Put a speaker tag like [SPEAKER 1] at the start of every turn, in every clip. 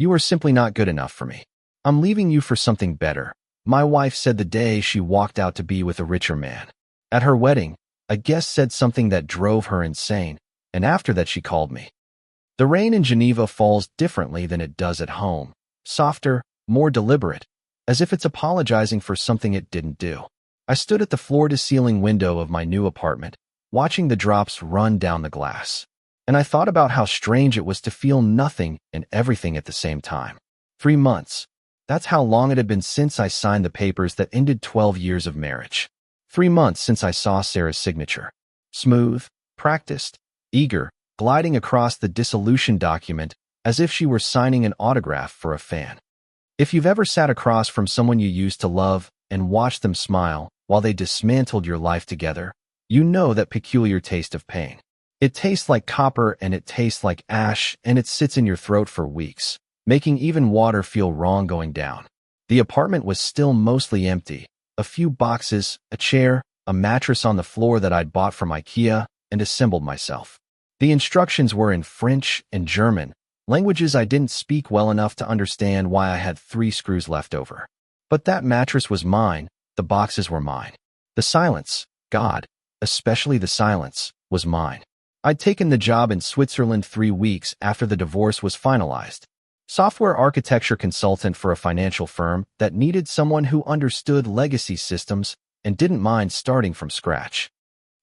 [SPEAKER 1] You are simply not good enough for me. I'm leaving you for something better, my wife said the day she walked out to be with a richer man. At her wedding, a guest said something that drove her insane, and after that she called me. The rain in Geneva falls differently than it does at home, softer, more deliberate, as if it's apologizing for something it didn't do. I stood at the floor-to-ceiling window of my new apartment, watching the drops run down the glass, and I thought about how strange it was to feel nothing and everything at the same time. 3 months. That's how long it had been since I signed the papers that ended 12 years of marriage. 3 months since I saw Sarah's signature. Smooth, practiced, eager, gliding across the dissolution document as if she were signing an autograph for a fan. If you've ever sat across from someone you used to love and watched them smile while they dismantled your life together, you know that peculiar taste of pain. It tastes like copper and it tastes like ash and it sits in your throat for weeks, making even water feel wrong going down. The apartment was still mostly empty. A few boxes, a chair, a mattress on the floor that I'd bought from IKEA and assembled myself. The instructions were in French and German, languages I didn't speak well enough to understand why I had 3 screws left over. But that mattress was mine, the boxes were mine. The silence, God, especially the silence, was mine. I'd taken the job in Switzerland 3 weeks after the divorce was finalized. Software architecture consultant for a financial firm that needed someone who understood legacy systems and didn't mind starting from scratch.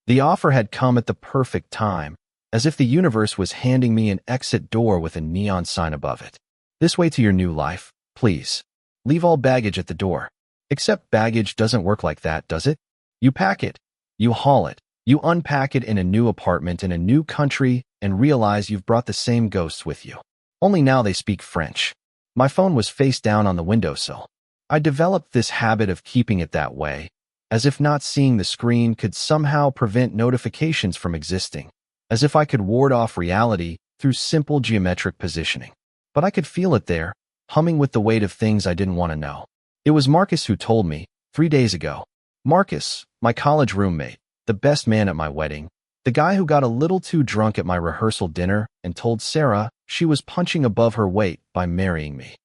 [SPEAKER 1] The offer had come at the perfect time, as if the universe was handing me an exit door with a neon sign above it. This way to your new life, please. Leave all baggage at the door. Except baggage doesn't work like that, does it? You pack it. You haul it. You unpack it in a new apartment in a new country and realize you've brought the same ghosts with you. Only now they speak French. My phone was face down on the windowsill. I developed this habit of keeping it that way, as if not seeing the screen could somehow prevent notifications from existing, as if I could ward off reality through simple geometric positioning. But I could feel it there, humming with the weight of things I didn't want to know. It was Marcus who told me, 3 days ago. Marcus, my college roommate, the best man at my wedding, the guy who got a little too drunk at my rehearsal dinner and told Sarah she was punching above her weight by marrying me.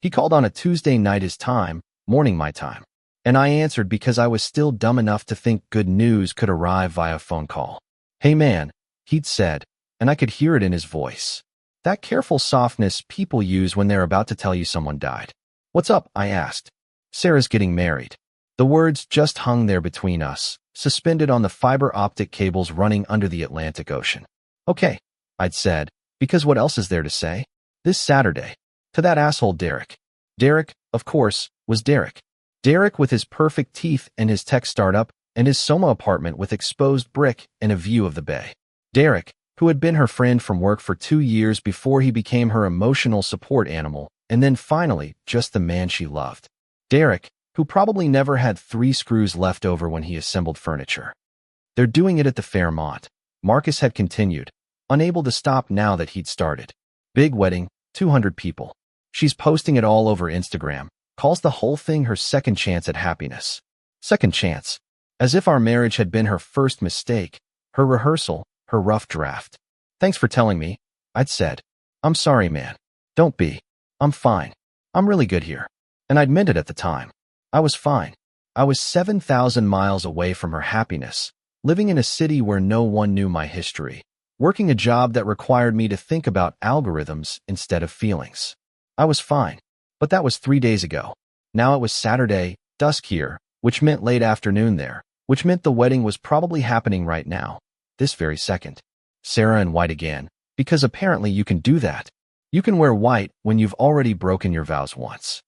[SPEAKER 1] He called on a Tuesday night his time, morning my time, and I answered because I was still dumb enough to think good news could arrive via phone call. Hey man, he'd said, and I could hear it in his voice. That careful softness people use when they're about to tell you someone died. What's up? I asked. Sarah's getting married. The words just hung there between us, suspended on the fiber optic cables running under the Atlantic Ocean. Okay, I'd said, because what else is there to say? This Saturday. To that asshole Derek. Derek, of course, was Derek. Derek with his perfect teeth and his tech startup and his Soma apartment with exposed brick and a view of the bay. Derek, who had been her friend from work for 2 years before he became her emotional support animal, and then finally, just the man she loved. Derek, who probably never had 3 screws left over when he assembled furniture. They're doing it at the Fairmont, Marcus had continued, unable to stop now that he'd started. Big wedding, 200 people. She's posting it all over Instagram, calls the whole thing her second chance at happiness. Second chance. As if our marriage had been her first mistake, her rehearsal, her rough draft. Thanks for telling me, I'd said. I'm sorry, man. Don't be. I'm fine. I'm really good here. And I'd meant it at the time. I was fine. I was 7,000 miles away from her happiness, living in a city where no one knew my history, working a job that required me to think about algorithms instead of feelings. I was fine. But that was 3 days ago. Now it was Saturday, dusk here, which meant late afternoon there, which meant the wedding was probably happening right now, this very second. Sarah in white again, because apparently you can do that. You can wear white when you've already broken your vows once.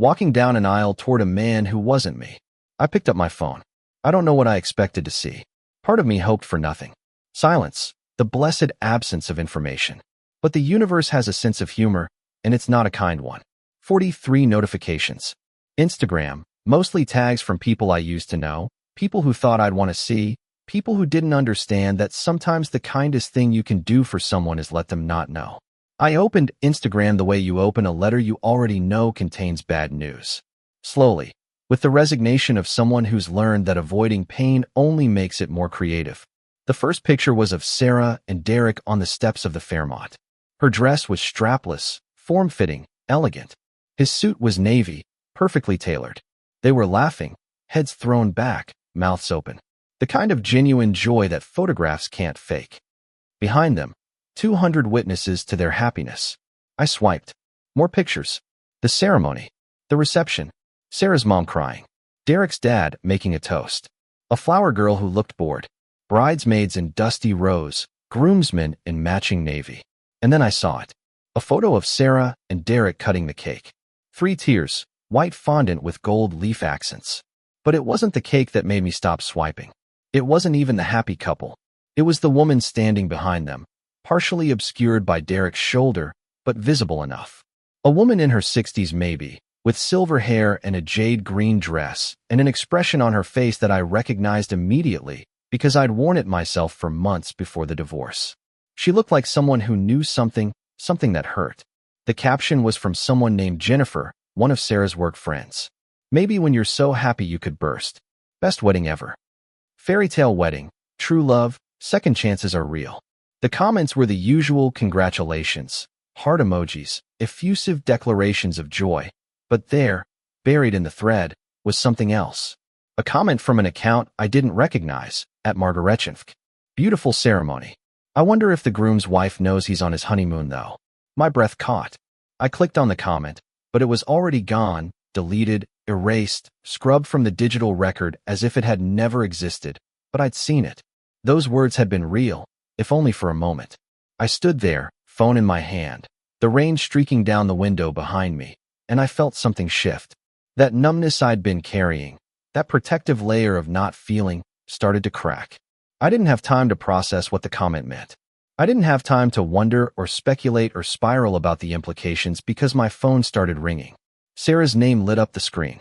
[SPEAKER 1] Walking down an aisle toward a man who wasn't me. I picked up my phone. I don't know what I expected to see. Part of me hoped for nothing. Silence, the blessed absence of information. But the universe has a sense of humor, and it's not a kind one. 43 notifications. Instagram, mostly tags from people I used to know, people who thought I'd want to see, people who didn't understand that sometimes the kindest thing you can do for someone is let them not know. I opened Instagram the way you open a letter you already know contains bad news. Slowly, with the resignation of someone who's learned that avoiding pain only makes it more creative. The first picture was of Sarah and Derek on the steps of the Fairmont. Her dress was strapless, form-fitting, elegant. His suit was navy, perfectly tailored. They were laughing, heads thrown back, mouths open. The kind of genuine joy that photographs can't fake. Behind them, 200 witnesses to their happiness. I swiped. More pictures. The ceremony. The reception. Sarah's mom crying. Derek's dad making a toast. A flower girl who looked bored. Bridesmaids in dusty rose, groomsmen in matching navy. And then I saw it. A photo of Sarah and Derek cutting the cake. 3 tiers, white fondant with gold leaf accents. But it wasn't the cake that made me stop swiping. It wasn't even the happy couple. It was the woman standing behind them, partially obscured by Derek's shoulder, but visible enough. A woman in her 60s maybe, with silver hair and a jade green dress, and an expression on her face that I recognized immediately because I'd worn it myself for months before the divorce. She looked like someone who knew something that hurt. The caption was from someone named Jennifer, one of Sarah's work friends. Maybe when you're so happy you could burst. Best wedding ever. Fairy tale wedding, true love, second chances are real. The comments were the usual congratulations, heart emojis, effusive declarations of joy. But there, buried in the thread, was something else. A comment from an account I didn't recognize, at Margaretchensk. Beautiful ceremony. I wonder if the groom's wife knows he's on his honeymoon though. My breath caught. I clicked on the comment, but it was already gone, deleted, erased, scrubbed from the digital record as if it had never existed, but I'd seen it. Those words had been real, if only for a moment. I stood there, phone in my hand, the rain streaking down the window behind me, and I felt something shift. That numbness I'd been carrying, that protective layer of not feeling, started to crack. I didn't have time to process what the comment meant. I didn't have time to wonder or speculate or spiral about the implications because my phone started ringing. Sarah's name lit up the screen.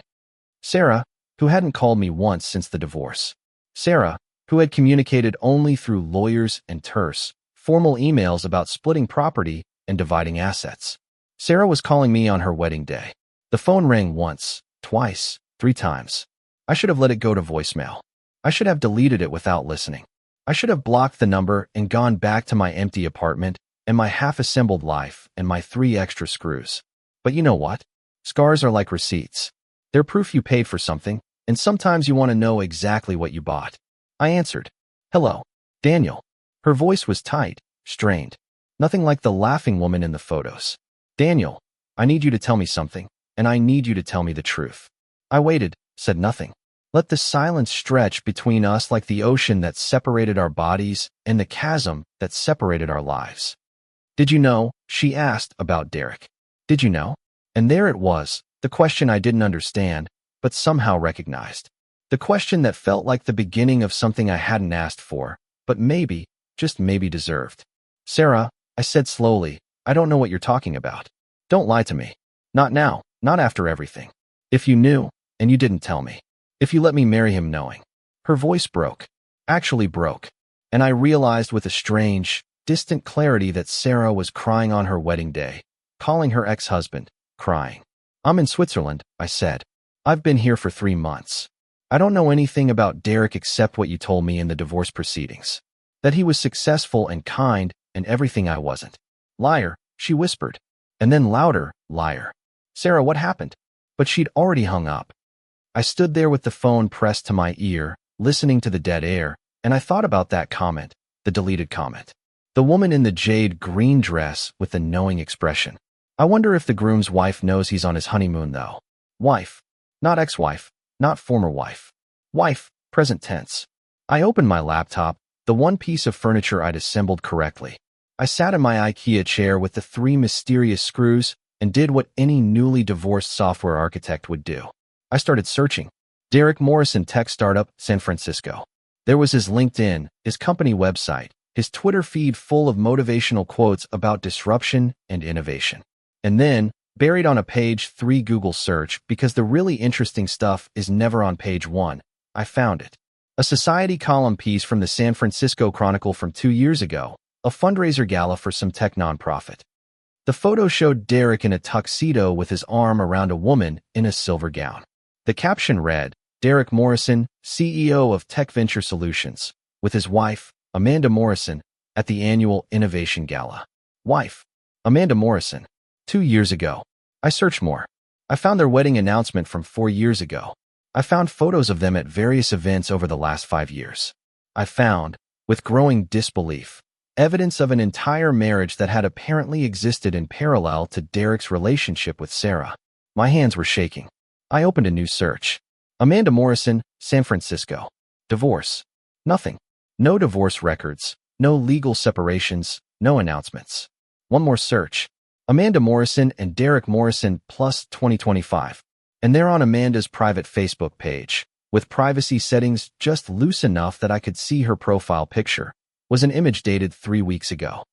[SPEAKER 1] Sarah, who hadn't called me once since the divorce. Sarah, who had communicated only through lawyers and terse, formal emails about splitting property and dividing assets. Sarah was calling me on her wedding day. The phone rang once, twice, 3 times. I should have let it go to voicemail. I should have deleted it without listening. I should have blocked the number and gone back to my empty apartment and my half-assembled life and my 3 extra screws. But you know what? Scars are like receipts. They're proof you paid for something, and sometimes you want to know exactly what you bought. I answered. Hello, Daniel. Her voice was tight, strained. Nothing like the laughing woman in the photos. Daniel, I need you to tell me something, and I need you to tell me the truth. I waited, said nothing. Let the silence stretch between us like the ocean that separated our bodies and the chasm that separated our lives. Did you know? She asked about Derek. Did you know? And there it was, the question I didn't understand, but somehow recognized. The question that felt like the beginning of something I hadn't asked for, but maybe, just maybe deserved. Sarah, I said slowly, I don't know what you're talking about. Don't lie to me. Not now, not after everything. If you knew, and you didn't tell me. If you let me marry him knowing. Her voice broke. Actually broke. And I realized with a strange, distant clarity that Sarah was crying on her wedding day, calling her ex-husband, crying. I'm in Switzerland, I said. I've been here for 3 months. I don't know anything about Derek except what you told me in the divorce proceedings. That he was successful and kind and everything I wasn't. Liar, she whispered. And then louder, liar. Sarah, what happened? But she'd already hung up. I stood there with the phone pressed to my ear, listening to the dead air, and I thought about that comment, the deleted comment. The woman in the jade green dress with the knowing expression. I wonder if the groom's wife knows he's on his honeymoon though. Wife. Not ex-wife. Not former wife. Wife, present tense. I opened my laptop, the one piece of furniture I'd assembled correctly. I sat in my IKEA chair with the 3 mysterious screws and did what any newly divorced software architect would do. I started searching. Derek Morrison Tech Startup, San Francisco. There was his LinkedIn, his company website, his Twitter feed full of motivational quotes about disruption and innovation. And then, buried on a page 3 Google search because the really interesting stuff is never on page 1, I found it. A Society column piece from the San Francisco Chronicle from 2 years ago, a fundraiser gala for some tech nonprofit. The photo showed Derek in a tuxedo with his arm around a woman in a silver gown. The caption read, Derek Morrison, CEO of Tech Venture Solutions, with his wife, Amanda Morrison, at the annual Innovation Gala. Wife, Amanda Morrison. 2 years ago. I searched more. I found their wedding announcement from 4 years ago. I found photos of them at various events over the last 5 years. I found, with growing disbelief, evidence of an entire marriage that had apparently existed in parallel to Derek's relationship with Sarah. My hands were shaking. I opened a new search. Amanda Morrison, San Francisco. Divorce. Nothing. No divorce records, no legal separations, no announcements. One more search. Amanda Morrison and Derek Morrison plus 2025. And they're on Amanda's private Facebook page, with privacy settings just loose enough that I could see her profile picture, was an image dated 3 weeks ago.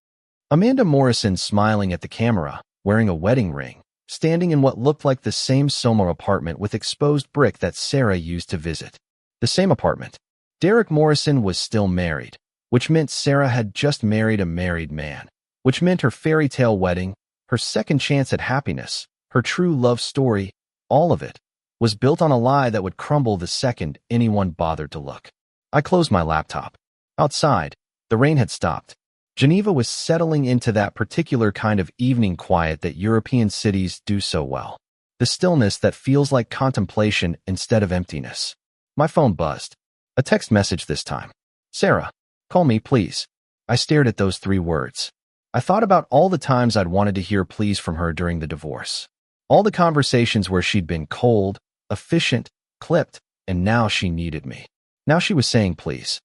[SPEAKER 1] Amanda Morrison smiling at the camera, wearing a wedding ring, standing in what looked like the same Somo apartment with exposed brick that Sarah used to visit. The same apartment. Derek Morrison was still married, which meant Sarah had just married a married man, which meant her fairy tale wedding, her second chance at happiness, her true love story, all of it, was built on a lie that would crumble the second anyone bothered to look. I closed my laptop. Outside, the rain had stopped. Geneva was settling into that particular kind of evening quiet that European cities do so well. The stillness that feels like contemplation instead of emptiness. My phone buzzed. A text message this time. Sarah, call me, please. I stared at those 3 words. I thought about all the times I'd wanted to hear please from her during the divorce. All the conversations where she'd been cold, efficient, clipped, and now she needed me. Now she was saying please.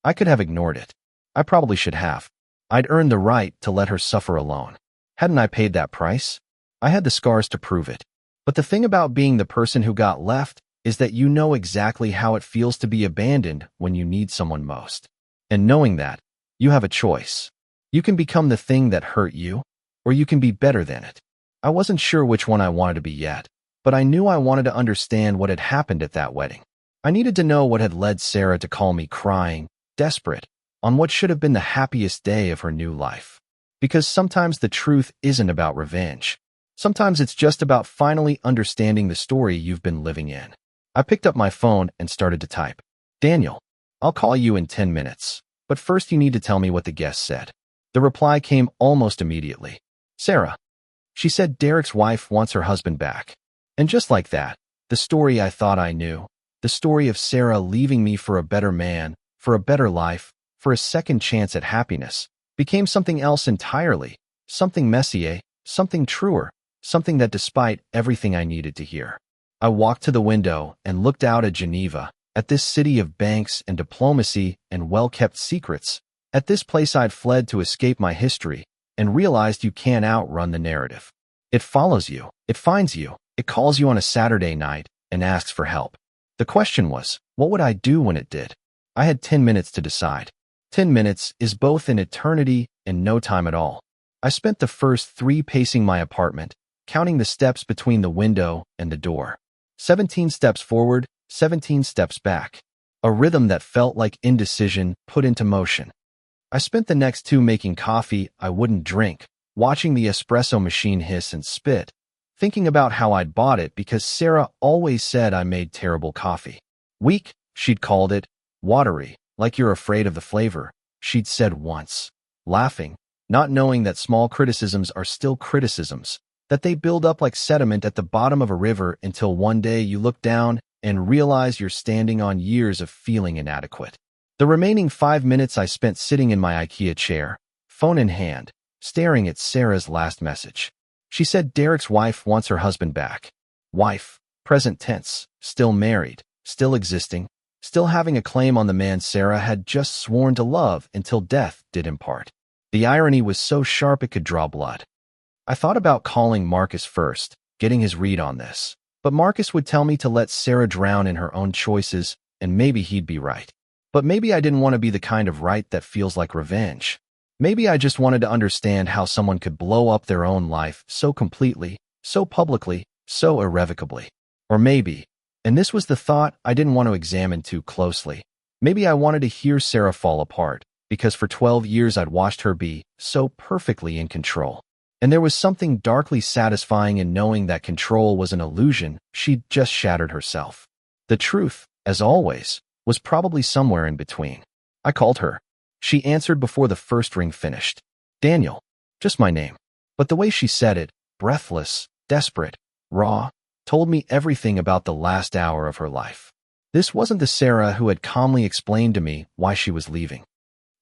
[SPEAKER 1] I could have ignored it. I probably should have. I'd earned the right to let her suffer alone. Hadn't I paid that price? I had the scars to prove it. But the thing about being the person who got left is that you know exactly how it feels to be abandoned when you need someone most. And knowing that, you have a choice. You can become the thing that hurt you, or you can be better than it. I wasn't sure which one I wanted to be yet, but I knew I wanted to understand what had happened at that wedding. I needed to know what had led Sarah to call me crying, desperate, on what should have been the happiest day of her new life. Because sometimes the truth isn't about revenge. Sometimes it's just about finally understanding the story you've been living in. I picked up my phone and started to type. Daniel, I'll call you in 10 minutes, but first you need to tell me what the guest said. The reply came almost immediately. Sarah. She said Derek's wife wants her husband back. And just like that, the story I thought I knew, the story of Sarah leaving me for a better man, for a better life, for a second chance at happiness, became something else entirely, something messier, something truer, something that despite everything I needed to hear. I walked to the window and looked out at Geneva, at this city of banks and diplomacy and well-kept secrets, at this place I'd fled to escape my history, and realized you can't outrun the narrative. It follows you, it finds you, it calls you on a Saturday night and asks for help. The question was, what would I do when it did? I had 10 minutes to decide. 10 minutes is both an eternity and no time at all. I spent the first 3 pacing my apartment, counting the steps between the window and the door. 17 steps forward, 17 steps back. A rhythm that felt like indecision put into motion. I spent the next 2 making coffee I wouldn't drink, watching the espresso machine hiss and spit, thinking about how I'd bought it because Sarah always said I made terrible coffee. Weak, she'd called it. Watery, like you're afraid of the flavor, she'd said once. Laughing, not knowing that small criticisms are still criticisms, that they build up like sediment at the bottom of a river until one day you look down and realize you're standing on years of feeling inadequate. The remaining 5 minutes I spent sitting in my IKEA chair, phone in hand, staring at Sarah's last message. She said Derek's wife wants her husband back. Wife, present tense, still married, still existing, still having a claim on the man Sarah had just sworn to love until death did him part. The irony was so sharp it could draw blood. I thought about calling Marcus first, getting his read on this. But Marcus would tell me to let Sarah drown in her own choices, and maybe he'd be right. But maybe I didn't want to be the kind of right that feels like revenge. Maybe I just wanted to understand how someone could blow up their own life so completely, so publicly, so irrevocably. Or maybe, and this was the thought I didn't want to examine too closely, maybe I wanted to hear Sarah fall apart, because for 12 years I'd watched her be so perfectly in control. And there was something darkly satisfying in knowing that control was an illusion she'd just shattered herself. The truth, as always, was probably somewhere in between. I called her. She answered before the first ring finished. Daniel. Just my name. But the way she said it, breathless, desperate, raw, told me everything about the last hour of her life. This wasn't the Sarah who had calmly explained to me why she was leaving.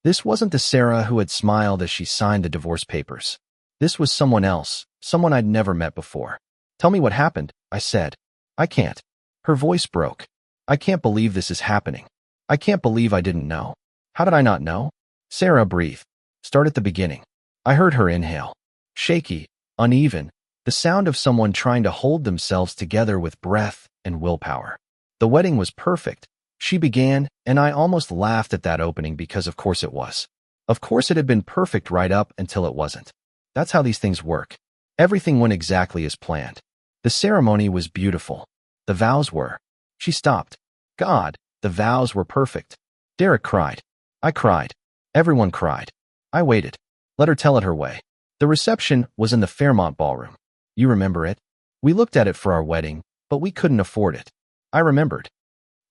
[SPEAKER 1] This wasn't the Sarah who had smiled as she signed the divorce papers. This was someone else, someone I'd never met before. "Tell me what happened," I said. "I can't." Her voice broke. "I can't believe this is happening. I can't believe I didn't know." "How did I not know?" Sarah breathed. "Start at the beginning." I heard her inhale. Shaky, uneven, the sound of someone trying to hold themselves together with breath and willpower. "The wedding was perfect," she began, and I almost laughed at that opening because of course it was. Of course it had been perfect right up until it wasn't. That's how these things work. Everything went exactly as planned. The ceremony was beautiful. The vows were. She stopped. God, the vows were perfect. Derek cried. I cried. Everyone cried. I waited. Let her tell it her way. The reception was in the Fairmont Ballroom. You remember it? We looked at it for our wedding, but we couldn't afford it. I remembered.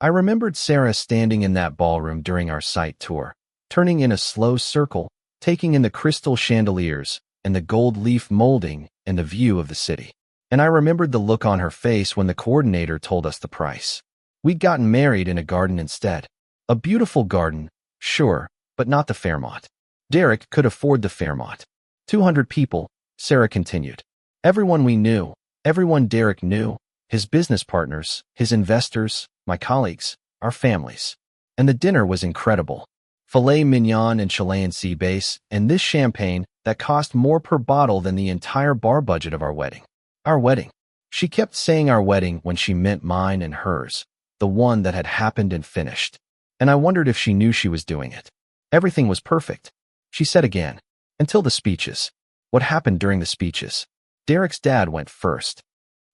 [SPEAKER 1] I remembered Sarah standing in that ballroom during our site tour, turning in a slow circle, taking in the crystal chandeliers and the gold leaf molding and the view of the city. And I remembered the look on her face when the coordinator told us the price. We'd gotten married in a garden instead. A beautiful garden, sure, but not the Fairmont. Derek could afford the Fairmont. 200 people, Sarah continued. Everyone we knew, everyone Derek knew, his business partners, his investors, my colleagues, our families. And the dinner was incredible. Filet mignon and Chilean sea bass, and this champagne that cost more per bottle than the entire bar budget of our wedding. Our wedding. She kept saying our wedding when she meant mine and hers, the one that had happened and finished. And I wondered if she knew she was doing it. Everything was perfect. She said again, until the speeches. What happened during the speeches? Derek's dad went first.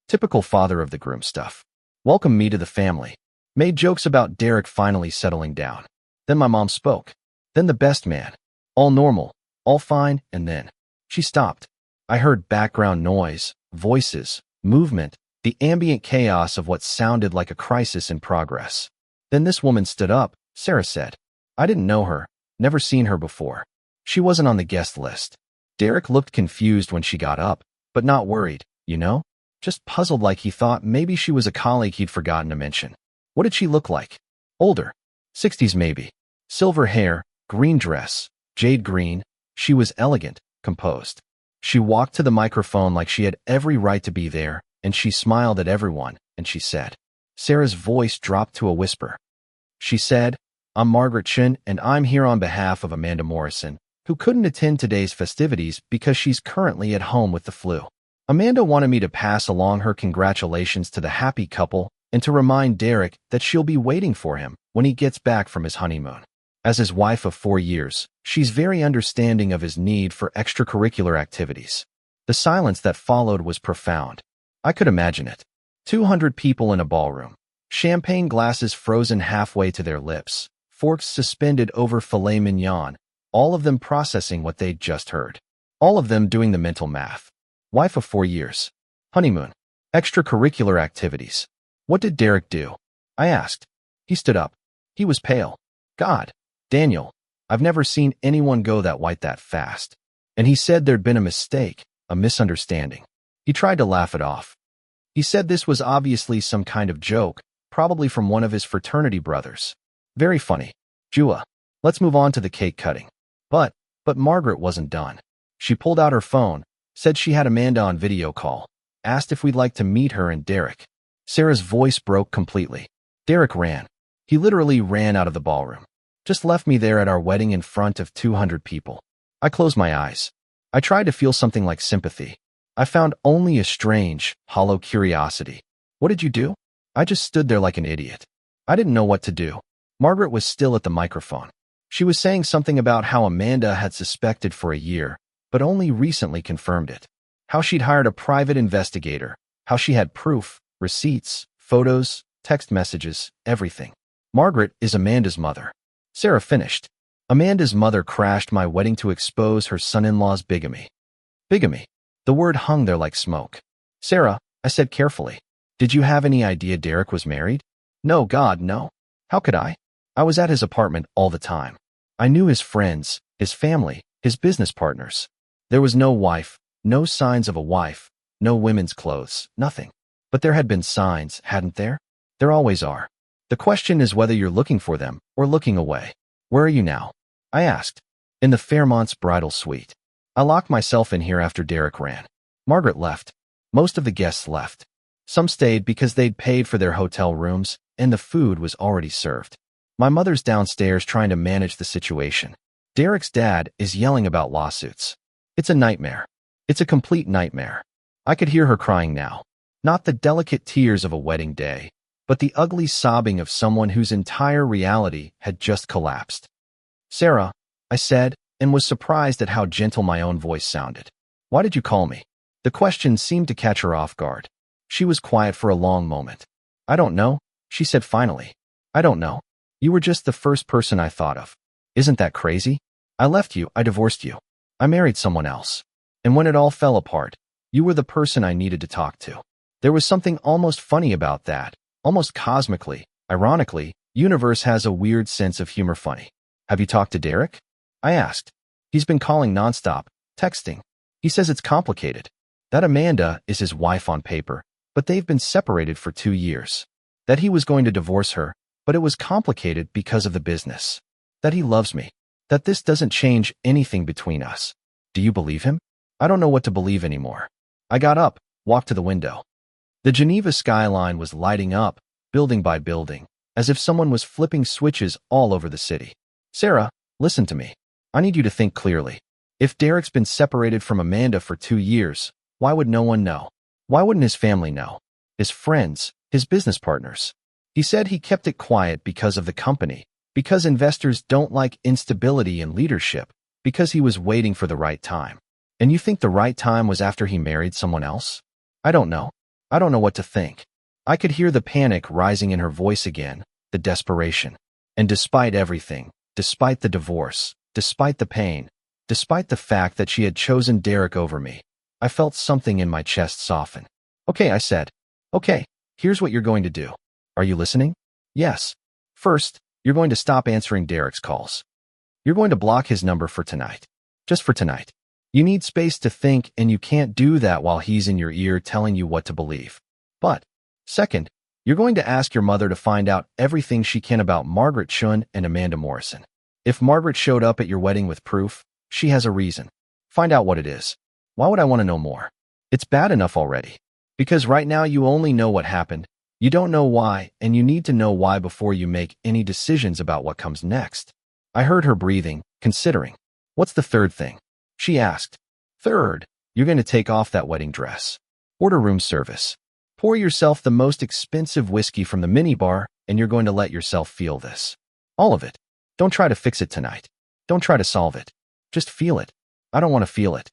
[SPEAKER 1] Typical father of the groom stuff. Welcomed me to the family. Made jokes about Derek finally settling down. Then my mom spoke. Then the best man. All normal, all fine, and then she stopped. I heard background noise, voices, movement, the ambient chaos of what sounded like a crisis in progress. Then this woman stood up, Sarah said. I didn't know her, never seen her before. She wasn't on the guest list. Derek looked confused when she got up, but not worried, you know? Just puzzled like he thought maybe she was a colleague he'd forgotten to mention. What did she look like? Older. 60s maybe. Silver hair, green dress, jade green. She was elegant, composed. She walked to the microphone like she had every right to be there, and she smiled at everyone, and she said. Sarah's voice dropped to a whisper. She said, I'm Margaret Chen, and I'm here on behalf of Amanda Morrison, who couldn't attend today's festivities because she's currently at home with the flu. Amanda wanted me to pass along her congratulations to the happy couple and to remind Derek that she'll be waiting for him when he gets back from his honeymoon. As his wife of 4 years, she's very understanding of his need for extracurricular activities. The silence that followed was profound. I could imagine it. 200 people in a ballroom. Champagne glasses frozen halfway to their lips. Forks suspended over filet mignon. All of them processing what they'd just heard. All of them doing the mental math. Wife of 4 years. Honeymoon. Extracurricular activities. What did Derek do? I asked. He stood up. He was pale. God. Daniel, I've never seen anyone go that white that fast. And he said there'd been a mistake, a misunderstanding. He tried to laugh it off. He said this was obviously some kind of joke, probably from one of his fraternity brothers. Very funny. Jua, let's move on to the cake cutting. But Margaret wasn't done. She pulled out her phone, said she had Amanda on video call, asked if we'd like to meet her and Derek. Sarah's voice broke completely. Derek ran. He literally ran out of the ballroom. Just left me there at our wedding in front of 200 people. I closed my eyes. I tried to feel something like sympathy. I found only a strange, hollow curiosity. What did you do? I just stood there like an idiot. I didn't know what to do. Margaret was still at the microphone. She was saying something about how Amanda had suspected for a year, but only recently confirmed it. How she'd hired a private investigator. How she had proof, receipts, photos, text messages, everything. Margaret is Amanda's mother. Sarah finished. Amanda's mother crashed my wedding to expose her son-in-law's bigamy. Bigamy. The word hung there like smoke. Sarah, I said carefully, did you have any idea Derek was married? No, God, no. How could I? I was at his apartment all the time. I knew his friends, his family, his business partners. There was no wife, no signs of a wife, No women's clothes, nothing. But there had been signs, hadn't there? There always are. The question is whether you're looking for them or looking away. Where are you now? I asked. In the Fairmont's bridal suite. I locked myself in here after Derek ran. Margaret left. Most of the guests left. Some stayed because they'd paid for their hotel rooms, and the food was already served. My mother's downstairs trying to manage the situation. Derek's dad is yelling about lawsuits. It's a nightmare. It's a complete nightmare. I could hear her crying now. Not the delicate tears of a wedding day, but the ugly sobbing of someone whose entire reality had just collapsed. Sarah, I said, and was surprised at how gentle my own voice sounded. Why did you call me? The question seemed to catch her off guard. She was quiet for a long moment. I don't know, she said finally. I don't know. You were just the first person I thought of. Isn't that crazy? I left you, I divorced you. I married someone else. And when it all fell apart, you were the person I needed to talk to. There was something almost funny about that, almost cosmically. Ironically, universe has a weird sense of humor funny. Have you talked to Derek? I asked. He's been calling nonstop, texting. He says it's complicated. That Amanda is his wife on paper, but they've been separated for 2 years. That he was going to divorce her, but it was complicated because of the business. That he loves me. That this doesn't change anything between us. Do you believe him? I don't know what to believe anymore. I got up, walked to the window. The Geneva skyline was lighting up, building by building, as if someone was flipping switches all over the city. Sarah, listen to me. I need you to think clearly. If Derek's been separated from Amanda for 2 years, why would no one know? Why wouldn't his family know? His friends, his business partners. He said he kept it quiet because of the company, because investors don't like instability in leadership, because he was waiting for the right time. And you think the right time was after he married someone else? I don't know. I don't know what to think. I could hear the panic rising in her voice again, the desperation. And despite everything, despite the divorce, despite the pain, despite the fact that she had chosen Derek over me, I felt something in my chest soften. Okay, I said. Okay, here's what you're going to do. Are you listening? Yes. First, you're going to stop answering Derek's calls. You're going to block his number for tonight. Just for tonight. You need space to think, and you can't do that while he's in your ear telling you what to believe. But, second, you're going to ask your mother to find out everything she can about Margaret Chun and Amanda Morrison. If Margaret showed up at your wedding with proof, she has a reason. Find out what it is. Why would I want to know more? It's bad enough already. Because right now you only know what happened. You don't know why, and you need to know why before you make any decisions about what comes next. I heard her breathing, considering. What's the third thing? She asked. Third, you're going to take off that wedding dress. Order room service. Pour yourself the most expensive whiskey from the minibar, and you're going to let yourself feel this. All of it. Don't try to fix it tonight. Don't try to solve it. Just feel it. I don't want to feel it.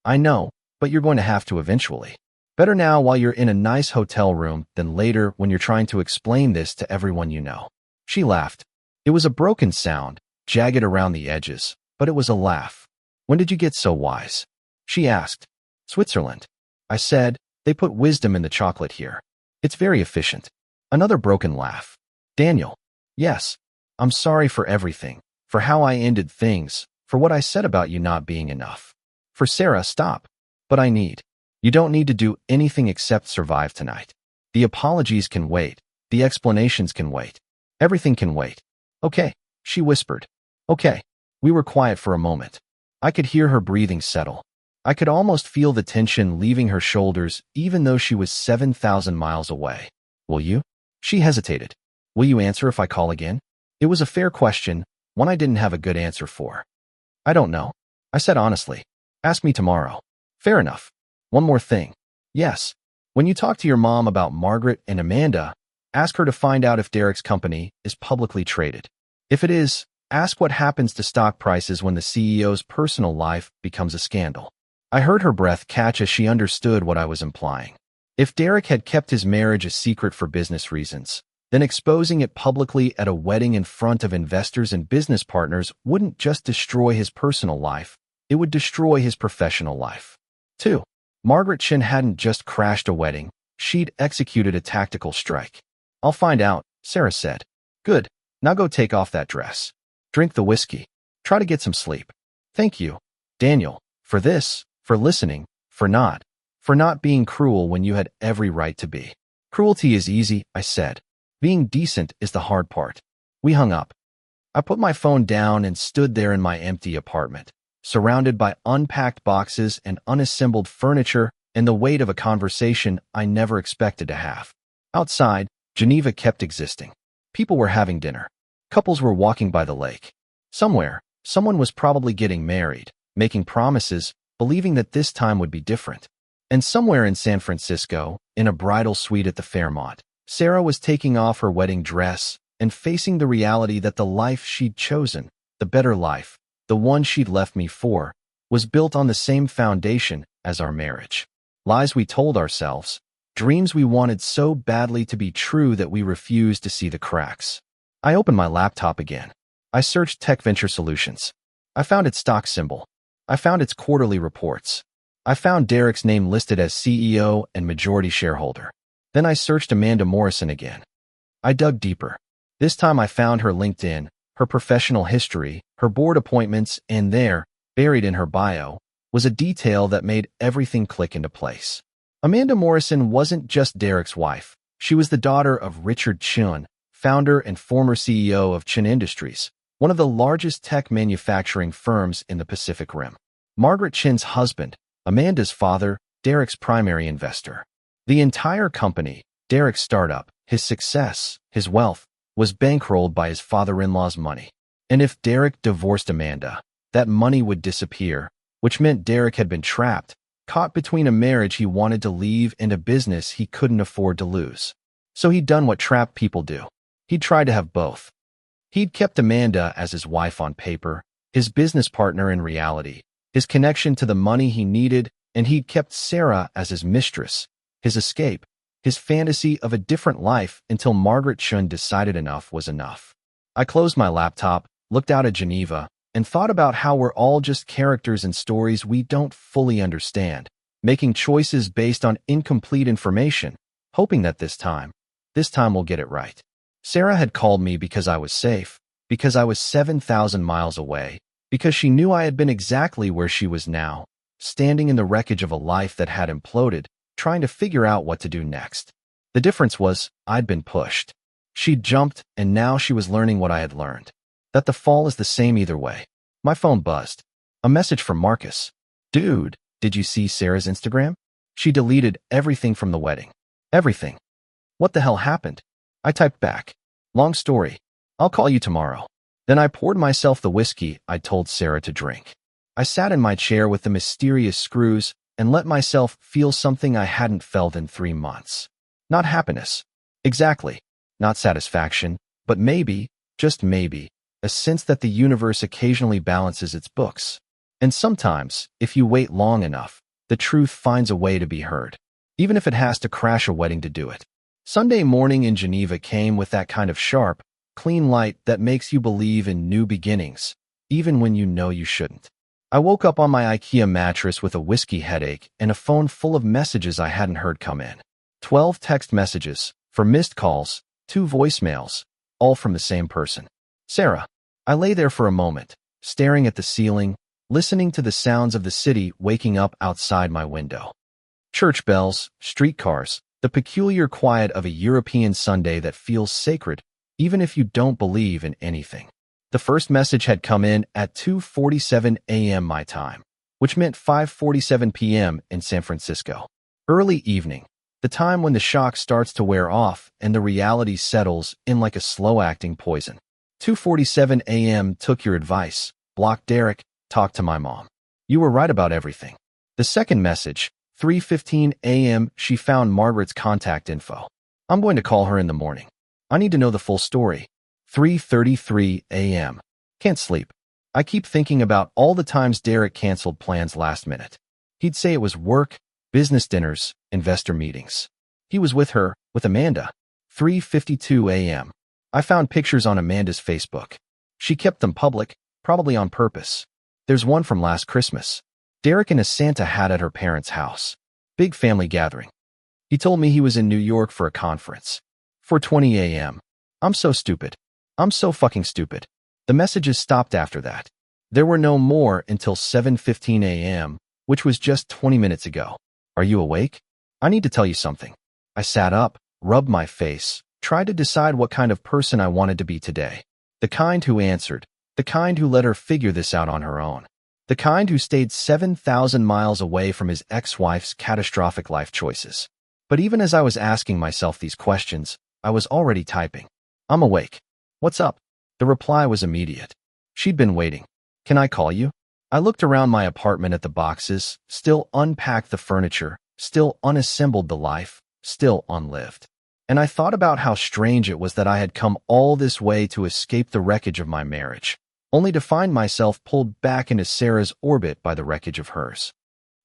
[SPEAKER 1] I know, but you're going to have to eventually. Better now while you're in a nice hotel room than later when you're trying to explain this to everyone you know. She laughed. It was a broken sound, jagged around the edges, but it was a laugh. When did you get so wise? She asked. Switzerland. I said, they put wisdom in the chocolate here. It's very efficient. Another broken laugh. Daniel. Yes. I'm sorry for everything, for how I ended things, for what I said about you not being enough. For Sarah, stop. But I need. You don't need to do anything except survive tonight. The apologies can wait. The explanations can wait. Everything can wait. Okay, she whispered. Okay. We were quiet for a moment. I could hear her breathing settle. I could almost feel the tension leaving her shoulders even though she was 7,000 miles away. Will you? She hesitated. Will you answer if I call again? It was a fair question, one I didn't have a good answer for. I don't know. I said honestly. Ask me tomorrow. Fair enough. One more thing. Yes. When you talk to your mom about Margaret and Amanda, ask her to find out if Derek's company is publicly traded. If it is, ask what happens to stock prices when the CEO's personal life becomes a scandal. I heard her breath catch as she understood what I was implying. If Derek had kept his marriage a secret for business reasons, then exposing it publicly at a wedding in front of investors and business partners wouldn't just destroy his personal life, it would destroy his professional life. 2. Margaret Chun hadn't just crashed a wedding, she'd executed a tactical strike. I'll find out, Sarah said. Good. Now go take off that dress. Drink the whiskey. Try to get some sleep. Thank you, Daniel, for this, for listening, for not For not being cruel when you had every right to be. Cruelty is easy, I said. Being decent is the hard part. We hung up. I put my phone down and stood there in my empty apartment, surrounded by unpacked boxes and unassembled furniture and the weight of a conversation I never expected to have. Outside, Geneva kept existing. People were having dinner. Couples were walking by the lake. Somewhere, someone was probably getting married, making promises, believing that this time would be different. And somewhere in San Francisco, in a bridal suite at the Fairmont, Sarah was taking off her wedding dress and facing the reality that the life she'd chosen, the better life, the one she'd left me for, was built on the same foundation as our marriage. Lies we told ourselves, dreams we wanted so badly to be true that we refused to see the cracks. I opened my laptop again. I searched Tech Venture Solutions. I found its stock symbol. I found its quarterly reports. I found Derek's name listed as CEO and majority shareholder. Then I searched Amanda Morrison again. I dug deeper. This time I found her LinkedIn, her professional history, her board appointments, and there, buried in her bio, was a detail that made everything click into place. Amanda Morrison wasn't just Derek's wife. She was the daughter of Richard Chun, founder and former CEO of Chun Industries, one of the largest tech manufacturing firms in the Pacific Rim. Margaret Chun's husband, Amanda's father, Derek's primary investor. The entire company, Derek's startup, his success, his wealth, was bankrolled by his father-in-law's money. And if Derek divorced Amanda, that money would disappear, which meant Derek had been trapped, caught between a marriage he wanted to leave and a business he couldn't afford to lose. So he'd done what trapped people do. He'd tried to have both. He'd kept Amanda as his wife on paper, his business partner in reality, his connection to the money he needed, and he'd kept Sarah as his mistress, his escape, his fantasy of a different life until Margaret Chun decided enough was enough. I closed my laptop, looked out at Geneva, and thought about how we're all just characters in stories we don't fully understand, making choices based on incomplete information, hoping that this time we'll get it right. Sarah had called me because I was safe, because I was 7,000 miles away, because she knew I had been exactly where she was now, standing in the wreckage of a life that had imploded, trying to figure out what to do next. The difference was, I'd been pushed. She'd jumped, and now she was learning what I had learned. That the fall is the same either way. My phone buzzed. A message from Marcus. Dude, did you see Sarah's Instagram? She deleted everything from the wedding. Everything. What the hell happened? I typed back. Long story. I'll call you tomorrow. Then I poured myself the whiskey I'd told Sarah to drink. I sat in my chair with the mysterious screws and let myself feel something I hadn't felt in 3 months. Not happiness. Exactly. Not satisfaction, but maybe, just maybe, a sense that the universe occasionally balances its books. And sometimes, if you wait long enough, the truth finds a way to be heard, even if it has to crash a wedding to do it. Sunday morning in Geneva came with that kind of sharp, clean light that makes you believe in new beginnings, even when you know you shouldn't. I woke up on my IKEA mattress with a whiskey headache and a phone full of messages I hadn't heard come in. 12 text messages, 4 missed calls, 2 voicemails, all from the same person. Sarah. I lay there for a moment, staring at the ceiling, listening to the sounds of the city waking up outside my window. Church bells, streetcars, the peculiar quiet of a European Sunday that feels sacred, even if you don't believe in anything. The first message had come in at 2:47 a.m. my time, which meant 5:47 p.m. in San Francisco. Early evening, the time when the shock starts to wear off and the reality settles in like a slow-acting poison. 2:47 a.m. took your advice, blocked Derek, talked to my mom. You were right about everything. The second message, 3:15 a.m. she found Margaret's contact info. I'm going to call her in the morning. I need to know the full story. 3:33 a.m. Can't sleep. I keep thinking about all the times Derek canceled plans last minute. He'd say it was work, business dinners, investor meetings. He was with her, with Amanda. 3:52 a.m. I found pictures on Amanda's Facebook. She kept them public, probably on purpose. There's one from last Christmas. Derek in a Santa hat at her parents' house. Big family gathering. He told me he was in New York for a conference. 4:20 a.m. I'm so stupid. I'm so fucking stupid. The messages stopped after that. There were no more until 7:15 a.m., which was just 20 minutes ago. Are you awake? I need to tell you something. I sat up, rubbed my face, tried to decide what kind of person I wanted to be today. The kind who answered, the kind who let her figure this out on her own, the kind who stayed 7,000 miles away from his ex-wife's catastrophic life choices. But even as I was asking myself these questions, I was already typing. I'm awake. What's up? The reply was immediate. She'd been waiting. Can I call you? I looked around my apartment at the boxes, still unpacked the furniture, still unassembled the life, still unlived. And I thought about how strange it was that I had come all this way to escape the wreckage of my marriage, only to find myself pulled back into Sarah's orbit by the wreckage of hers.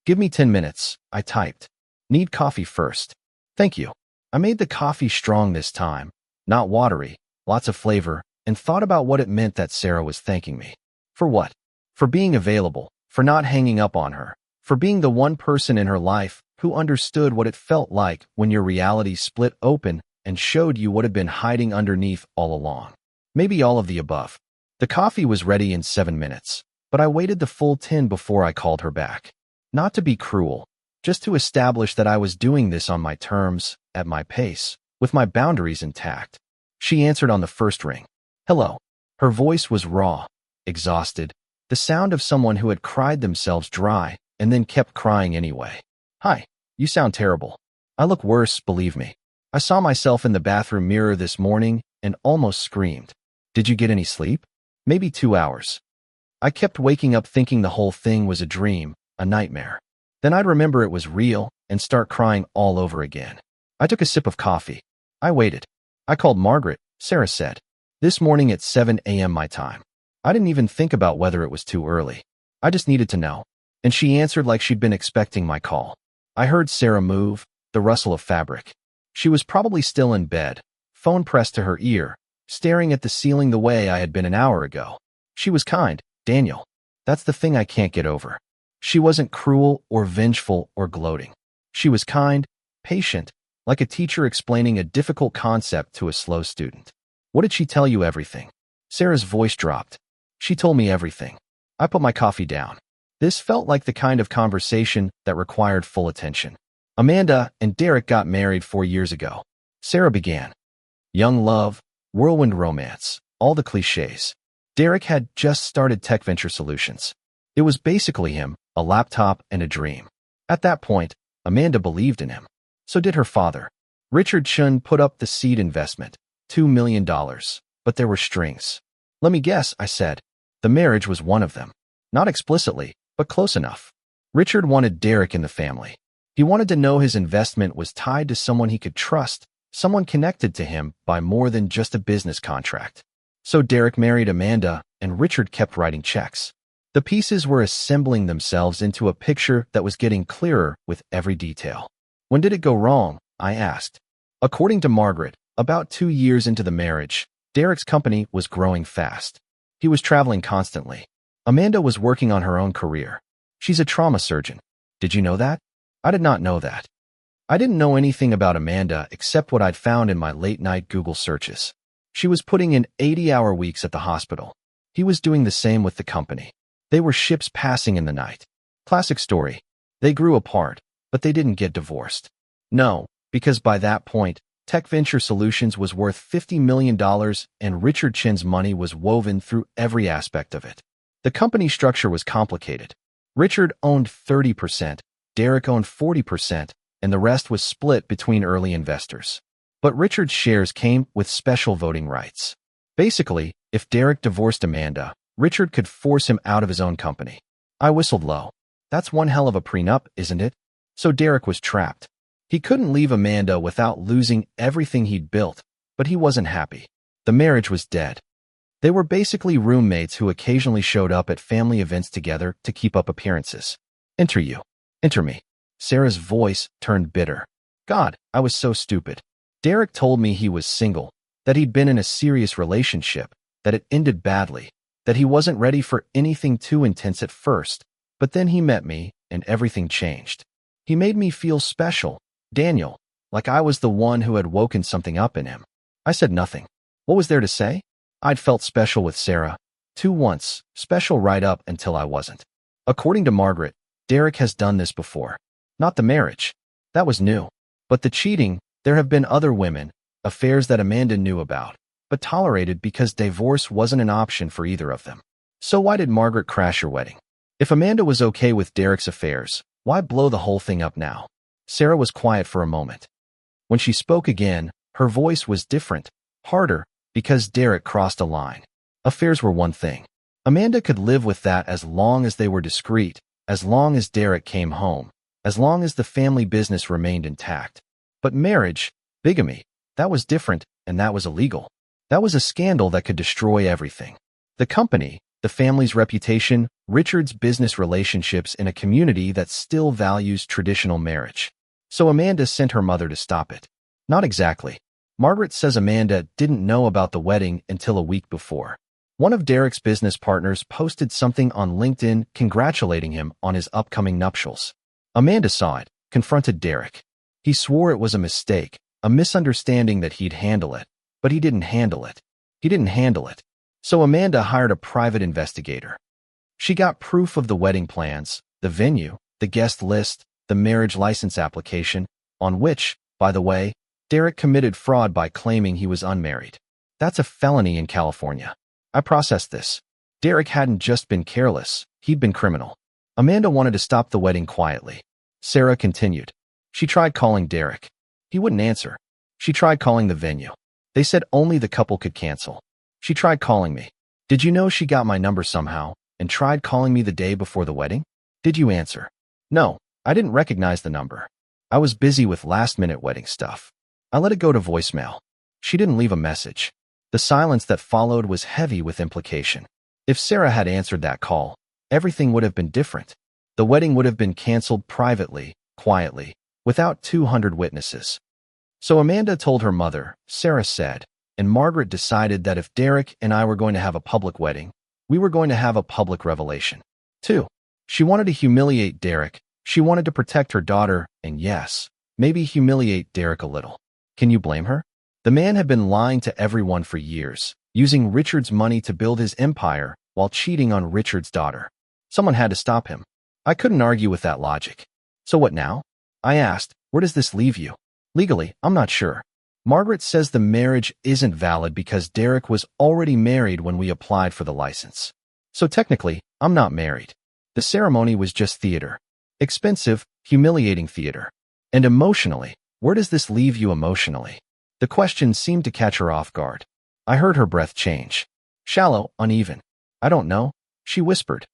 [SPEAKER 1] Give me 10 minutes, I typed. Need coffee first. Thank you. I made the coffee strong this time, not watery, lots of flavor, and thought about what it meant that Sarah was thanking me. For what? For being available, for not hanging up on her, for being the one person in her life who understood what it felt like when your reality split open and showed you what had been hiding underneath all along. Maybe all of the above. The coffee was ready in 7 minutes, but I waited the full 10 before I called her back. Not to be cruel, just to establish that I was doing this on my terms, at my pace, with my boundaries intact. She answered on the first ring. Hello. Her voice was raw, exhausted, the sound of someone who had cried themselves dry and then kept crying anyway. Hi, you sound terrible. I look worse, believe me. I saw myself in the bathroom mirror this morning and almost screamed. Did you get any sleep? Maybe 2 hours. I kept waking up thinking the whole thing was a dream, a nightmare. Then I'd remember it was real and start crying all over again. I took a sip of coffee. I waited. I called Margaret, Sarah said. This morning at 7 a.m. my time. I didn't even think about whether it was too early. I just needed to know. And she answered like she'd been expecting my call. I heard Sarah move, the rustle of fabric. She was probably still in bed, phone pressed to her ear, staring at the ceiling the way I had been an hour ago. She was kind, Daniel. That's the thing I can't get over. She wasn't cruel or vengeful or gloating. She was kind, patient, like a teacher explaining a difficult concept to a slow student. What did she tell you? Everything. Sarah's voice dropped. She told me everything. I put my coffee down. This felt like the kind of conversation that required full attention. Amanda and Derek got married 4 years ago. Sarah began. Young love, whirlwind romance, all the cliches. Derek had just started Tech Venture Solutions. It was basically him, a laptop, and a dream. At that point, Amanda believed in him. So did her father. Richard Chun put up the seed investment, $2 million, but there were strings. Let me guess, I said. The marriage was one of them. Not explicitly, but close enough. Richard wanted Derek in the family. He wanted to know his investment was tied to someone he could trust, someone connected to him by more than just a business contract. So Derek married Amanda, and Richard kept writing checks. The pieces were assembling themselves into a picture that was getting clearer with every detail. When did it go wrong? I asked. According to Margaret, about 2 years into the marriage, Derek's company was growing fast. He was traveling constantly. Amanda was working on her own career. She's a trauma surgeon. Did you know that? I did not know that. I didn't know anything about Amanda except what I'd found in my late-night Google searches. She was putting in 80-hour weeks at the hospital. He was doing the same with the company. They were ships passing in the night. Classic story. They grew apart, but they didn't get divorced. No, because by that point, Tech Venture Solutions was worth $50 million and Richard Chin's money was woven through every aspect of it. The company structure was complicated. Richard owned 30%, Derek owned 40%, and the rest was split between early investors. But Richard's shares came with special voting rights. Basically, if Derek divorced Amanda, Richard could force him out of his own company. I whistled low. That's one hell of a prenup, isn't it? So Derek was trapped. He couldn't leave Amanda without losing everything he'd built, but he wasn't happy. The marriage was dead. They were basically roommates who occasionally showed up at family events together to keep up appearances. Enter you. Enter me. Sarah's voice turned bitter. God, I was so stupid. Derek told me he was single, that he'd been in a serious relationship, that it ended badly, that he wasn't ready for anything too intense at first, but then he met me and everything changed. He made me feel special, Daniel, like I was the one who had woken something up in him. I said nothing. What was there to say? I'd felt special with Sarah, too once, special right up until I wasn't. According to Margaret, Derek has done this before. Not the marriage. That was new. But the cheating, there have been other women, affairs that Amanda knew about, but tolerated because divorce wasn't an option for either of them. So why did Margaret crash her wedding? If Amanda was okay with Derek's affairs, why blow the whole thing up now? Sarah was quiet for a moment. When she spoke again, her voice was different, harder, because Derek crossed a line. Affairs were one thing. Amanda could live with that as long as they were discreet, as long as Derek came home, as long as the family business remained intact. But marriage, bigamy, that was different, and that was illegal. That was a scandal that could destroy everything. The company, the family's reputation, Richard's business relationships in a community that still values traditional marriage. So Amanda sent her mother to stop it. Not exactly. Margaret says Amanda didn't know about the wedding until a week before. One of Derek's business partners posted something on LinkedIn congratulating him on his upcoming nuptials. Amanda saw it, confronted Derek. He swore it was a mistake, a misunderstanding, that he'd handle it, but he didn't handle it. He didn't handle it. So Amanda hired a private investigator. She got proof of the wedding plans, the venue, the guest list, the marriage license application, on which, by the way, Derek committed fraud by claiming he was unmarried. That's a felony in California. I processed this. Derek hadn't just been careless, he'd been criminal. Amanda wanted to stop the wedding quietly. Sarah continued. She tried calling Derek. He wouldn't answer. She tried calling the venue. They said only the couple could cancel. She tried calling me. Did you know she got my number somehow and tried calling me the day before the wedding? Did you answer? No, I didn't recognize the number. I was busy with last-minute wedding stuff. I let it go to voicemail. She didn't leave a message. The silence that followed was heavy with implication. If Sarah had answered that call, everything would have been different. The wedding would have been canceled privately, quietly, without 200 witnesses. So Amanda told her mother, Sarah said, and Margaret decided that if Derek and I were going to have a public wedding, we were going to have a public revelation. 2. She wanted to humiliate Derek. She wanted to protect her daughter, and yes, maybe humiliate Derek a little. Can you blame her? The man had been lying to everyone for years, using Richard's money to build his empire while cheating on Richard's daughter. Someone had to stop him. I couldn't argue with that logic. So what now? I asked, where does this leave you? Legally, I'm not sure. Margaret says the marriage isn't valid because Derek was already married when we applied for the license. So technically, I'm not married. The ceremony was just theater. Expensive, humiliating theater. And emotionally, where does this leave you emotionally? The question seemed to catch her off guard. I heard her breath change. Shallow, uneven. I don't know, she whispered.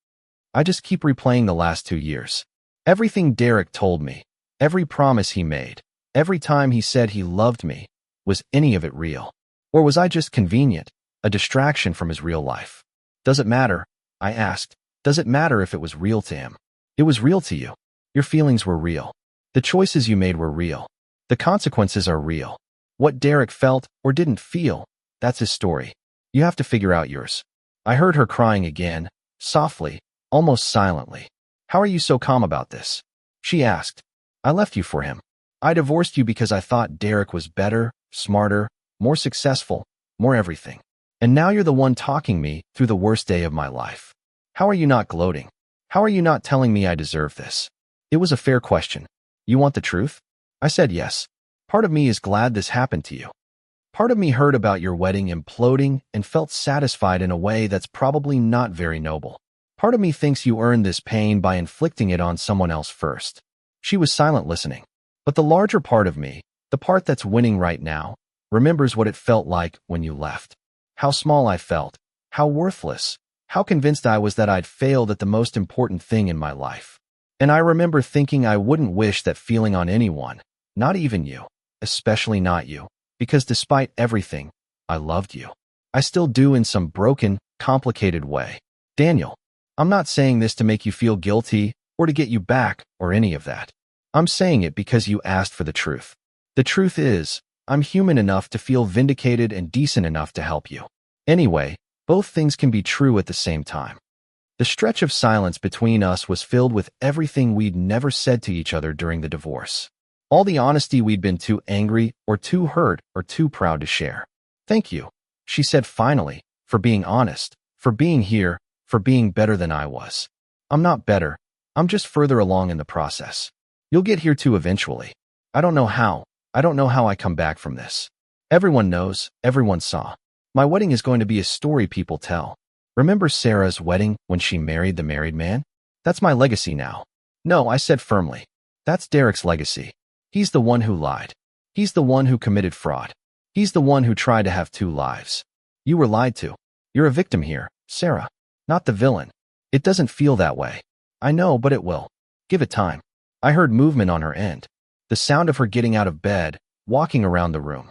[SPEAKER 1] I just keep replaying the last 2 years. Everything Derek told me, every promise he made, every time he said he loved me, was any of it real? Or was I just convenient, a distraction from his real life? Does it matter? I asked. Does it matter if it was real to him? It was real to you. Your feelings were real. The choices you made were real. The consequences are real. What Derek felt or didn't feel, that's his story. You have to figure out yours. I heard her crying again, softly, almost silently. How are you so calm about this? She asked. I left you for him. I divorced you because I thought Derek was better, smarter, more successful, more everything. And now you're the one talking me through the worst day of my life. How are you not gloating? How are you not telling me I deserve this? It was a fair question. You want the truth? I said yes. Part of me is glad this happened to you. Part of me heard about your wedding imploding and felt satisfied in a way that's probably not very noble. Part of me thinks you earned this pain by inflicting it on someone else first. She was silent, listening. But the larger part of me, the part that's winning right now, remembers what it felt like when you left. How small I felt, how worthless, how convinced I was that I'd failed at the most important thing in my life. And I remember thinking I wouldn't wish that feeling on anyone, not even you, especially not you, because despite everything, I loved you. I still do in some broken, complicated way. Daniel, I'm not saying this to make you feel guilty or to get you back or any of that. I'm saying it because you asked for the truth. The truth is, I'm human enough to feel vindicated and decent enough to help you. Anyway, both things can be true at the same time. The stretch of silence between us was filled with everything we'd never said to each other during the divorce. All the honesty we'd been too angry or too hurt or too proud to share. Thank you, she said finally, for being honest, for being here, for being better than I was. I'm not better. I'm just further along in the process. You'll get here too eventually. I don't know how. I don't know how I come back from this. Everyone knows, everyone saw. My wedding is going to be a story people tell. Remember Sarah's wedding when she married the married man? That's my legacy now. No, I said firmly. That's Derek's legacy. He's the one who lied. He's the one who committed fraud. He's the one who tried to have two lives. You were lied to. You're a victim here, Sarah, not the villain. It doesn't feel that way. I know, but it will. Give it time. I heard movement on her end. The sound of her getting out of bed, walking around the room.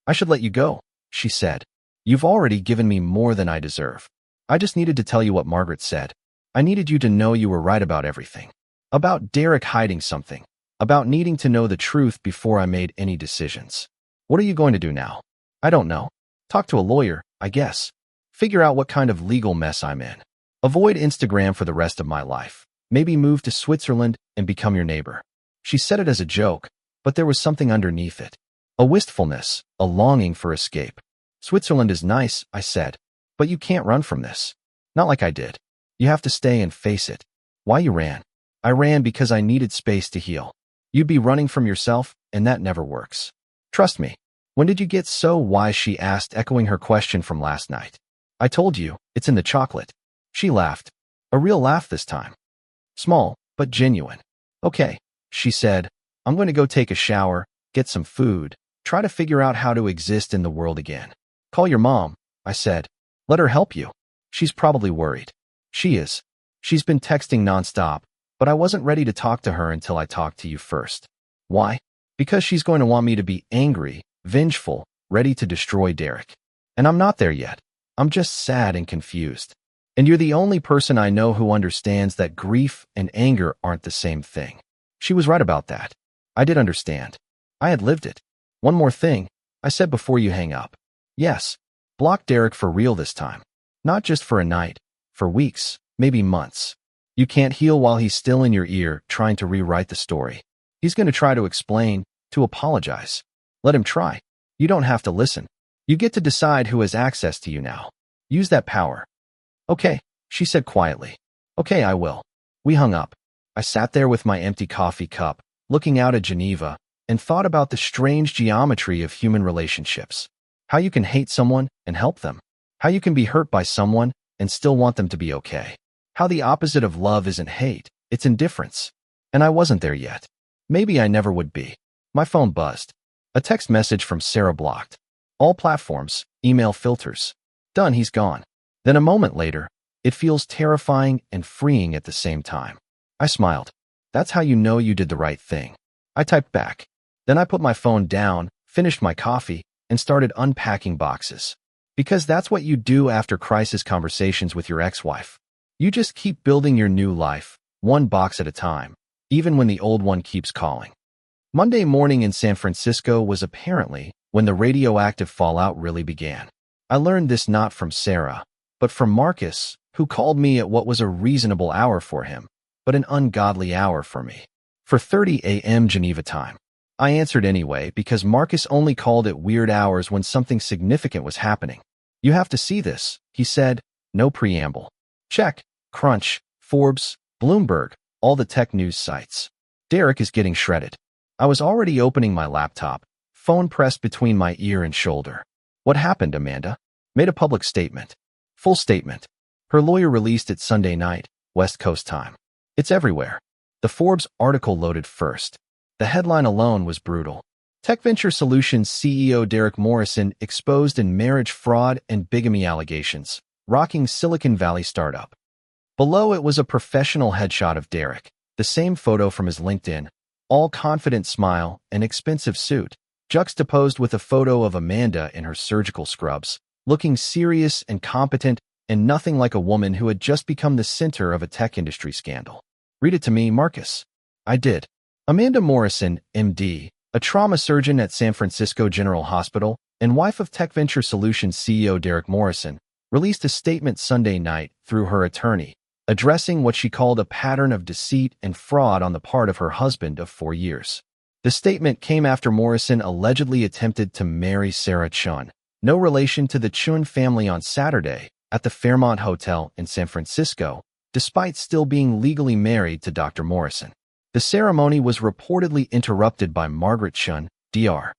[SPEAKER 1] I should let you go, she said. You've already given me more than I deserve. I just needed to tell you what Margaret said. I needed you to know you were right about everything. About Derek hiding something. About needing to know the truth before I made any decisions. What are you going to do now? I don't know. Talk to a lawyer, I guess. Figure out what kind of legal mess I'm in. Avoid Instagram for the rest of my life. Maybe move to Switzerland and become your neighbor. She said it as a joke, but there was something underneath it. A wistfulness, a longing for escape. Switzerland is nice, I said, but you can't run from this. Not like I did. You have to stay and face it. Why you ran? I ran because I needed space to heal. You'd be running from yourself, and that never works. Trust me. When did you get so wise? She asked, echoing her question from last night. I told you, it's in the chocolate. She laughed. A real laugh this time. Small, but genuine. Okay, she said. I'm going to go take a shower, get some food, try to figure out how to exist in the world again. Call your mom, I said. Let her help you. She's probably worried. She is. She's been texting nonstop, but I wasn't ready to talk to her until I talked to you first. Why? Because she's going to want me to be angry, vengeful, ready to destroy Derek. And I'm not there yet. I'm just sad and confused. And you're the only person I know who understands that grief and anger aren't the same thing. She was right about that. I did understand. I had lived it. One more thing, I said before you hang up. Yes, block Derek for real this time. Not just for a night, for weeks, maybe months. You can't heal while he's still in your ear trying to rewrite the story. He's going to try to explain, to apologize. Let him try. You don't have to listen. You get to decide who has access to you now. Use that power. Okay, she said quietly. Okay, I will. We hung up. I sat there with my empty coffee cup, looking out at Geneva, and thought about the strange geometry of human relationships. How you can hate someone and help them. How you can be hurt by someone and still want them to be okay. How the opposite of love isn't hate, it's indifference. And I wasn't there yet. Maybe I never would be. My phone buzzed. A text message from Sarah blocked. All platforms, email filters. Done, he's gone. Then a moment later, it feels terrifying and freeing at the same time. I smiled. That's how you know you did the right thing. I typed back. Then I put my phone down, finished my coffee, and started unpacking boxes. Because that's what you do after crisis conversations with your ex-wife. You just keep building your new life, one box at a time, even when the old one keeps calling. Monday morning in San Francisco was apparently when the radioactive fallout really began. I learned this not from Sarah, but from Marcus, who called me at what was a reasonable hour for him, but an ungodly hour for me. For 30 a.m. Geneva time. I answered anyway because Marcus only called at weird hours when something significant was happening. You have to see this, he said, no preamble. Check, Crunch, Forbes, Bloomberg, all the tech news sites. Derek is getting shredded. I was already opening my laptop, phone pressed between my ear and shoulder. What happened, Amanda? Made a public statement. Full statement. Her lawyer released it Sunday night, West Coast time. It's everywhere. The Forbes article loaded first. The headline alone was brutal. TechVenture Solutions CEO Derek Morrison exposed in marriage fraud and bigamy allegations, rocking Silicon Valley startup. Below it was a professional headshot of Derek, the same photo from his LinkedIn, all confident smile and expensive suit, juxtaposed with a photo of Amanda in her surgical scrubs, looking serious and competent and nothing like a woman who had just become the center of a tech industry scandal. Read it to me, Marcus. I did. Amanda Morrison, MD, a trauma surgeon at San Francisco General Hospital and wife of TechVenture Solutions CEO Derek Morrison, released a statement Sunday night through her attorney, addressing what she called a pattern of deceit and fraud on the part of her husband of 4 years. The statement came after Morrison allegedly attempted to marry Sarah Chun, no relation to the Chun family, on Saturday at the Fairmont Hotel in San Francisco, despite still being legally married to Dr. Morrison. The ceremony was reportedly interrupted by Margaret Chun, Dr.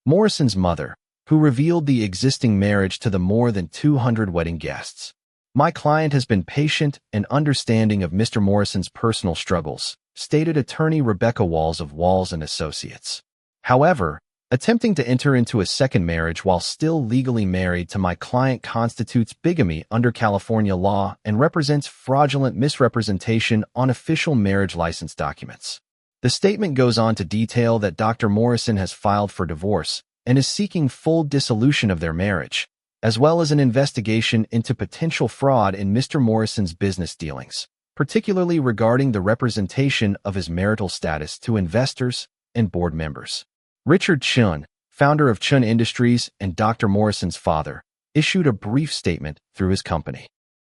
[SPEAKER 1] Morrison's mother, who revealed the existing marriage to the more than 200 wedding guests. My client has been patient and understanding of Mr. Morrison's personal struggles, stated attorney Rebecca Walls of Walls & Associates. However, attempting to enter into a second marriage while still legally married to my client constitutes bigamy under California law and represents fraudulent misrepresentation on official marriage license documents. The statement goes on to detail that Dr. Morrison has filed for divorce and is seeking full dissolution of their marriage, as well as an investigation into potential fraud in Mr. Morrison's business dealings, particularly regarding the representation of his marital status to investors and board members. Richard Chun, founder of Chun Industries and Dr. Morrison's father, issued a brief statement through his company.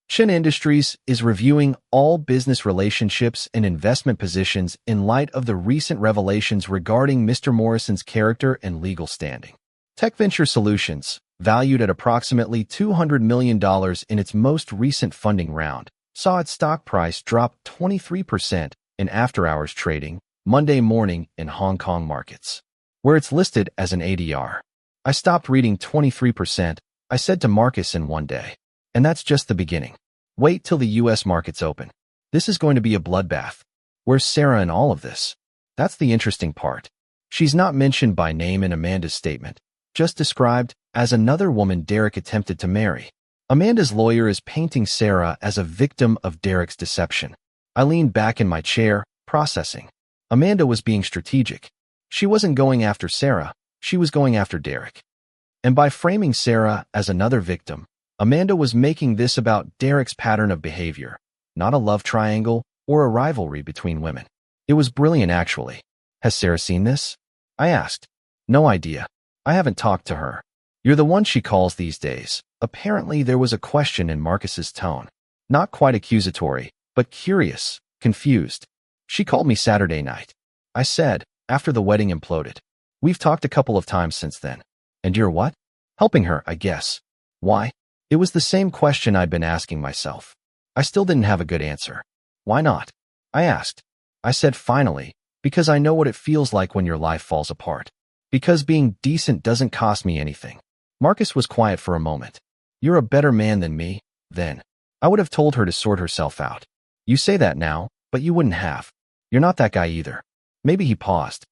[SPEAKER 1] Chun Industries is reviewing all business relationships and investment positions in light of the recent revelations regarding Mr. Morrison's character and legal standing. TechVenture Solutions, valued at approximately $200 million in its most recent funding round, saw its stock price drop 23% in after-hours trading Monday morning in Hong Kong markets, where it's listed as an ADR. I stopped reading 23%, I said to Marcus in one day. And that's just the beginning. Wait till the U.S. markets open. This is going to be a bloodbath. Where's Sarah in all of this? That's the interesting part. She's not mentioned by name in Amanda's statement, just described as another woman Derek attempted to marry. Amanda's lawyer is painting Sarah as a victim of Derek's deception. I leaned back in my chair, processing. Amanda was being strategic. She wasn't going after Sarah, she was going after Derek. And by framing Sarah as another victim, Amanda was making this about Derek's pattern of behavior, not a love triangle or a rivalry between women. It was brilliant, actually. Has Sarah seen this? I asked. No idea. I haven't talked to her. You're the one she calls these days. Apparently there was a question in Marcus's tone. Not quite accusatory, but curious, confused. She called me Saturday night. I said, after the wedding imploded. We've talked a couple of times since then. And you're what? Helping her, I guess. Why? It was the same question I'd been asking myself. I still didn't have a good answer. Why not? I asked. I said finally, because I know what it feels like when your life falls apart. Because being decent doesn't cost me anything. Marcus was quiet for a moment. You're a better man than me, then. I would have told her to sort herself out. You say that now, but you wouldn't have. You're not that guy either. Maybe he paused.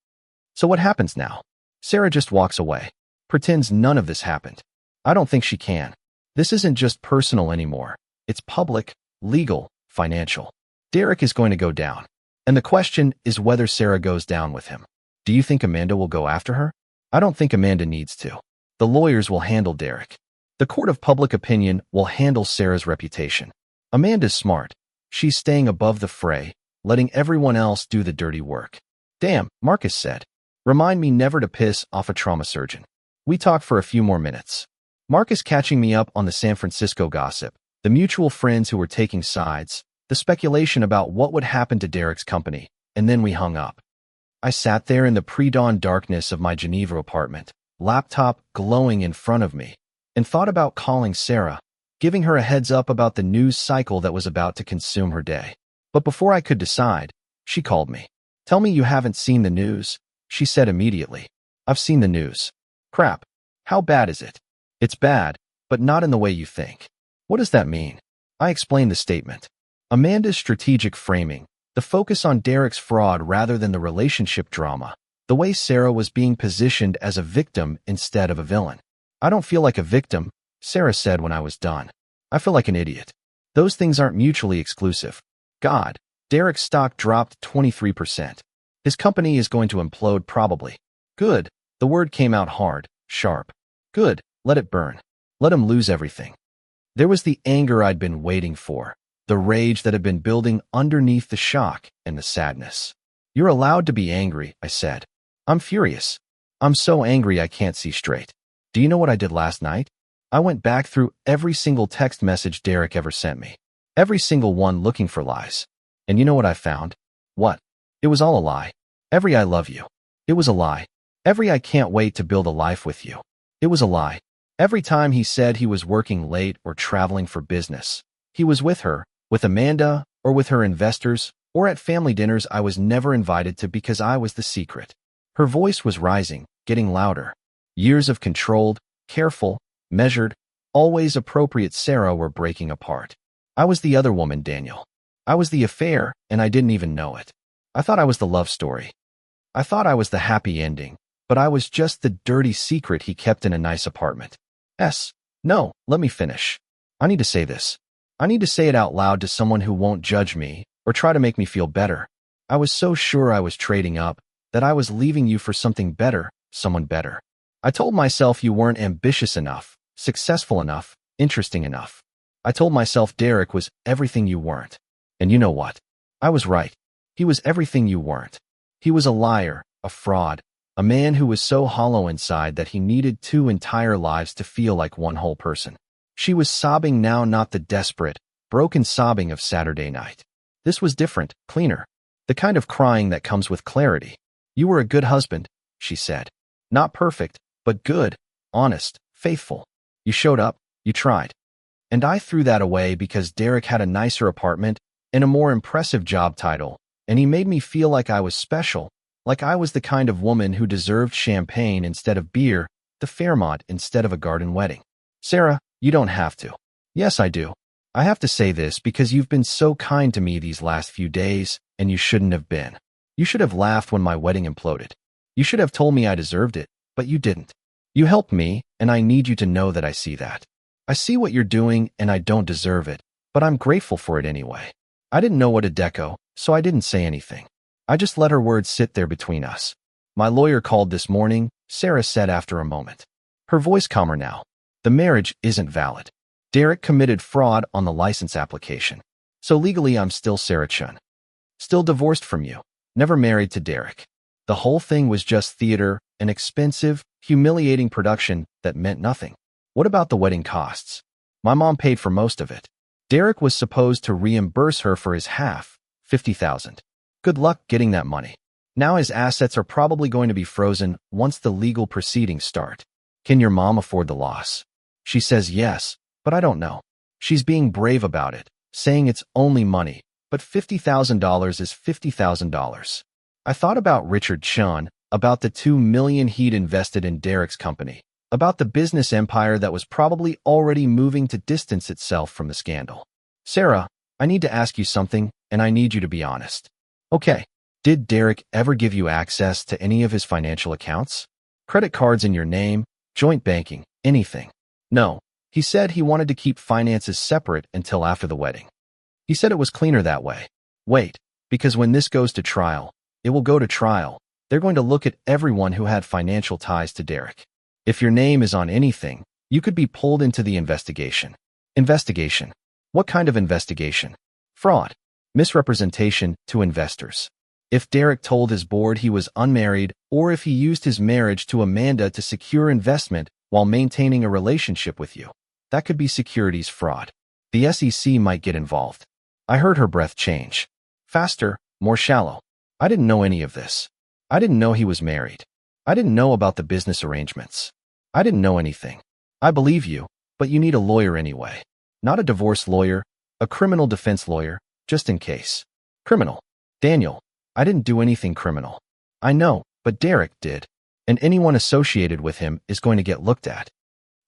[SPEAKER 1] So what happens now? Sarah just walks away. Pretends none of this happened. I don't think she can. This isn't just personal anymore. It's public, legal, financial. Derek is going to go down. And the question is whether Sarah goes down with him. Do you think Amanda will go after her? I don't think Amanda needs to. The lawyers will handle Derek. The court of public opinion will handle Sarah's reputation. Amanda's smart. She's staying above the fray, letting everyone else do the dirty work. Damn, Marcus said. Remind me never to piss off a trauma surgeon. We talked for a few more minutes. Marcus catching me up on the San Francisco gossip, the mutual friends who were taking sides, the speculation about what would happen to Derek's company, and then we hung up. I sat there in the pre-dawn darkness of my Geneva apartment, laptop glowing in front of me, and thought about calling Sarah, giving her a heads up about the news cycle that was about to consume her day. But before I could decide, she called me. Tell me you haven't seen the news, she said immediately. I've seen the news. Crap. How bad is it? It's bad, but not in the way you think. What does that mean? I explained the statement. Amanda's strategic framing, the focus on Derek's fraud rather than the relationship drama, the way Sarah was being positioned as a victim instead of a villain. I don't feel like a victim, Sarah said when I was done. I feel like an idiot. Those things aren't mutually exclusive. God, Derek's stock dropped 23%. His company is going to implode probably. Good. The word came out hard, sharp. Good. Let it burn. Let him lose everything. There was the anger I'd been waiting for, the rage that had been building underneath the shock and the sadness. You're allowed to be angry, I said. I'm furious. I'm so angry I can't see straight. Do you know what I did last night? I went back through every single text message Derek ever sent me. Every single one looking for lies. And you know what I found? What? It was all a lie. Every I love you. It was a lie. Every I can't wait to build a life with you. It was a lie. Every time he said he was working late or traveling for business, he was with her, with Amanda, or with her investors, or at family dinners I was never invited to because I was the secret. Her voice was rising, getting louder. Years of controlled, careful, measured, always appropriate Sarah were breaking apart. I was the other woman, Daniel. I was the affair, and I didn't even know it. I thought I was the love story. I thought I was the happy ending, but I was just the dirty secret he kept in a nice apartment. No, let me finish. I need to say this. I need to say it out loud to someone who won't judge me or try to make me feel better. I was so sure I was trading up, that I was leaving you for something better, someone better. I told myself you weren't ambitious enough, successful enough, interesting enough. I told myself Derek was everything you weren't. And you know what? I was right. He was everything you weren't. He was a liar, a fraud, a man who was so hollow inside that he needed 2 entire lives to feel like one whole person. She was sobbing now, not the desperate, broken sobbing of Saturday night. This was different, cleaner. The kind of crying that comes with clarity. You were a good husband, she said. Not perfect, but good, honest, faithful. You showed up, you tried. And I threw that away because Derek had a nicer apartment and a more impressive job title, and he made me feel like I was special, like I was the kind of woman who deserved champagne instead of beer, the Fairmont instead of a garden wedding. Sarah, you don't have to. Yes, I do. I have to say this because you've been so kind to me these last few days, and you shouldn't have been. You should have laughed when my wedding imploded. You should have told me I deserved it, but you didn't. You helped me, and I need you to know that I see that. I see what you're doing, and I don't deserve it, but I'm grateful for it anyway. I didn't know what a deco, so I didn't say anything. I just let her words sit there between us. My lawyer called this morning, Sarah said after a moment. Her voice calmer now. The marriage isn't valid. Derek committed fraud on the license application. So legally I'm still Sarah Chun. Still divorced from you. Never married to Derek. The whole thing was just theater, an expensive, humiliating production that meant nothing. What about the wedding costs? My mom paid for most of it. Derek was supposed to reimburse her for his half, $50,000. Good luck getting that money. Now his assets are probably going to be frozen once the legal proceedings start. Can your mom afford the loss? She says yes, but I don't know. She's being brave about it, saying it's only money, but $50,000 is $50,000. I thought about Richard Chun, about the $2 million he'd invested in Derek's company, about the business empire that was probably already moving to distance itself from the scandal. Sarah, I need to ask you something, and I need you to be honest. Okay, did Derek ever give you access to any of his financial accounts? Credit cards in your name, joint banking, anything? No, he said he wanted to keep finances separate until after the wedding. He said it was cleaner that way. Wait, because when this goes to trial, it will go to trial. They're going to look at everyone who had financial ties to Derek. If your name is on anything, you could be pulled into the investigation. Investigation? What kind of investigation? Fraud. Misrepresentation to investors. If Derek told his board he was unmarried, or if he used his marriage to Amanda to secure investment while maintaining a relationship with you, that could be securities fraud. The SEC might get involved. I heard her breath change. Faster, more shallow. I didn't know any of this. I didn't know he was married. I didn't know about the business arrangements. I didn't know anything. I believe you, but you need a lawyer anyway. Not a divorce lawyer, a criminal defense lawyer, just in case. Criminal. Daniel, I didn't do anything criminal. I know, but Derek did. And anyone associated with him is going to get looked at.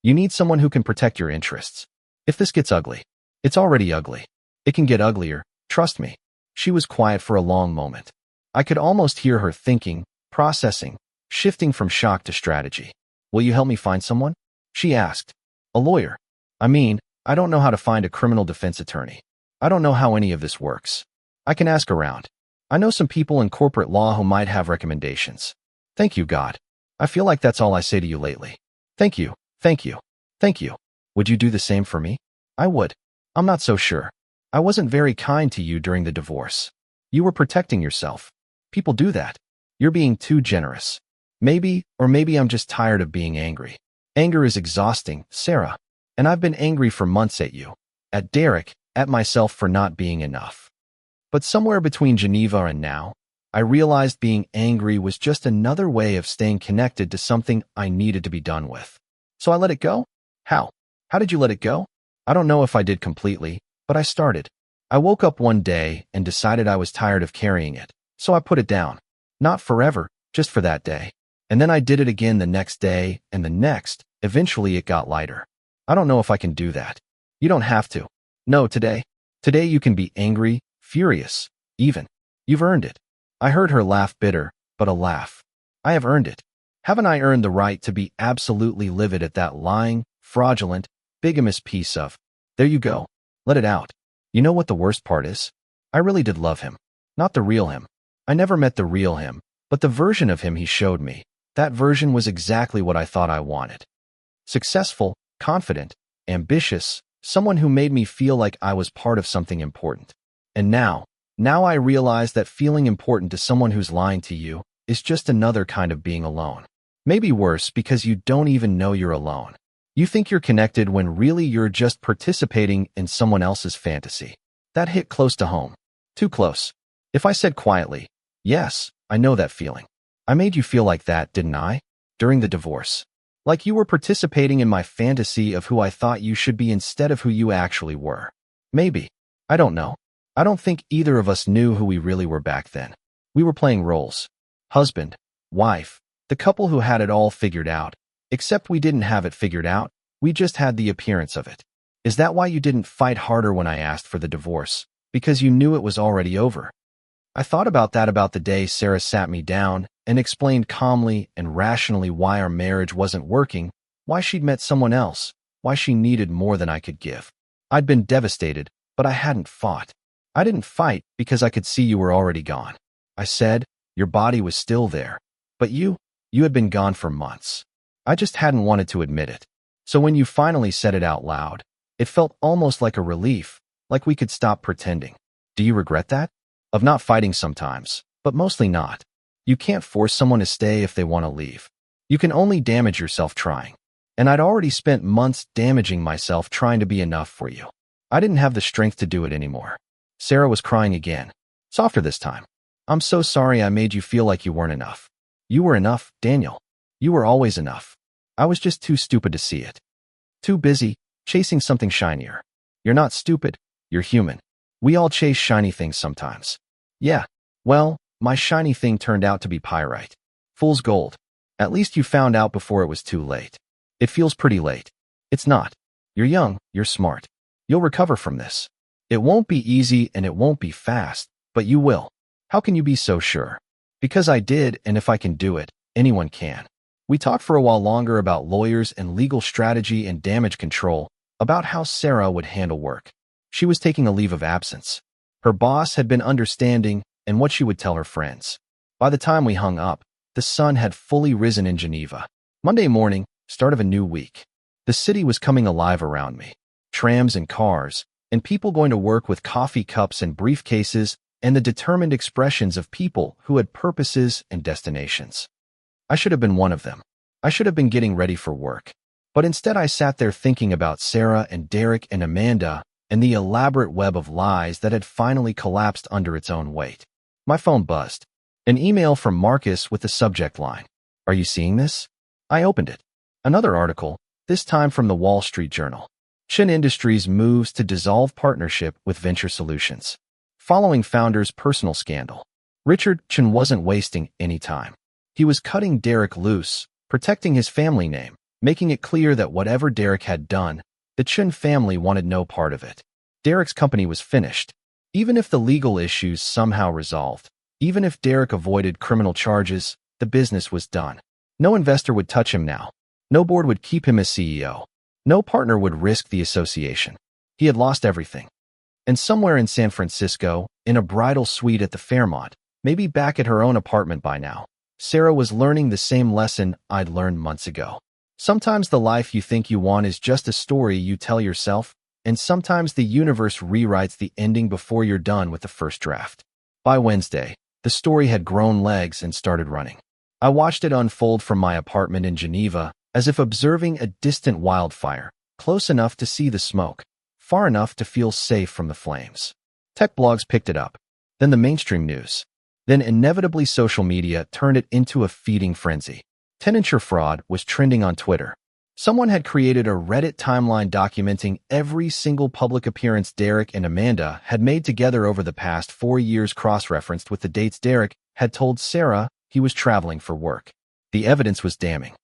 [SPEAKER 1] You need someone who can protect your interests. If this gets ugly, it's already ugly. It can get uglier, trust me. She was quiet for a long moment. I could almost hear her thinking, processing, shifting from shock to strategy. Will you help me find someone? She asked. A lawyer. I don't know how to find a criminal defense attorney. I don't know how any of this works. I can ask around. I know some people in corporate law who might have recommendations. Thank you, God. I feel like that's all I say to you lately. Thank you, thank you, thank you. Would you do the same for me? I would. I'm not so sure. I wasn't very kind to you during the divorce. You were protecting yourself. People do that. You're being too generous. Maybe I'm just tired of being angry. Anger is exhausting, Sarah. And I've been angry for months at you, at Derek, at myself for not being enough. But somewhere between Geneva and now, I realized being angry was just another way of staying connected to something I needed to be done with. So I let it go? How? How did you let it go? I don't know if I did completely, but I started. I woke up one day and decided I was tired of carrying it, so I put it down. Not forever, just for that day. And then I did it again the next day and the next. Eventually it got lighter. I don't know if I can do that. You don't have to. No, today. Today you can be angry, furious, even. You've earned it. I heard her laugh, bitter, but a laugh. I have earned it. Haven't I earned the right to be absolutely livid at that lying, fraudulent, bigamous piece of... There you go. Let it out. You know what the worst part is? I really did love him. Not the real him. I never met the real him, but the version of him he showed me. That version was exactly what I thought I wanted. Successful, confident, ambitious, someone who made me feel like I was part of something important. And now I realize that feeling important to someone who's lying to you is just another kind of being alone. Maybe worse because you don't even know you're alone. You think you're connected when really you're just participating in someone else's fantasy. That hit close to home. Too close. If I said quietly, yes, I know that feeling. I made you feel like that, didn't I? During the divorce. Like you were participating in my fantasy of who I thought you should be instead of who you actually were. Maybe. I don't know. I don't think either of us knew who we really were back then. We were playing roles. Husband, wife, the couple who had it all figured out. Except we didn't have it figured out, we just had the appearance of it. Is that why you didn't fight harder when I asked for the divorce? Because you knew it was already over? I thought about that about the day Sarah sat me down and explained calmly and rationally why our marriage wasn't working, why she'd met someone else, why she needed more than I could give. I'd been devastated, but I hadn't fought. I didn't fight because I could see you were already gone. I said, your body was still there. But you had been gone for months. I just hadn't wanted to admit it. So when you finally said it out loud, it felt almost like a relief, like we could stop pretending. Do you regret that? Of not fighting sometimes, but mostly not. You can't force someone to stay if they want to leave. You can only damage yourself trying. And I'd already spent months damaging myself trying to be enough for you. I didn't have the strength to do it anymore. Sarah was crying again, softer this time. I'm so sorry I made you feel like you weren't enough. You were enough, Daniel. You were always enough. I was just too stupid to see it. Too busy, chasing something shinier. You're not stupid, you're human. We all chase shiny things sometimes. Yeah, well, my shiny thing turned out to be pyrite. Fool's gold. At least you found out before it was too late. It feels pretty late. It's not. You're young, you're smart. You'll recover from this. It won't be easy and it won't be fast, but you will. How can you be so sure? Because I did, and if I can do it, anyone can. We talked for a while longer about lawyers and legal strategy and damage control, about how Sarah would handle work. She was taking a leave of absence. Her boss had been understanding and what she would tell her friends. By the time we hung up, the sun had fully risen in Geneva. Monday morning, start of a new week. The city was coming alive around me. Trams and cars, and people going to work with coffee cups and briefcases, and the determined expressions of people who had purposes and destinations. I should have been one of them. I should have been getting ready for work. But instead I sat there thinking about Sarah and Derek and Amanda and the elaborate web of lies that had finally collapsed under its own weight. My phone buzzed. An email from Marcus with the subject line, "Are you seeing this?" I opened it. Another article, this time from the Wall Street Journal. Chen Industries moves to dissolve partnership with Venture Solutions. Following founder's personal scandal, Richard Chen wasn't wasting any time. He was cutting Derek loose, protecting his family name, making it clear that whatever Derek had done, the Chen family wanted no part of it. Derek's company was finished. Even if the legal issues somehow resolved, even if Derek avoided criminal charges, the business was done. No investor would touch him now. No board would keep him as CEO. No partner would risk the association. He had lost everything. And somewhere in San Francisco, in a bridal suite at the Fairmont, maybe back at her own apartment by now, Sarah was learning the same lesson I'd learned months ago. Sometimes the life you think you want is just a story you tell yourself, and sometimes the universe rewrites the ending before you're done with the first draft. By Wednesday, the story had grown legs and started running. I watched it unfold from my apartment in Geneva, as if observing a distant wildfire, close enough to see the smoke, far enough to feel safe from the flames. Tech blogs picked it up, then the mainstream news. Then inevitably social media turned it into a feeding frenzy. Tenanture fraud was trending on Twitter. Someone had created a Reddit timeline documenting every single public appearance Derek and Amanda had made together over the past 4 years, cross-referenced with the dates Derek had told Sarah he was traveling for work. The evidence was damning.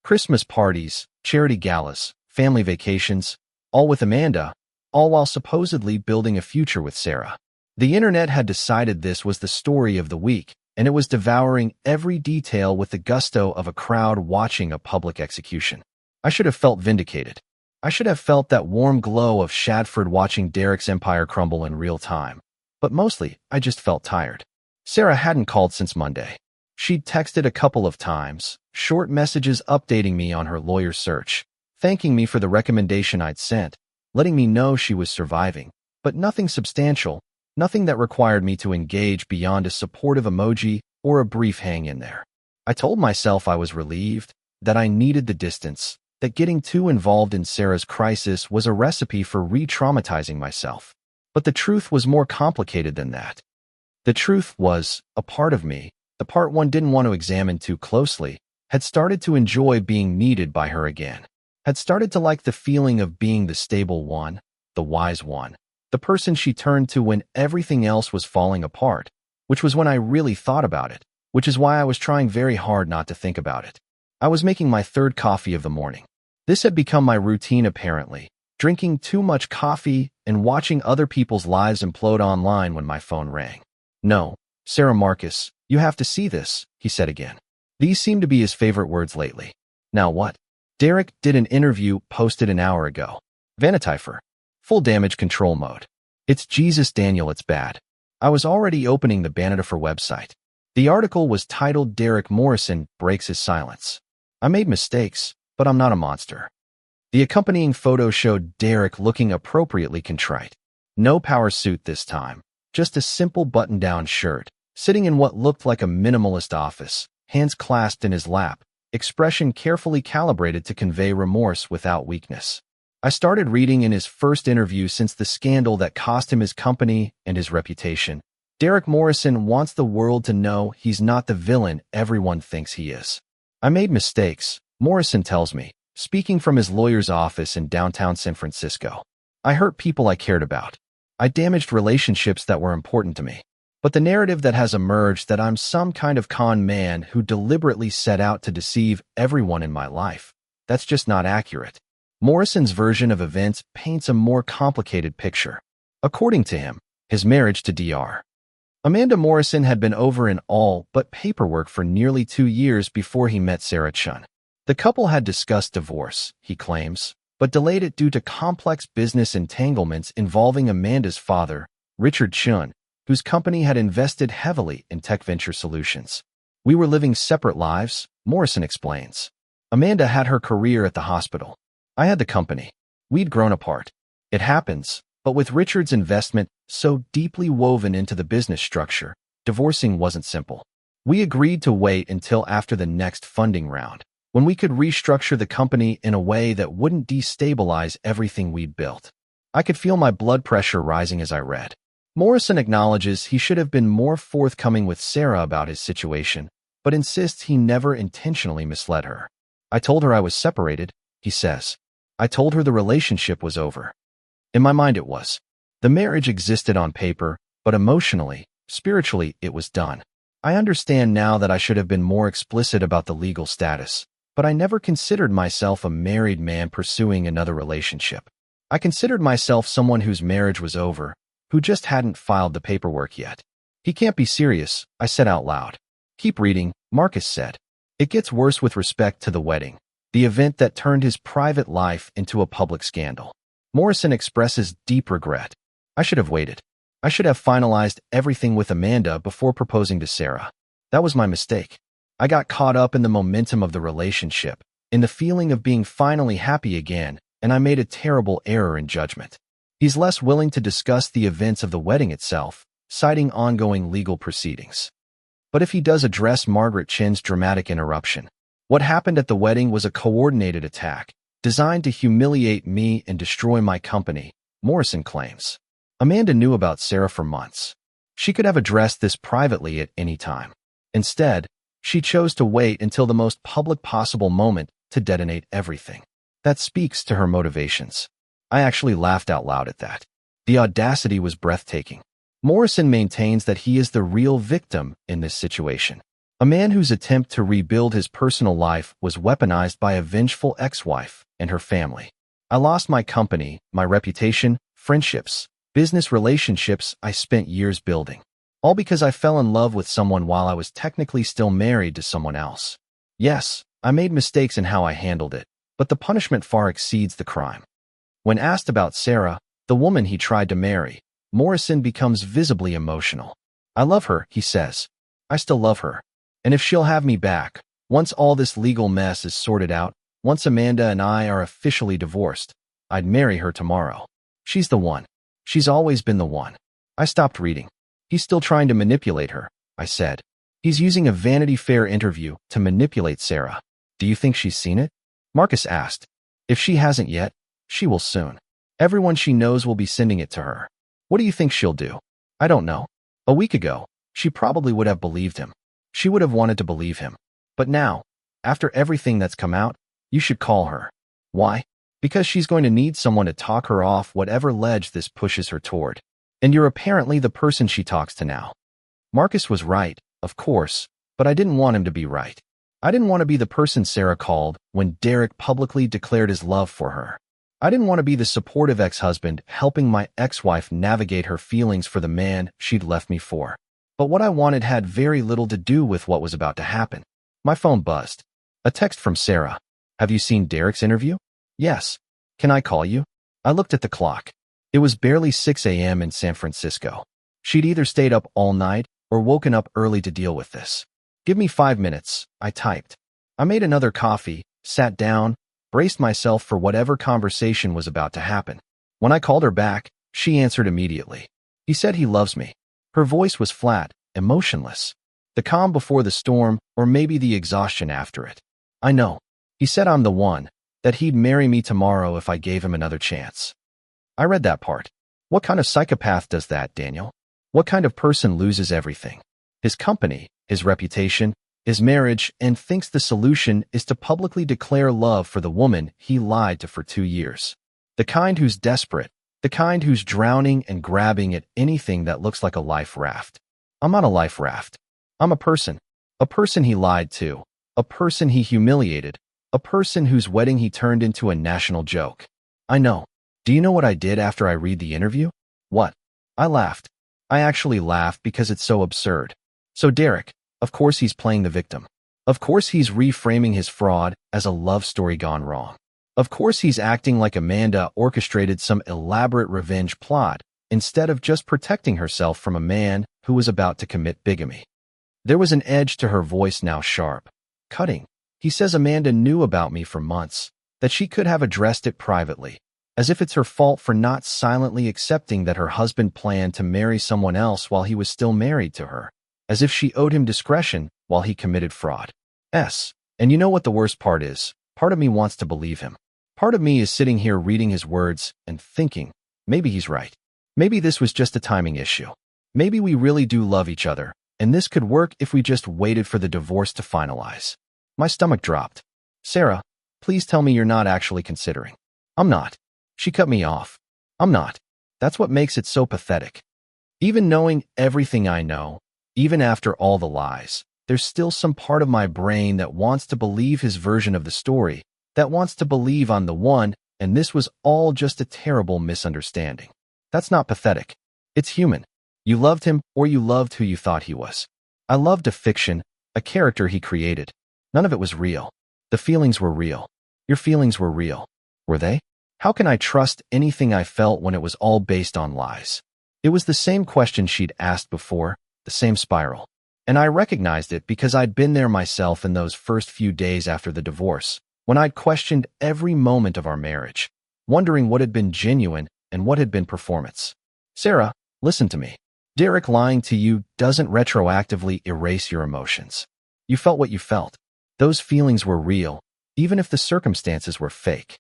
[SPEAKER 1] Christmas parties, charity galas, family vacations, all with Amanda, all while supposedly building a future with Sarah. The internet had decided this was the story of the week, and it was devouring every detail with the gusto of a crowd watching a public execution. I should have felt vindicated. I should have felt that warm glow of Shadford watching Derek's empire crumble in real time. But mostly, I just felt tired. Sarah hadn't called since Monday. She'd texted a couple of times, short messages updating me on her lawyer search, thanking me for the recommendation I'd sent, letting me know she was surviving, but nothing substantial, nothing that required me to engage beyond a supportive emoji or a brief hang in there. I told myself I was relieved, that I needed the distance, that getting too involved in Sarah's crisis was a recipe for re-traumatizing myself. But the truth was more complicated than that. The truth was, a part of me, the part one didn't want to examine too closely, had started to enjoy being needed by her again, had started to like the feeling of being the stable one, the wise one, the person she turned to when everything else was falling apart, which was when I really thought about it, which is why I was trying very hard not to think about it. I was making my third coffee of the morning. This had become my routine apparently, drinking too much coffee and watching other people's lives implode online when my phone rang. "No, Sarah Marcus, you have to see this," he said again. These seem to be his favorite words lately. Now what? Derek did an interview posted an hour ago. Vanity-Fair. Full damage control mode. It's Jesus Daniel, it's bad. I was already opening the Vanity-Fair website. The article was titled Derek Morrison Breaks His Silence. I made mistakes, but I'm not a monster. The accompanying photo showed Derek looking appropriately contrite. No power suit this time, just a simple button-down shirt, sitting in what looked like a minimalist office, hands clasped in his lap, expression carefully calibrated to convey remorse without weakness. I started reading in his first interview since the scandal that cost him his company and his reputation. Derek Morrison wants the world to know he's not the villain everyone thinks he is. I made mistakes, Morrison tells me, speaking from his lawyer's office in downtown San Francisco. I hurt people I cared about. I damaged relationships that were important to me. But the narrative that has emerged that I'm some kind of con man who deliberately set out to deceive everyone in my life, that's just not accurate. Morrison's version of events paints a more complicated picture. According to him, his marriage to Dr. Amanda Morrison had been over in all but paperwork for nearly 2 years before he met Sarah Chun. The couple had discussed divorce, he claims, but delayed it due to complex business entanglements involving Amanda's father, Richard Chun, whose company had invested heavily in tech venture solutions. "We were living separate lives," Morrison explains. Amanda had her career at the hospital. I had the company. We'd grown apart. It happens, but with Richard's investment so deeply woven into the business structure, divorcing wasn't simple. We agreed to wait until after the next funding round, when we could restructure the company in a way that wouldn't destabilize everything we'd built. I could feel my blood pressure rising as I read. Morrison acknowledges he should have been more forthcoming with Sarah about his situation, but insists he never intentionally misled her. "I told her I was separated," he says. "I told her the relationship was over. In my mind it was. The marriage existed on paper, but emotionally, spiritually, it was done. I understand now that I should have been more explicit about the legal status, but I never considered myself a married man pursuing another relationship. I considered myself someone whose marriage was over, who just hadn't filed the paperwork yet." "He can't be serious," I said out loud. "Keep reading," Marcus said. "It gets worse with respect to the wedding, the event that turned his private life into a public scandal." Morrison expresses deep regret. "I should have waited. I should have finalized everything with Amanda before proposing to Sarah. That was my mistake. I got caught up in the momentum of the relationship, in the feeling of being finally happy again, and I made a terrible error in judgment." He's less willing to discuss the events of the wedding itself, citing ongoing legal proceedings. But if he does address Margaret Chen's dramatic interruption, what happened at the wedding was a coordinated attack, designed to humiliate me and destroy my company, Morrison claims. Amanda knew about Sarah for months. She could have addressed this privately at any time. Instead, she chose to wait until the most public possible moment to detonate everything. That speaks to her motivations. I actually laughed out loud at that. The audacity was breathtaking. Morrison maintains that he is the real victim in this situation. A man whose attempt to rebuild his personal life was weaponized by a vengeful ex-wife and her family. I lost my company, my reputation, friendships, business relationships I spent years building. All because I fell in love with someone while I was technically still married to someone else. Yes, I made mistakes in how I handled it, but the punishment far exceeds the crime. When asked about Sarah, the woman he tried to marry, Morrison becomes visibly emotional. I love her, he says. I still love her. And if she'll have me back, once all this legal mess is sorted out, once Amanda and I are officially divorced, I'd marry her tomorrow. She's the one. She's always been the one. I stopped reading. He's still trying to manipulate her, I said. He's using a Vanity Fair interview to manipulate Sarah. Do you think she's seen it? Marcus asked. If she hasn't yet, she will soon. Everyone she knows will be sending it to her. What do you think she'll do? I don't know. A week ago, she probably would have believed him. She would have wanted to believe him. But now, after everything that's come out, you should call her. Why? Because she's going to need someone to talk her off whatever ledge this pushes her toward. And you're apparently the person she talks to now. Marcus was right, of course, but I didn't want him to be right. I didn't want to be the person Sarah called when Derek publicly declared his love for her. I didn't want to be the supportive ex-husband helping my ex-wife navigate her feelings for the man she'd left me for. But what I wanted had very little to do with what was about to happen. My phone buzzed. A text from Sarah. Have you seen Derek's interview? Yes. Can I call you? I looked at the clock. It was barely 6 a.m. in San Francisco. She'd either stayed up all night or woken up early to deal with this. Give me 5 minutes, I typed. I made another coffee, sat down, braced myself for whatever conversation was about to happen. When I called her back, she answered immediately. He said he loves me. Her voice was flat, emotionless. The calm before the storm, or maybe the exhaustion after it. I know. He said I'm the one, that he'd marry me tomorrow if I gave him another chance. I read that part. What kind of psychopath does that, Daniel? What kind of person loses everything? His company, his reputation, his marriage, and thinks the solution is to publicly declare love for the woman he lied to for 2 years. The kind who's desperate, the kind who's drowning and grabbing at anything that looks like a life raft. I'm not a life raft. I'm a person he lied to, a person he humiliated, a person whose wedding he turned into a national joke. I know. Do you know what I did after I read the interview? What? I laughed. I actually laughed because it's so absurd. So Derek, of course he's playing the victim. Of course he's reframing his fraud as a love story gone wrong. Of course he's acting like Amanda orchestrated some elaborate revenge plot instead of just protecting herself from a man who was about to commit bigamy. There was an edge to her voice now, sharp, cutting. He says Amanda knew about me for months, that she could have addressed it privately, as if it's her fault for not silently accepting that her husband planned to marry someone else while he was still married to her, as if she owed him discretion while he committed fraud. And you know what the worst part is? Part of me wants to believe him. Part of me is sitting here reading his words and thinking, maybe he's right. Maybe this was just a timing issue. Maybe we really do love each other, and this could work if we just waited for the divorce to finalize. My stomach dropped. Sarah, please tell me you're not actually considering. I'm not. She cut me off. I'm not. That's what makes it so pathetic. Even knowing everything I know, even after all the lies, there's still some part of my brain that wants to believe his version of the story, that wants to believe I'm the one, and this was all just a terrible misunderstanding. That's not pathetic. It's human. You loved him, or you loved who you thought he was. I loved a fiction, a character he created. None of it was real. The feelings were real. Your feelings were real. Were they? How can I trust anything I felt when it was all based on lies? It was the same question she'd asked before, the same spiral. And I recognized it because I'd been there myself in those first few days after the divorce, when I'd questioned every moment of our marriage, wondering what had been genuine and what had been performance. Sarah, listen to me. Derek lying to you doesn't retroactively erase your emotions. You felt what you felt. Those feelings were real, even if the circumstances were fake.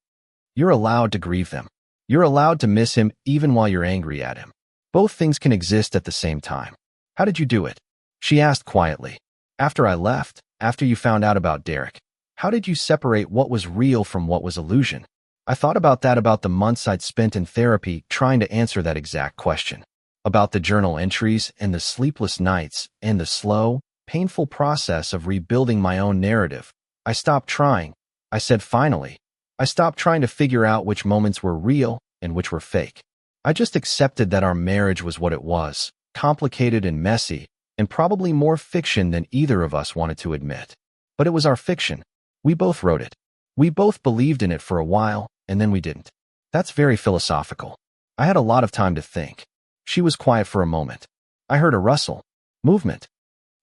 [SPEAKER 1] You're allowed to grieve them. You're allowed to miss him even while you're angry at him. Both things can exist at the same time. How did you do it? She asked quietly. After I left, after you found out about Derek. How did you separate what was real from what was illusion? I thought about that, about the months I'd spent in therapy trying to answer that exact question. About the journal entries and the sleepless nights and the slow, painful process of rebuilding my own narrative. I stopped trying. I said finally. I stopped trying to figure out which moments were real and which were fake. I just accepted that our marriage was what it was, complicated and messy, and probably more fiction than either of us wanted to admit. But it was our fiction. We both wrote it. We both believed in it for a while, and then we didn't. That's very philosophical. I had a lot of time to think. She was quiet for a moment. I heard a rustle. Movement.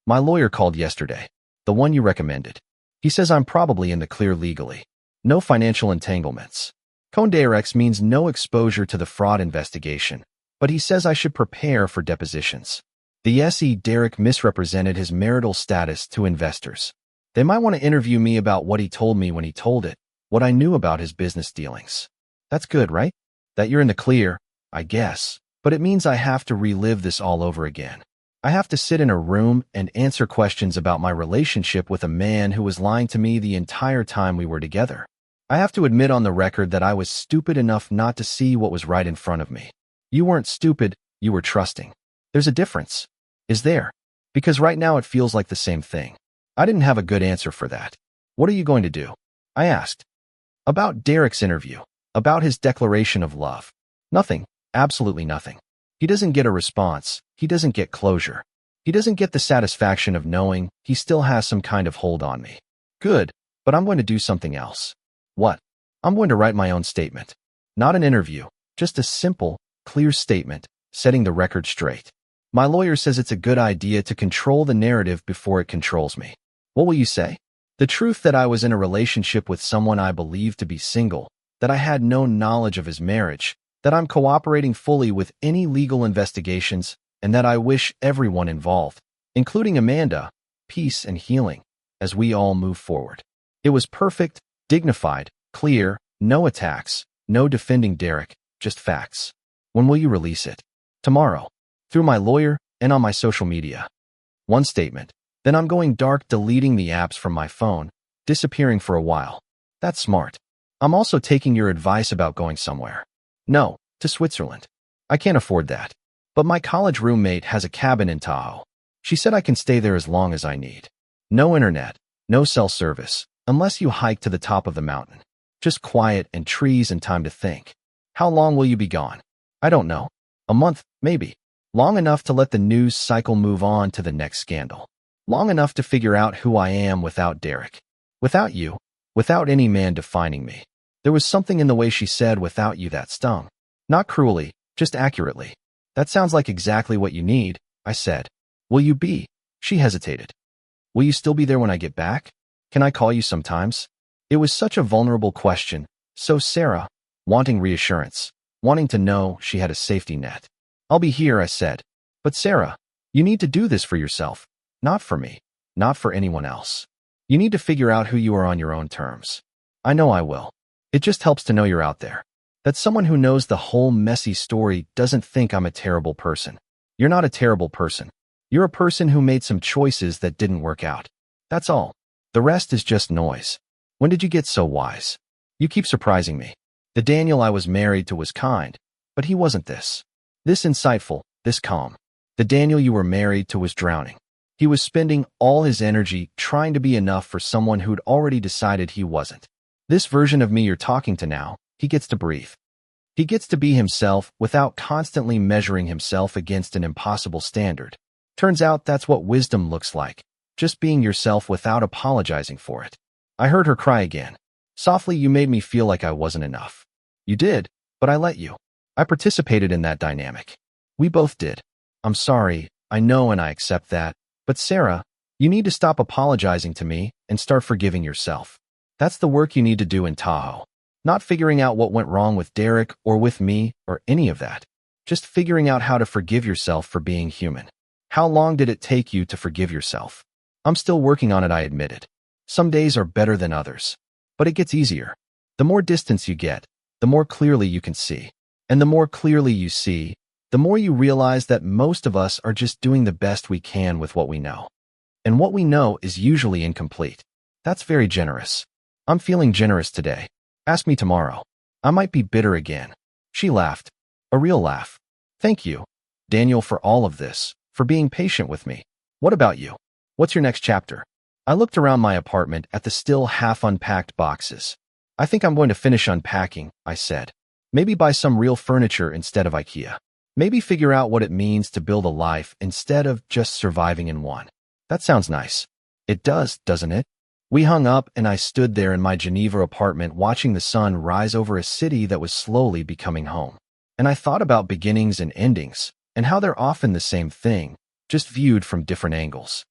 [SPEAKER 1] My lawyer called yesterday. The one you recommended. He says I'm probably in the clear legally. No financial entanglements. Conderex means no exposure to the fraud investigation, but he says I should prepare for depositions. The SE Derek misrepresented his marital status to investors. They might want to interview me about what he told me when he told it, what I knew about his business dealings. That's good, right? That you're in the clear, I guess, but it means I have to relive this all over again. I have to sit in a room and answer questions about my relationship with a man who was lying to me the entire time we were together. I have to admit on the record that I was stupid enough not to see what was right in front of me. You weren't stupid, you were trusting. There's a difference. Is there? Because right now it feels like the same thing. I didn't have a good answer for that. What are you going to do? I asked. About Derek's interview. About his declaration of love. Nothing. Absolutely nothing. He doesn't get a response. He doesn't get closure. He doesn't get the satisfaction of knowing he still has some kind of hold on me. Good, but I'm going to do something else. What? I'm going to write my own statement. Not an interview, just a simple, clear statement, setting the record straight. My lawyer says it's a good idea to control the narrative before it controls me. What will you say? The truth that I was in a relationship with someone I believed to be single, that I had no knowledge of his marriage, that I'm cooperating fully with any legal investigations, and that I wish everyone involved, including Amanda, peace and healing, as we all move forward. It was perfect, dignified, clear, no attacks, no defending Derek, just facts. When will you release it? Tomorrow. Through my lawyer and on my social media. One statement. Then I'm going dark, deleting the apps from my phone, disappearing for a while. That's smart. I'm also taking your advice about going somewhere. No, to Switzerland. I can't afford that. But my college roommate has a cabin in Tahoe. She said I can stay there as long as I need. No internet, no cell service, unless you hike to the top of the mountain. Just quiet and trees and time to think. How long will you be gone? I don't know. A month, maybe. Long enough to let the news cycle move on to the next scandal. Long enough to figure out who I am without Derek. Without you. Without any man defining me. There was something in the way she said without you that stung. Not cruelly, just accurately. That sounds like exactly what you need, I said. Will you be? She hesitated. Will you still be there when I get back? Can I call you sometimes? It was such a vulnerable question. So Sarah, wanting reassurance, wanting to know she had a safety net. I'll be here, I said. But Sarah, you need to do this for yourself. Not for me. Not for anyone else. You need to figure out who you are on your own terms. I know I will. It just helps to know you're out there. That someone who knows the whole messy story doesn't think I'm a terrible person. You're not a terrible person. You're a person who made some choices that didn't work out. That's all. The rest is just noise. When did you get so wise? You keep surprising me. The Daniel I was married to was kind, but he wasn't this. This insightful, this calm. The Daniel you were married to was drowning. He was spending all his energy trying to be enough for someone who'd already decided he wasn't. This version of me you're talking to now, he gets to breathe. He gets to be himself without constantly measuring himself against an impossible standard. Turns out that's what wisdom looks like. Just being yourself without apologizing for it. I heard her cry again. Softly, you made me feel like I wasn't enough. You did, but I let you. I participated in that dynamic. We both did. I'm sorry, I know and I accept that. But Sarah, you need to stop apologizing to me and start forgiving yourself. That's the work you need to do in Tahoe. Not figuring out what went wrong with Derek or with me or any of that. Just figuring out how to forgive yourself for being human. How long did it take you to forgive yourself? I'm still working on it, I admitted. Some days are better than others. But it gets easier. The more distance you get, the more clearly you can see. And the more clearly you see, the more you realize that most of us are just doing the best we can with what we know. And what we know is usually incomplete. That's very generous. I'm feeling generous today. Ask me tomorrow. I might be bitter again. She laughed. A real laugh. Thank you, Daniel, for all of this, for being patient with me. What about you? What's your next chapter? I looked around my apartment at the still half-unpacked boxes. I think I'm going to finish unpacking, I said. Maybe buy some real furniture instead of IKEA. Maybe figure out what it means to build a life instead of just surviving in one. That sounds nice. It does, doesn't it? We hung up and I stood there in my Geneva apartment watching the sun rise over a city that was slowly becoming home. And I thought about beginnings and endings, and how they're often the same thing, just viewed from different angles.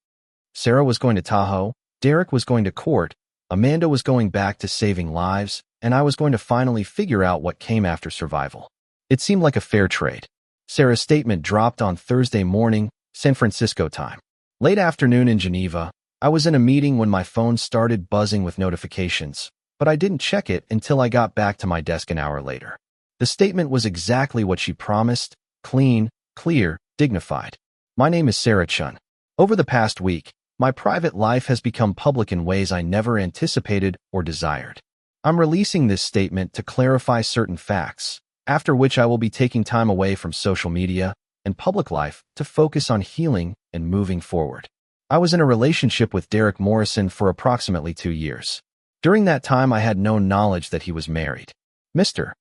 [SPEAKER 1] Sarah was going to Tahoe, Derek was going to court, Amanda was going back to saving lives, and I was going to finally figure out what came after survival. It seemed like a fair trade. Sarah's statement dropped on Thursday morning, San Francisco time. Late afternoon in Geneva, I was in a meeting when my phone started buzzing with notifications, but I didn't check it until I got back to my desk an hour later. The statement was exactly what she promised: clean, clear, dignified. My name is Sarah Chun. Over the past week, my private life has become public in ways I never anticipated or desired. I'm releasing this statement to clarify certain facts, after which I will be taking time away from social media and public life to focus on healing and moving forward. I was in a relationship with Derek Morrison for approximately 2 years. During that time, I had no knowledge that he was married. Mr.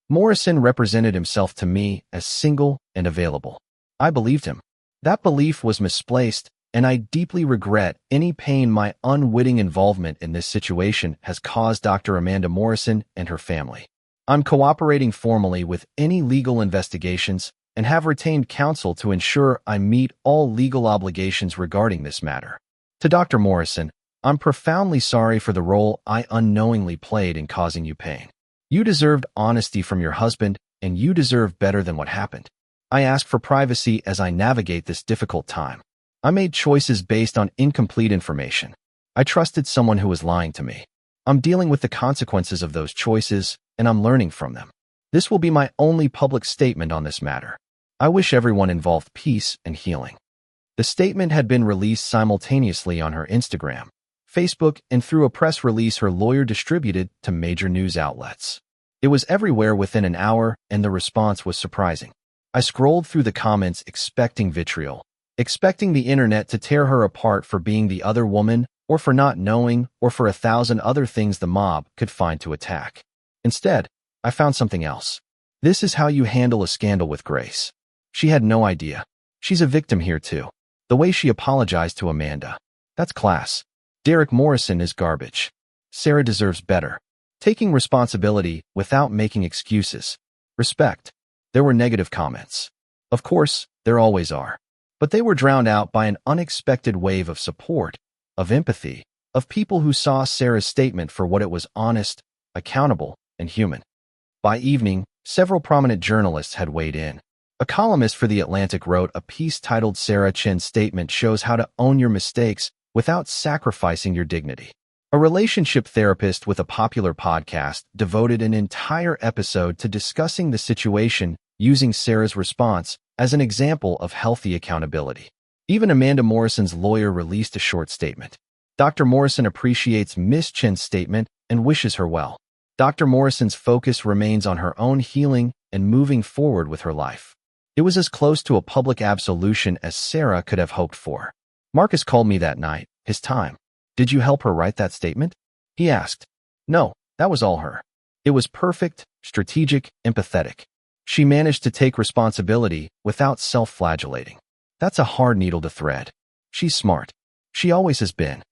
[SPEAKER 1] Morrison represented himself to me as single and available. I believed him. That belief was misplaced, and I deeply regret any pain my unwitting involvement in this situation has caused Dr. Amanda Morrison and her family. I'm cooperating formally with any legal investigations and have retained counsel to ensure I meet all legal obligations regarding this matter. To Dr. Morrison, I'm profoundly sorry for the role I unknowingly played in causing you pain. You deserved honesty from your husband, and you deserve better than what happened. I ask for privacy as I navigate this difficult time. I made choices based on incomplete information. I trusted someone who was lying to me. I'm dealing with the consequences of those choices, and I'm learning from them. This will be my only public statement on this matter. I wish everyone involved peace and healing. The statement had been released simultaneously on her Instagram, Facebook, and through a press release her lawyer distributed to major news outlets. It was everywhere within an hour, and the response was surprising. I scrolled through the comments expecting vitriol, expecting the internet to tear her apart for being the other woman, or for not knowing, or for 1,000 other things the mob could find to attack. Instead, I found something else. This is how you handle a scandal with grace. She had no idea. She's a victim here too. The way she apologized to Amanda. That's class. Derek Morrison is garbage. Sarah deserves better. Taking responsibility without making excuses. Respect. There were negative comments. Of course, there always are. But they were drowned out by an unexpected wave of support, of empathy, of people who saw Sarah's statement for what it was: honest, accountable, and human. By evening, several prominent journalists had weighed in. A columnist for The Atlantic wrote a piece titled "Sarah Chin's Statement Shows How to Own Your Mistakes Without Sacrificing Your Dignity." A relationship therapist with a popular podcast devoted an entire episode to discussing the situation, using Sarah's response as an example of healthy accountability. Even Amanda Morrison's lawyer released a short statement. Dr. Morrison appreciates Ms. Chin's statement and wishes her well. Dr. Morrison's focus remains on her own healing and moving forward with her life. It was as close to a public absolution as Sarah could have hoped for. Marcus called me that night, his time. "Did you help her write that statement?" he asked. "No, that was all her. It was perfect, strategic, empathetic. She managed to take responsibility without self-flagellating. That's a hard needle to thread. She's smart. She always has been."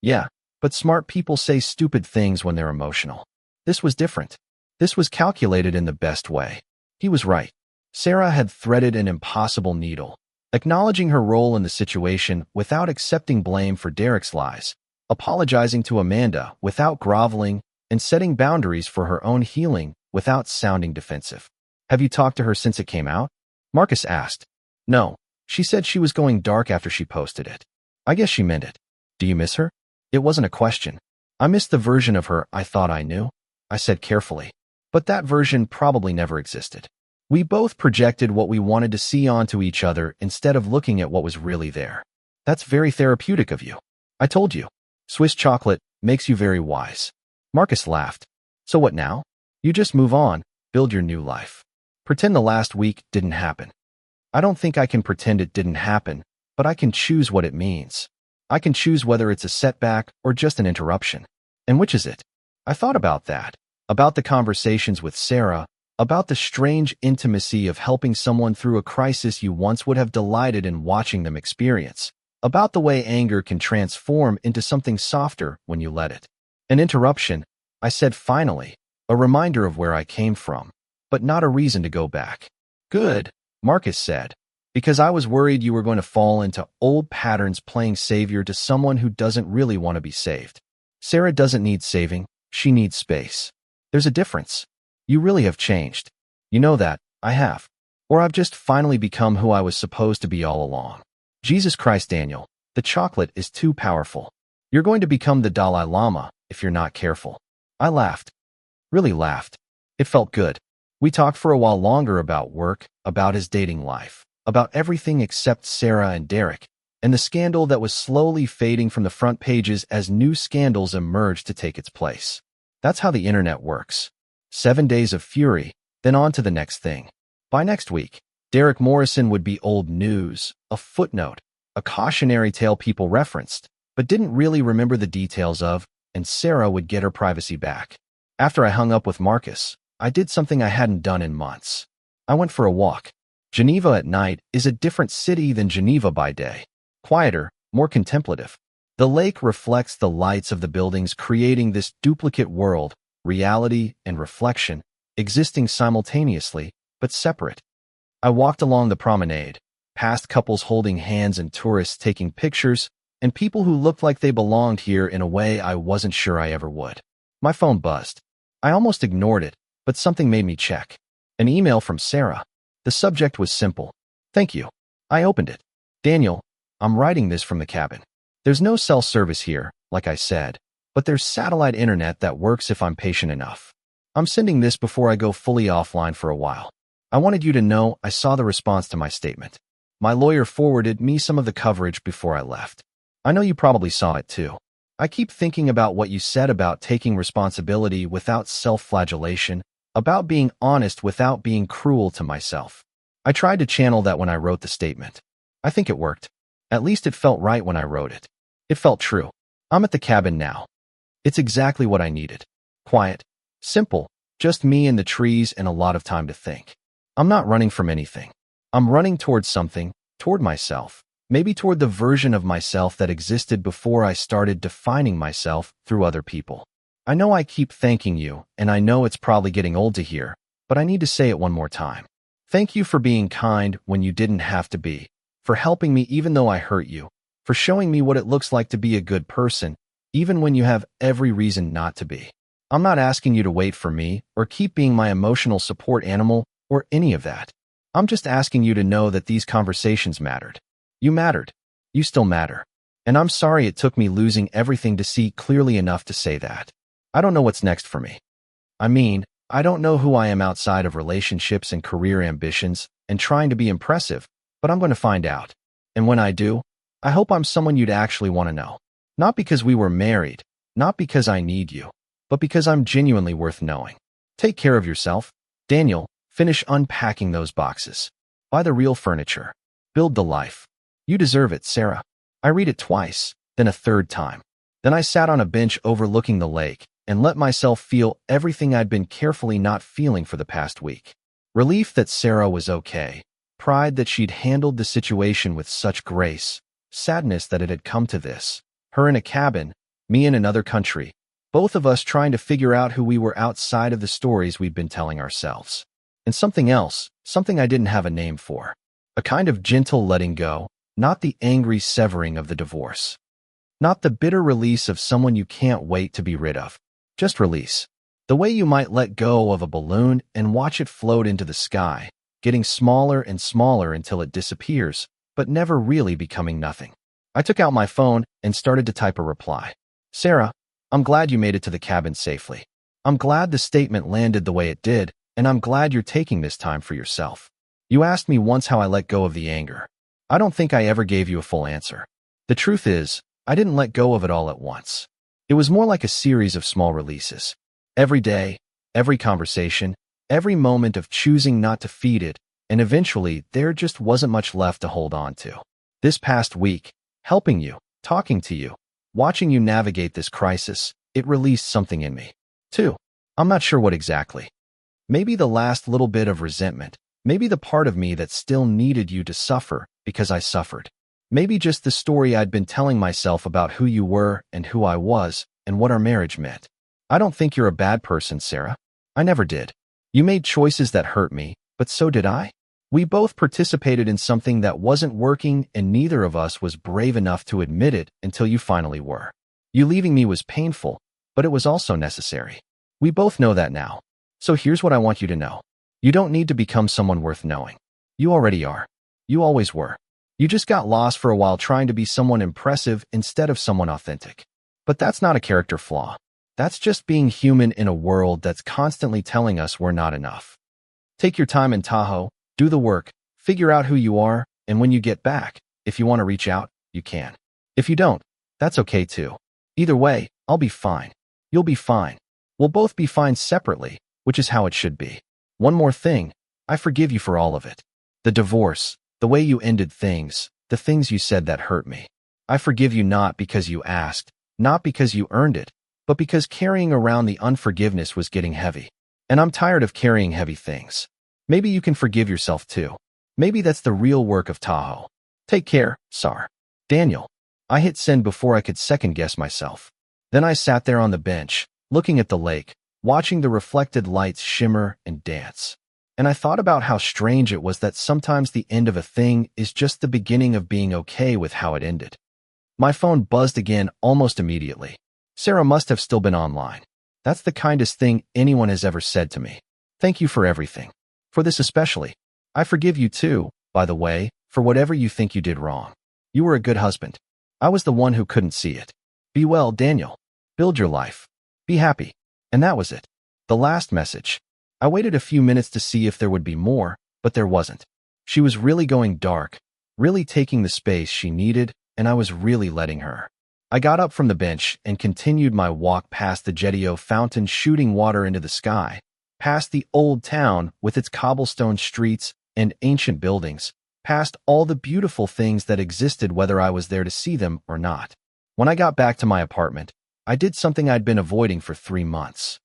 [SPEAKER 1] "Yeah, but smart people say stupid things when they're emotional. This was different. This was calculated in the best way." He was right. Sarah had threaded an impossible needle, acknowledging her role in the situation without accepting blame for Derek's lies, apologizing to Amanda without groveling, and setting boundaries for her own healing without sounding defensive. "Have you talked to her since it came out?" Marcus asked. "No, she said she was going dark after she posted it. I guess she meant it." "Do you miss her?" It wasn't a question. "I missed the version of her I thought I knew," I said carefully. "But that version probably never existed. We both projected what we wanted to see onto each other instead of looking at what was really there. That's very therapeutic of you. I told you. Swiss chocolate makes you very wise." Marcus laughed. So what now? You just move on, build your new life. Pretend the last week didn't happen. I don't think I can pretend it didn't happen, but I can choose what it means. I can choose whether it's a setback or just an interruption. And which is it? I thought about that, about the conversations with Sarah, about the strange intimacy of helping someone through a crisis you once would have delighted in watching them experience, about the way anger can transform into something softer when you let it. An interruption, I said finally, a reminder of where I came from, but not a reason to go back. Good, Marcus said, because I was worried you were going to fall into old patterns playing savior to someone who doesn't really want to be saved. Sarah doesn't need saving, she needs space. There's a difference. You really have changed. You know that, I have. Or I've just finally become who I was supposed to be all along. Jesus Christ, Daniel, the chocolate is too powerful. You're going to become the Dalai Lama if you're not careful. I laughed. Really laughed. It felt good. We talked for a while longer about work, about his dating life, about everything except Sarah and Derek, and the scandal that was slowly fading from the front pages as new scandals emerged to take its place. That's how the internet works. 7 days of fury, then on to the next thing. By next week, Derek Morrison would be old news, a footnote, a cautionary tale people referenced, but didn't really remember the details of, and Sarah would get her privacy back. After I hung up with Marcus, I did something I hadn't done in months. I went for a walk. Geneva at night is a different city than Geneva by day. Quieter, more contemplative. The lake reflects the lights of the buildings, creating this duplicate world, reality and reflection, existing simultaneously, but separate. I walked along the promenade, past couples holding hands and tourists taking pictures, and people who looked like they belonged here in a way I wasn't sure I ever would. My phone buzzed. I almost ignored it, but something made me check. An email from Sarah. The subject was simple. Thank you. I opened it. Daniel, I'm writing this from the cabin. There's no cell service here, like I said, but there's satellite internet that works if I'm patient enough. I'm sending this before I go fully offline for a while. I wanted you to know I saw the response to my statement. My lawyer forwarded me some of the coverage before I left. I know you probably saw it too. I keep thinking about what you said about taking responsibility without self-flagellation, about being honest without being cruel to myself. I tried to channel that when I wrote the statement. I think it worked. At least it felt right when I wrote it. It felt true. I'm at the cabin now. It's exactly what I needed. Quiet. Simple. Just me and the trees and a lot of time to think. I'm not running from anything. I'm running towards something, toward myself. Maybe toward the version of myself that existed before I started defining myself through other people. I know I keep thanking you, and I know it's probably getting old to hear, but I need to say it one more time. Thank you for being kind when you didn't have to be, for helping me even though I hurt you, for showing me what it looks like to be a good person, even when you have every reason not to be. I'm not asking you to wait for me or keep being my emotional support animal or any of that. I'm just asking you to know that these conversations mattered. You mattered. You still matter. And I'm sorry it took me losing everything to see clearly enough to say that. I don't know what's next for me. I mean, I don't know who I am outside of relationships and career ambitions and trying to be impressive, but I'm going to find out. And when I do, I hope I'm someone you'd actually want to know. Not because we were married, not because I need you, but because I'm genuinely worth knowing. Take care of yourself. Daniel, finish unpacking those boxes. Buy the real furniture. Build the life. You deserve it, Sarah. I read it twice, then a third time. Then I sat on a bench overlooking the lake and let myself feel everything I'd been carefully not feeling for the past week. Relief that Sarah was okay. Pride that she'd handled the situation with such grace. Sadness that it had come to this. Her in a cabin, me in another country. Both of us trying to figure out who we were outside of the stories we'd been telling ourselves. And something else, something I didn't have a name for. A kind of gentle letting go, not the angry severing of the divorce. Not the bitter release of someone you can't wait to be rid of. Just release. The way you might let go of a balloon and watch it float into the sky, getting smaller and smaller until it disappears, but never really becoming nothing. I took out my phone and started to type a reply. Sarah, I'm glad you made it to the cabin safely. I'm glad the statement landed the way it did, and I'm glad you're taking this time for yourself. You asked me once how I let go of the anger. I don't think I ever gave you a full answer. The truth is, I didn't let go of it all at once. It was more like a series of small releases. Every day, every conversation, every moment of choosing not to feed it, and eventually there just wasn't much left to hold on to. This past week, helping you, talking to you, watching you navigate this crisis, it released something in me. Too. I'm not sure what exactly. Maybe the last little bit of resentment, maybe the part of me that still needed you to suffer because I suffered. Maybe just the story I'd been telling myself about who you were and who I was and what our marriage meant. I don't think you're a bad person, Sarah. I never did. You made choices that hurt me, but so did I. We both participated in something that wasn't working, and neither of us was brave enough to admit it until you finally were. You leaving me was painful, but it was also necessary. We both know that now. So here's what I want you to know. You don't need to become someone worth knowing. You already are. You always were. You just got lost for a while trying to be someone impressive instead of someone authentic. But that's not a character flaw. That's just being human in a world that's constantly telling us we're not enough. Take your time in Tahoe, do the work, figure out who you are, and when you get back, if you want to reach out, you can. If you don't, that's okay too. Either way, I'll be fine. You'll be fine. We'll both be fine separately, which is how it should be. One more thing, I forgive you for all of it. The divorce, the way you ended things, the things you said that hurt me. I forgive you not because you asked, not because you earned it, but because carrying around the unforgiveness was getting heavy. And I'm tired of carrying heavy things. Maybe you can forgive yourself too. Maybe that's the real work of Tahoe. Take care, Sar. Daniel. I hit send before I could second-guess myself. Then I sat there on the bench, looking at the lake, watching the reflected lights shimmer and dance. And I thought about how strange it was that sometimes the end of a thing is just the beginning of being okay with how it ended. My phone buzzed again almost immediately. Sarah must have still been online. That's the kindest thing anyone has ever said to me. Thank you for everything. For this especially. I forgive you too, by the way, for whatever you think you did wrong. You were a good husband. I was the one who couldn't see it. Be well, Daniel. Build your life. Be happy. And that was it. The last message. I waited a few minutes to see if there would be more, but there wasn't. She was really going dark, really taking the space she needed, and I was really letting her. I got up from the bench and continued my walk past the Jetio fountain shooting water into the sky, past the old town with its cobblestone streets and ancient buildings, past all the beautiful things that existed whether I was there to see them or not. When I got back to my apartment, I did something I'd been avoiding for 3 months.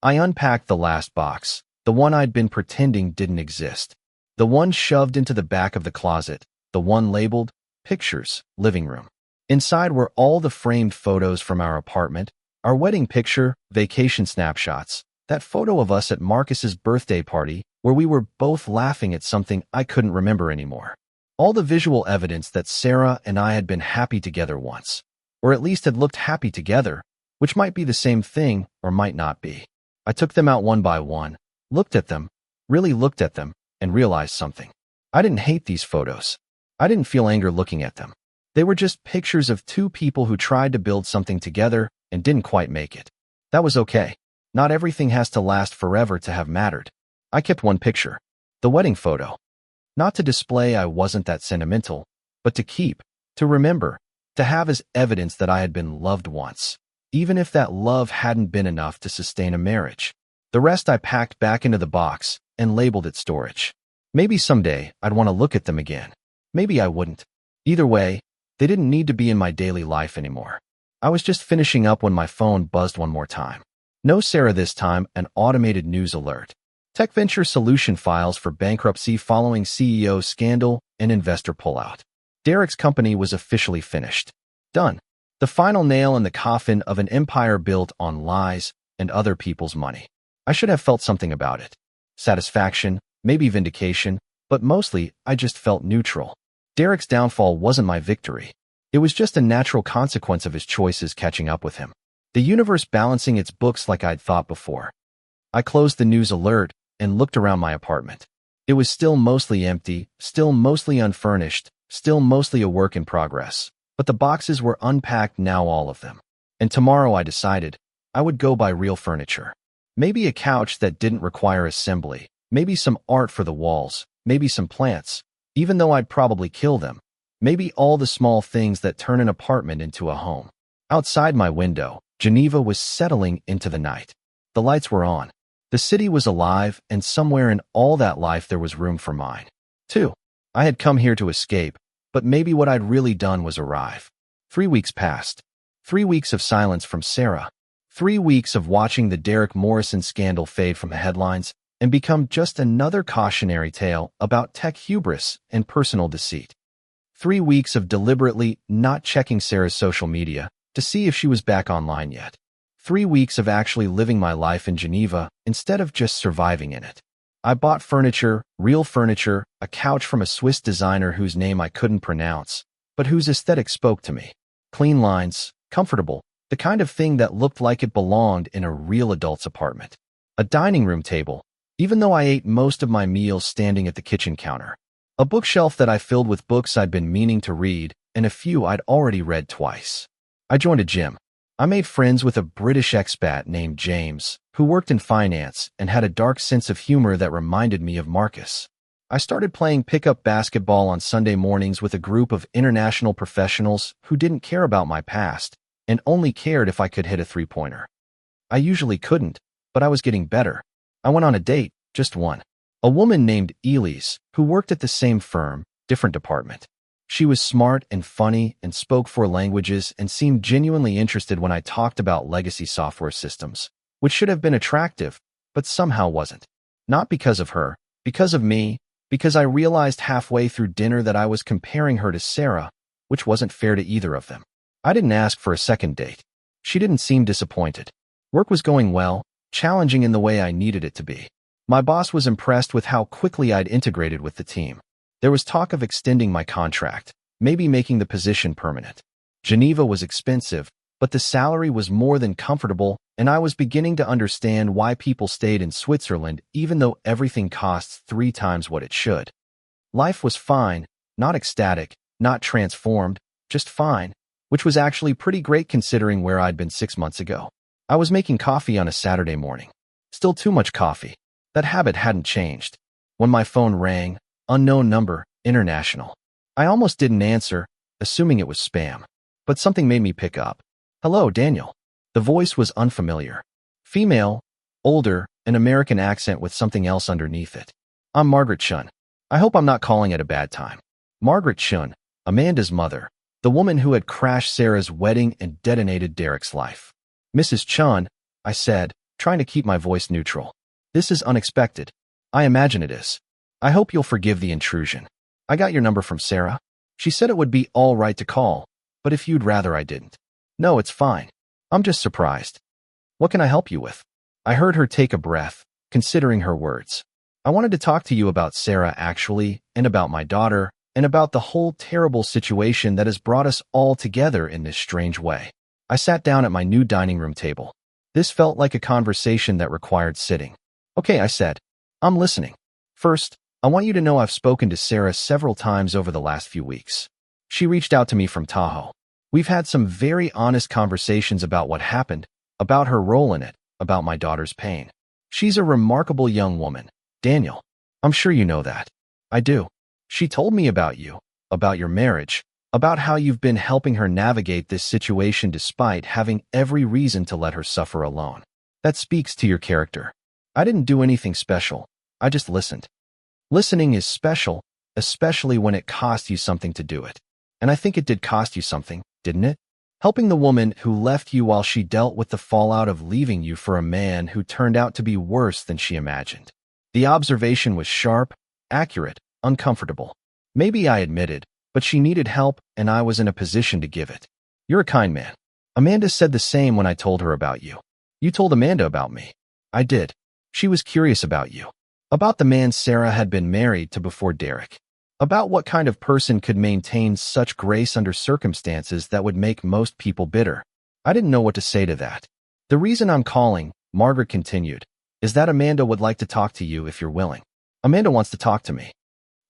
[SPEAKER 1] I unpacked the last box, the one I'd been pretending didn't exist, the one shoved into the back of the closet, the one labeled, Pictures, Living Room. Inside were all the framed photos from our apartment, our wedding picture, vacation snapshots, that photo of us at Marcus's birthday party where we were both laughing at something I couldn't remember anymore. All the visual evidence that Sarah and I had been happy together once, or at least had looked happy together, which might be the same thing or might not be. I took them out one by one, looked at them, really looked at them, and realized something. I didn't hate these photos. I didn't feel anger looking at them. They were just pictures of two people who tried to build something together and didn't quite make it. That was okay. Not everything has to last forever to have mattered. I kept one picture, the wedding photo. Not to display I wasn't that sentimental, but to keep, to remember, to have as evidence that I had been loved once, even if that love hadn't been enough to sustain a marriage. The rest I packed back into the box and labeled it storage. Maybe someday I'd want to look at them again. Maybe I wouldn't. Either way, they didn't need to be in my daily life anymore. I was just finishing up when my phone buzzed one more time. No Sarah this time, an automated news alert. Tech venture solution files for bankruptcy following CEO scandal and investor pullout. Derek's company was officially finished. Done. The final nail in the coffin of an empire built on lies and other people's money. I should have felt something about it. Satisfaction, maybe vindication, but mostly I just felt neutral. Derek's downfall wasn't my victory. It was just a natural consequence of his choices catching up with him. The universe balancing its books like I'd thought before. I closed the news alert and looked around my apartment. It was still mostly empty, still mostly unfurnished, still mostly a work in progress. But the boxes were unpacked now, all of them. And tomorrow I decided I would go buy real furniture. Maybe a couch that didn't require assembly, maybe some art for the walls, maybe some plants, even though I'd probably kill them. Maybe all the small things that turn an apartment into a home. Outside my window, Geneva was settling into the night. The lights were on. The city was alive, and somewhere in all that life there was room for mine, too. I had come here to escape, but maybe what I'd really done was arrive. 3 weeks passed. 3 weeks of silence from Sarah. 3 weeks of watching the Derek Morrison scandal fade from the headlines and become just another cautionary tale about tech hubris and personal deceit. 3 weeks of deliberately not checking Sarah's social media to see if she was back online yet. 3 weeks of actually living my life in Geneva instead of just surviving in it. I bought furniture, real furniture, a couch from a Swiss designer whose name I couldn't pronounce, but whose aesthetic spoke to me. Clean lines, comfortable, the kind of thing that looked like it belonged in a real adult's apartment. A dining room table, even though I ate most of my meals standing at the kitchen counter. A bookshelf that I filled with books I'd been meaning to read, and a few I'd already read twice. I joined a gym. I made friends with a British expat named James, who worked in finance and had a dark sense of humor that reminded me of Marcus. I started playing pickup basketball on Sunday mornings with a group of international professionals who didn't care about my past and only cared if I could hit a three-pointer. I usually couldn't, but I was getting better. I went on a date, just one. A woman named Elise, who worked at the same firm, different department. She was smart and funny and spoke 4 languages and seemed genuinely interested when I talked about legacy software systems, which should have been attractive, but somehow wasn't. Not because of her, because of me, because I realized halfway through dinner that I was comparing her to Sarah, which wasn't fair to either of them. I didn't ask for a second date. She didn't seem disappointed. Work was going well, challenging in the way I needed it to be. My boss was impressed with how quickly I'd integrated with the team. There was talk of extending my contract, maybe making the position permanent. Geneva was expensive, but the salary was more than comfortable, and I was beginning to understand why people stayed in Switzerland even though everything costs 3 times what it should. Life was fine, not ecstatic, not transformed, just fine, which was actually pretty great considering where I'd been 6 months ago. I was making coffee on a Saturday morning. Still too much coffee. That habit hadn't changed. When my phone rang, unknown number, international. I almost didn't answer, assuming it was spam. But something made me pick up. Hello, Daniel. The voice was unfamiliar. Female, older, an American accent with something else underneath it. I'm Margaret Chun. I hope I'm not calling at a bad time. Margaret Chun, Amanda's mother, the woman who had crashed Sarah's wedding and detonated Derek's life. Mrs. Chun, I said, trying to keep my voice neutral. This is unexpected. I imagine it is. I hope you'll forgive the intrusion. I got your number from Sarah. She said it would be all right to call, but if you'd rather I didn't. No, it's fine. I'm just surprised. What can I help you with? I heard her take a breath, considering her words. I wanted to talk to you about Sarah actually, and about my daughter, and about the whole terrible situation that has brought us all together in this strange way. I sat down at my new dining room table. This felt like a conversation that required sitting. Okay, I said. I'm listening. First, I want you to know I've spoken to Sarah several times over the last few weeks. She reached out to me from Tahoe. We've had some very honest conversations about what happened, about her role in it, about my daughter's pain. She's a remarkable young woman, Daniel. I'm sure you know that. I do. She told me about you, about your marriage, about how you've been helping her navigate this situation despite having every reason to let her suffer alone. That speaks to your character. I didn't do anything special. I just listened. Listening is special, especially when it costs you something to do it. And I think it did cost you something, didn't it? Helping the woman who left you while she dealt with the fallout of leaving you for a man who turned out to be worse than she imagined. The observation was sharp, accurate, uncomfortable. Maybe I admitted, but she needed help and I was in a position to give it. You're a kind man. Amanda said the same when I told her about you. You told Amanda about me. I did. She was curious about you. About the man Sarah had been married to before Derek. About what kind of person could maintain such grace under circumstances that would make most people bitter. I didn't know what to say to that. The reason I'm calling, Margaret continued, is that Amanda would like to talk to you if you're willing. Amanda wants to talk to me.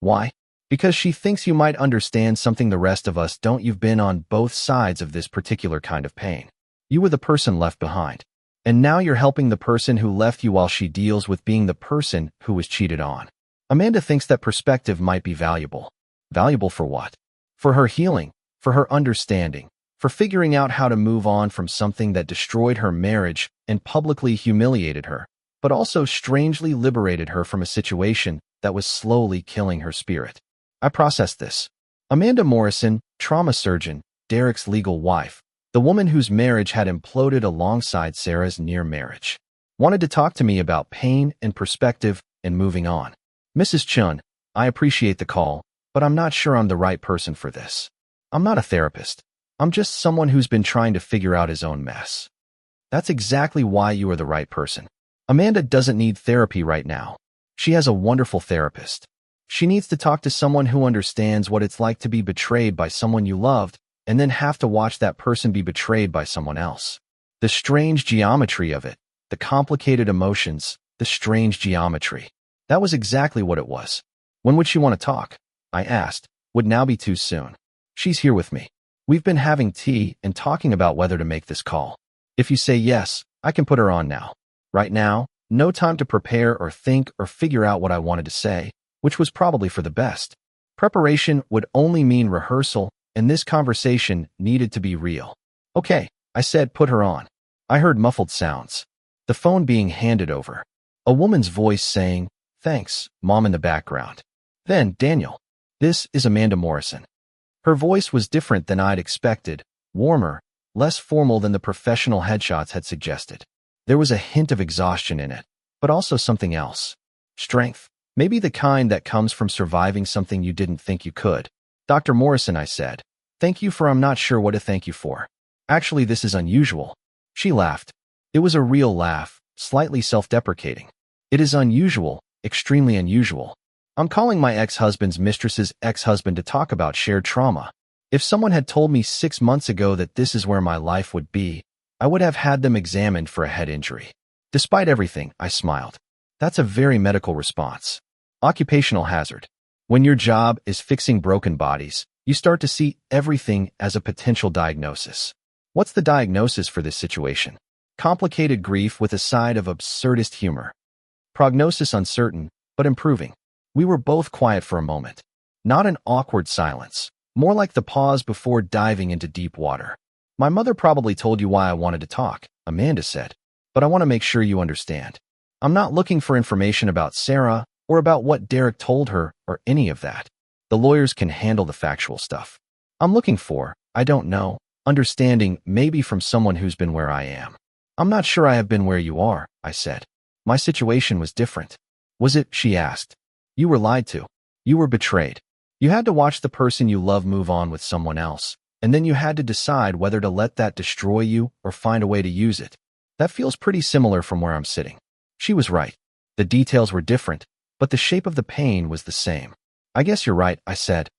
[SPEAKER 1] Why? Because she thinks you might understand something the rest of us don't. You've been on both sides of this particular kind of pain. You were the person left behind. And now you're helping the person who left you while she deals with being the person who was cheated on. Amanda thinks that perspective might be valuable. Valuable for what? For her healing, for her understanding, for figuring out how to move on from something that destroyed her marriage and publicly humiliated her, but also strangely liberated her from a situation that was slowly killing her spirit. I processed this. Amanda Morrison, trauma surgeon, Derek's legal wife, the woman whose marriage had imploded alongside Sarah's near marriage, wanted to talk to me about pain and perspective and moving on. Mrs. Chun, I appreciate the call, but I'm not sure I'm the right person for this. I'm not a therapist. I'm just someone who's been trying to figure out his own mess. That's exactly why you are the right person. Amanda doesn't need therapy right now. She has a wonderful therapist. She needs to talk to someone who understands what it's like to be betrayed by someone you loved and then have to watch that person be betrayed by someone else. The strange geometry of it, the complicated emotions, the strange geometry. That was exactly what it was. When would she want to talk? I asked. Would now be too soon? She's here with me. We've been having tea and talking about whether to make this call. If you say yes, I can put her on now. Right now, no time to prepare or think or figure out what I wanted to say, which was probably for the best. Preparation would only mean rehearsal, and this conversation needed to be real. Okay, I said, put her on. I heard muffled sounds. The phone being handed over. A woman's voice saying, "Thanks, Mom," in the background. Then, Daniel. This is Amanda Morrison. Her voice was different than I'd expected, warmer, less formal than the professional headshots had suggested. There was a hint of exhaustion in it, but also something else. Strength. Maybe the kind that comes from surviving something you didn't think you could. Dr. Morrison, I said. Thank you for I'm not sure what to thank you for. Actually, this is unusual. She laughed. It was a real laugh, slightly self-deprecating. It is unusual, extremely unusual. I'm calling my ex-husband's mistress's ex-husband to talk about shared trauma. If someone had told me 6 months ago that this is where my life would be, I would have had them examined for a head injury. Despite everything, I smiled. That's a very medical response. Occupational hazard. When your job is fixing broken bodies, you start to see everything as a potential diagnosis. What's the diagnosis for this situation? Complicated grief with a side of absurdist humor. Prognosis uncertain, but improving. We were both quiet for a moment. Not an awkward silence, more like the pause before diving into deep water. My mother probably told you why I wanted to talk, Amanda said, but I want to make sure you understand. I'm not looking for information about Sarah or about what Derek told her or any of that. The lawyers can handle the factual stuff. I'm looking for, I don't know, understanding maybe from someone who's been where I am. I'm not sure I have been where you are, I said. My situation was different. Was it? She asked. You were lied to. You were betrayed. You had to watch the person you love move on with someone else, and then you had to decide whether to let that destroy you or find a way to use it. That feels pretty similar from where I'm sitting. She was right. The details were different, but the shape of the pain was the same. I guess you're right, I said.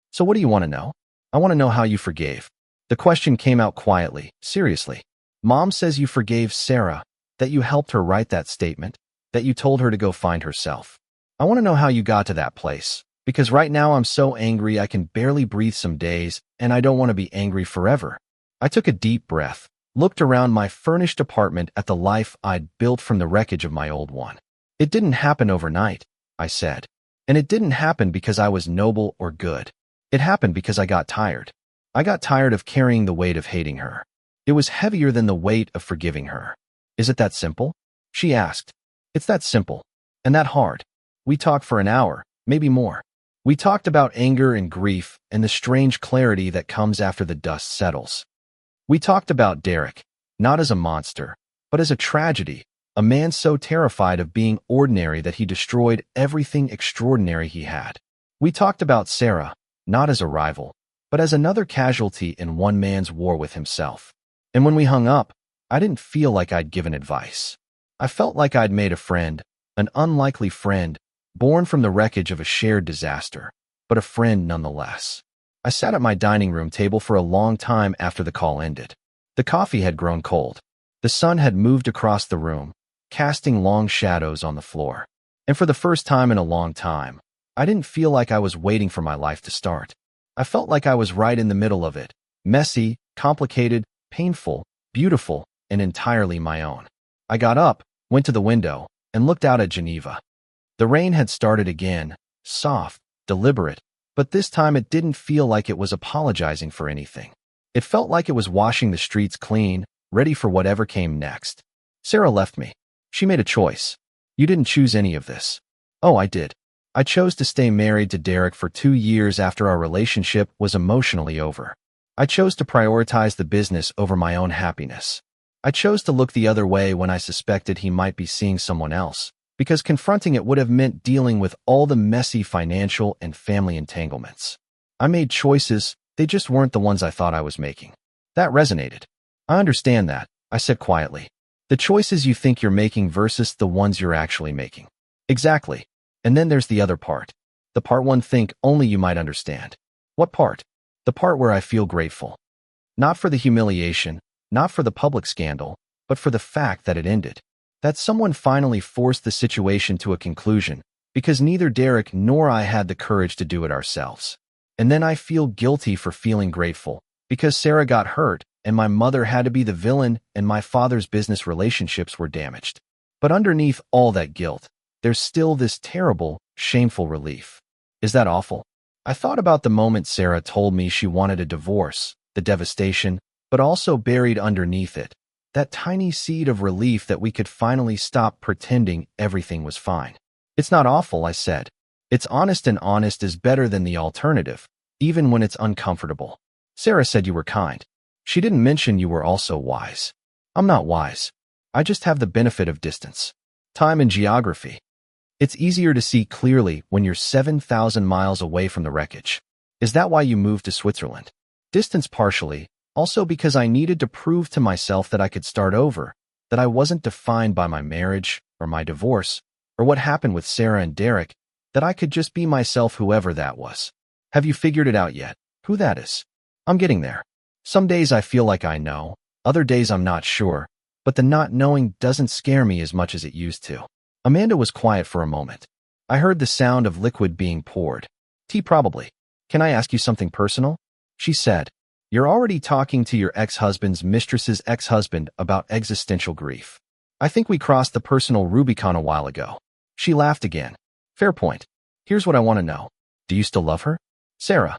[SPEAKER 1] So what do you want to know? I want to know how you forgave. The question came out quietly, seriously. Mom says you forgave Sarah, that you helped her write that statement, that you told her to go find herself. I want to know how you got to that place, because right now I'm so angry I can barely breathe some days, and I don't want to be angry forever. I took a deep breath, looked around my furnished apartment at the life I'd built from the wreckage of my old one. It didn't happen overnight, I said. And it didn't happen because I was noble or good. It happened because I got tired. I got tired of carrying the weight of hating her. It was heavier than the weight of forgiving her. Is it that simple? She asked. It's that simple. And that hard. We talked for an hour, maybe more. We talked about anger and grief and the strange clarity that comes after the dust settles. We talked about Derek, not as a monster, but as a tragedy, a man so terrified of being ordinary that he destroyed everything extraordinary he had. We talked about Sarah, not as a rival, but as another casualty in one man's war with himself. And when we hung up, I didn't feel like I'd given advice. I felt like I'd made a friend, an unlikely friend, born from the wreckage of a shared disaster, but a friend nonetheless. I sat at my dining room table for a long time after the call ended. The coffee had grown cold. The sun had moved across the room, casting long shadows on the floor. And for the first time in a long time, I didn't feel like I was waiting for my life to start. I felt like I was right in the middle of it, messy, complicated, painful, beautiful, and entirely my own. I got up, went to the window, and looked out at Geneva. The rain had started again, soft, deliberate, but this time it didn't feel like it was apologizing for anything. It felt like it was washing the streets clean, ready for whatever came next. Sarah left me. She made a choice. You didn't choose any of this. Oh, I did. I chose to stay married to Derek for 2 years after our relationship was emotionally over. I chose to prioritize the business over my own happiness. I chose to look the other way when I suspected he might be seeing someone else, because confronting it would have meant dealing with all the messy financial and family entanglements. I made choices, they just weren't the ones I thought I was making. That resonated. I understand that, I said quietly. The choices you think you're making versus the ones you're actually making. Exactly. And then there's the other part. The part one think only you might understand. What part? The part where I feel grateful. Not for the humiliation, not for the public scandal, but for the fact that it ended. That someone finally forced the situation to a conclusion, because neither Derek nor I had the courage to do it ourselves. And then I feel guilty for feeling grateful, because Sarah got hurt, and my mother had to be the villain, and my father's business relationships were damaged. But underneath all that guilt, there's still this terrible, shameful relief. Is that awful? I thought about the moment Sarah told me she wanted a divorce, the devastation, but also buried underneath it, that tiny seed of relief that we could finally stop pretending everything was fine. It's not awful, I said. It's honest, and honest is better than the alternative, even when it's uncomfortable. Sarah said you were kind. She didn't mention you were also wise. I'm not wise. I just have the benefit of distance, time, and geography. It's easier to see clearly when you're 7,000 miles away from the wreckage. Is that why you moved to Switzerland? Distance partially, also because I needed to prove to myself that I could start over, that I wasn't defined by my marriage or my divorce or what happened with Sarah and Derek, that I could just be myself, whoever that was. Have you figured it out yet? Who that is? I'm getting there. Some days I feel like I know, other days I'm not sure, but the not knowing doesn't scare me as much as it used to. Amanda was quiet for a moment. I heard the sound of liquid being poured. Tea probably. Can I ask you something personal? She said. You're already talking to your ex-husband's mistress's ex-husband about existential grief. I think we crossed the personal Rubicon a while ago. She laughed again. Fair point. Here's what I want to know. Do you still love her? Sarah.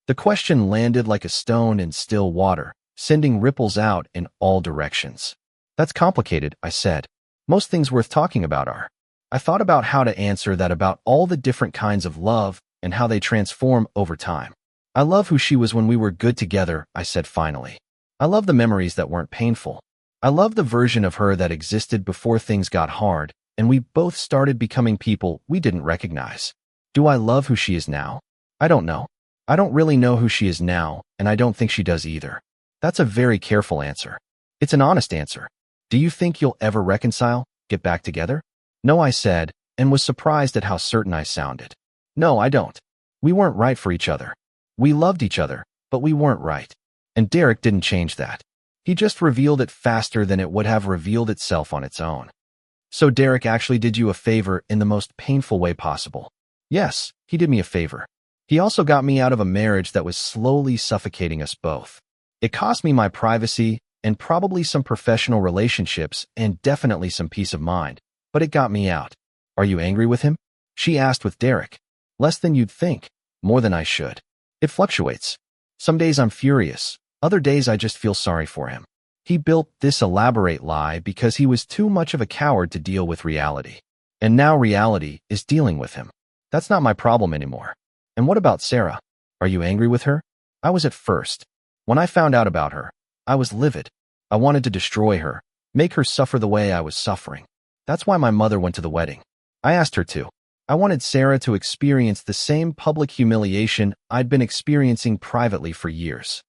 [SPEAKER 1] The question landed like a stone in still water, sending ripples out in all directions. That's complicated, I said. Most things worth talking about are. I thought about how to answer that, about all the different kinds of love and how they transform over time. I love who she was when we were good together, I said finally. I love the memories that weren't painful. I love the version of her that existed before things got hard, and we both started becoming people we didn't recognize. Do I love who she is now? I don't know. I don't really know who she is now, and I don't think she does either. That's a very careful answer. It's an honest answer. Do you think you'll ever reconcile, get back together? No, I said, and was surprised at how certain I sounded. No, I don't. We weren't right for each other. We loved each other, but we weren't right. And Derek didn't change that. He just revealed it faster than it would have revealed itself on its own. So Derek actually did you a favor in the most painful way possible. Yes, he did me a favor. He also got me out of a marriage that was slowly suffocating us both. It cost me my privacy and probably some professional relationships and definitely some peace of mind, but it got me out. Are you angry with him? She asked with Derek. Less than you'd think, more than I should. It fluctuates. Some days I'm furious, other days I just feel sorry for him. He built this elaborate lie because he was too much of a coward to deal with reality. And now reality is dealing with him. That's not my problem anymore. And what about Sarah? Are you angry with her? I was at first. When I found out about her, I was livid. I wanted to destroy her, make her suffer the way I was suffering. That's why my mother went to the wedding. I asked her to. I wanted Sarah to experience the same public humiliation I'd been experiencing privately for years.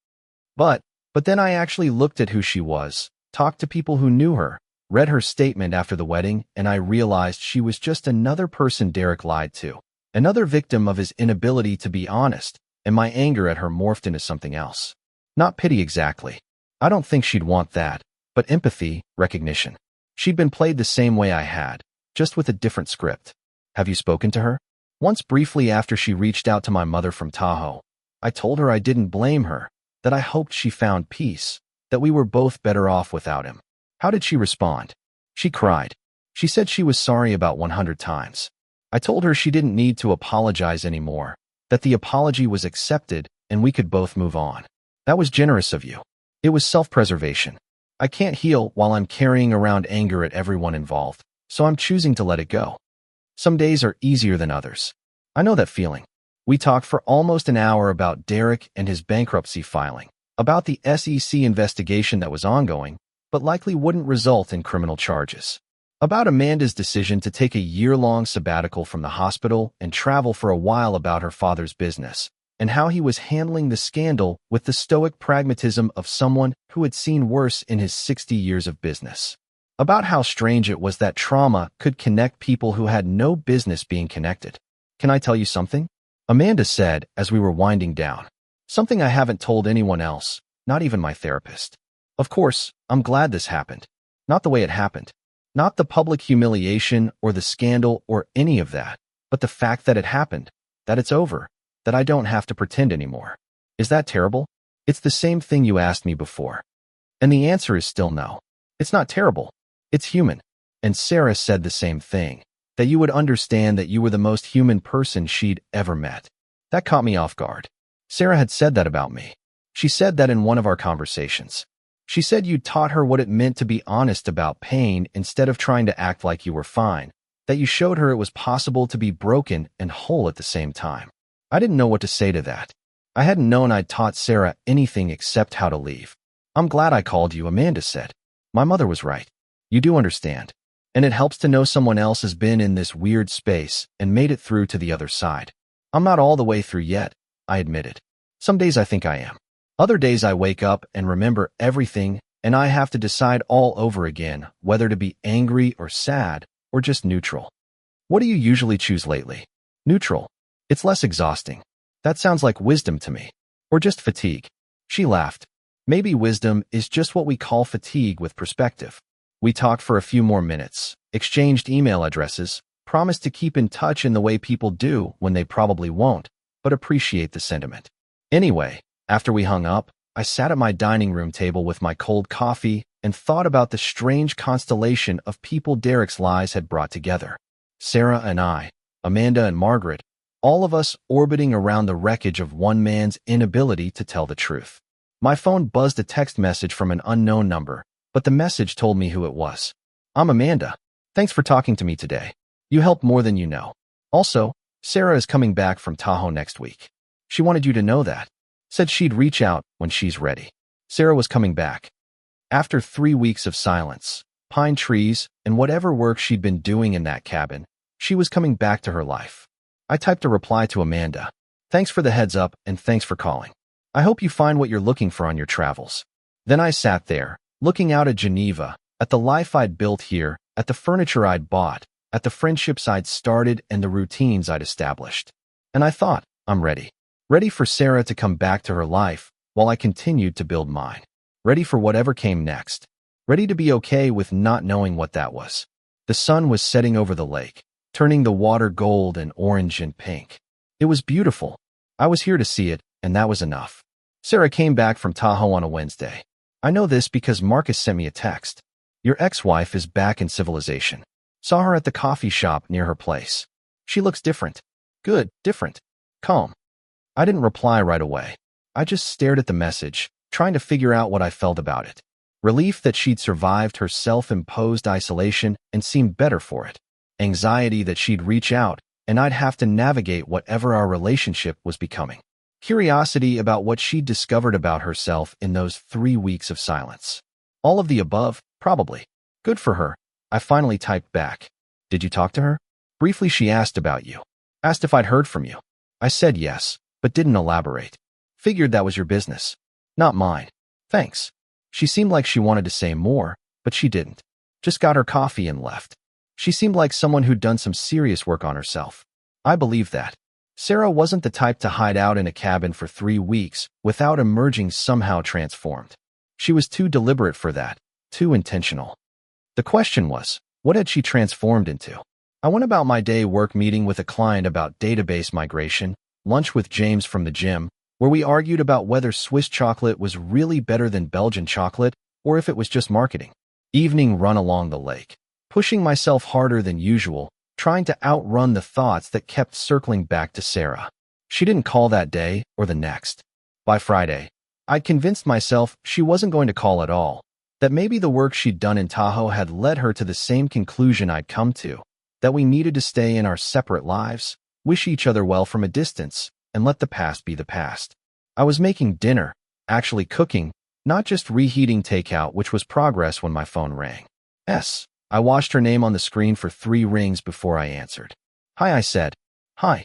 [SPEAKER 1] But then I actually looked at who she was, talked to people who knew her, read her statement after the wedding, and I realized she was just another person Derek lied to. Another victim of his inability to be honest, and my anger at her morphed into something else. Not pity exactly. I don't think she'd want that, but empathy, recognition. She'd been played the same way I had, just with a different script. Have you spoken to her? Once briefly after she reached out to my mother from Tahoe. I told her I didn't blame her, that I hoped she found peace, that we were both better off without him. How did she respond? She cried. She said she was sorry about 100 times. I told her she didn't need to apologize anymore, that the apology was accepted and we could both move on. That was generous of you. It was self-preservation. I can't heal while I'm carrying around anger at everyone involved, so I'm choosing to let it go. Some days are easier than others. I know that feeling. We talked for almost an hour about Derek and his bankruptcy filing, about the SEC investigation that was ongoing, but likely wouldn't result in criminal charges, about Amanda's decision to take a year-long sabbatical from the hospital and travel for a while, about her father's business, and how he was handling the scandal with the stoic pragmatism of someone who had seen worse in his 60 years of business, about how strange it was that trauma could connect people who had no business being connected. Can I tell you something? Amanda said as we were winding down. Something I haven't told anyone else, not even my therapist. Of course, I'm glad this happened. Not the way it happened. Not the public humiliation or the scandal or any of that, but the fact that it happened, that it's over, that I don't have to pretend anymore. Is that terrible? It's the same thing you asked me before. And the answer is still no. It's not terrible. It's human. And Sarah said the same thing, that you would understand that you were the most human person she'd ever met. That caught me off guard. Sarah had said that about me. She said that in one of our conversations. She said you taught her what it meant to be honest about pain instead of trying to act like you were fine, that you showed her it was possible to be broken and whole at the same time. I didn't know what to say to that. I hadn't known I'd taught Sarah anything except how to leave. I'm glad I called you, Amanda said. My mother was right. You do understand. And it helps to know someone else has been in this weird space and made it through to the other side. I'm not all the way through yet, I admitted. Some days I think I am. Other days I wake up and remember everything, and I have to decide all over again whether to be angry or sad or just neutral. What do you usually choose lately? Neutral. It's less exhausting. That sounds like wisdom to me. Or just fatigue. She laughed. Maybe wisdom is just what we call fatigue with perspective. We talked for a few more minutes, exchanged email addresses, promised to keep in touch in the way people do when they probably won't, but appreciate the sentiment. Anyway, after we hung up, I sat at my dining room table with my cold coffee and thought about the strange constellation of people Derek's lies had brought together. Sarah and I, Amanda and Margaret, all of us orbiting around the wreckage of one man's inability to tell the truth. My phone buzzed a text message from an unknown number, but the message told me who it was. I'm Amanda. Thanks for talking to me today. You helped more than you know. Also, Sarah is coming back from Tahoe next week. She wanted you to know that. Said she'd reach out when she's ready. Sarah was coming back. After 3 weeks of silence, pine trees, and whatever work she'd been doing in that cabin, she was coming back to her life. I typed a reply to Amanda. Thanks for the heads up and thanks for calling. I hope you find what you're looking for on your travels. Then I sat there, looking out at Geneva, at the life I'd built here, at the furniture I'd bought, at the friendships I'd started and the routines I'd established. And I thought, I'm ready. Ready for Sarah to come back to her life while I continued to build mine. Ready for whatever came next. Ready to be okay with not knowing what that was. The sun was setting over the lake, turning the water gold and orange and pink. It was beautiful. I was here to see it, and that was enough. Sarah came back from Tahoe on a Wednesday. I know this because Marcus sent me a text. Your ex-wife is back in civilization. Saw her at the coffee shop near her place. She looks different. Good, different. Calm. I didn't reply right away. I just stared at the message, trying to figure out what I felt about it. Relief that she'd survived her self-imposed isolation and seemed better for it. Anxiety that she'd reach out and I'd have to navigate whatever our relationship was becoming. Curiosity about what she'd discovered about herself in those 3 weeks of silence. All of the above, probably. Good for her. I finally typed back. Did you talk to her? Briefly, she asked about you. Asked if I'd heard from you. I said yes, but didn't elaborate. Figured that was your business. Not mine. Thanks. She seemed like she wanted to say more, but she didn't. Just got her coffee and left. She seemed like someone who'd done some serious work on herself. I believe that. Sarah wasn't the type to hide out in a cabin for 3 weeks without emerging somehow transformed. She was too deliberate for that, too intentional. The question was, what had she transformed into? I went about my day work meeting with a client about database migration, lunch with James from the gym, where we argued about whether Swiss chocolate was really better than Belgian chocolate or if it was just marketing. Evening run along the lake, pushing myself harder than usual, trying to outrun the thoughts that kept circling back to Sarah. She didn't call that day or the next. By Friday, I'd convinced myself she wasn't going to call at all, that maybe the work she'd done in Tahoe had led her to the same conclusion I'd come to, that we needed to stay in our separate lives, wish each other well from a distance, and let the past be the past. I was making dinner, actually cooking, not just reheating takeout, which was progress when my phone rang. I watched her name on the screen for 3 rings before I answered. Hi, I said. Hi.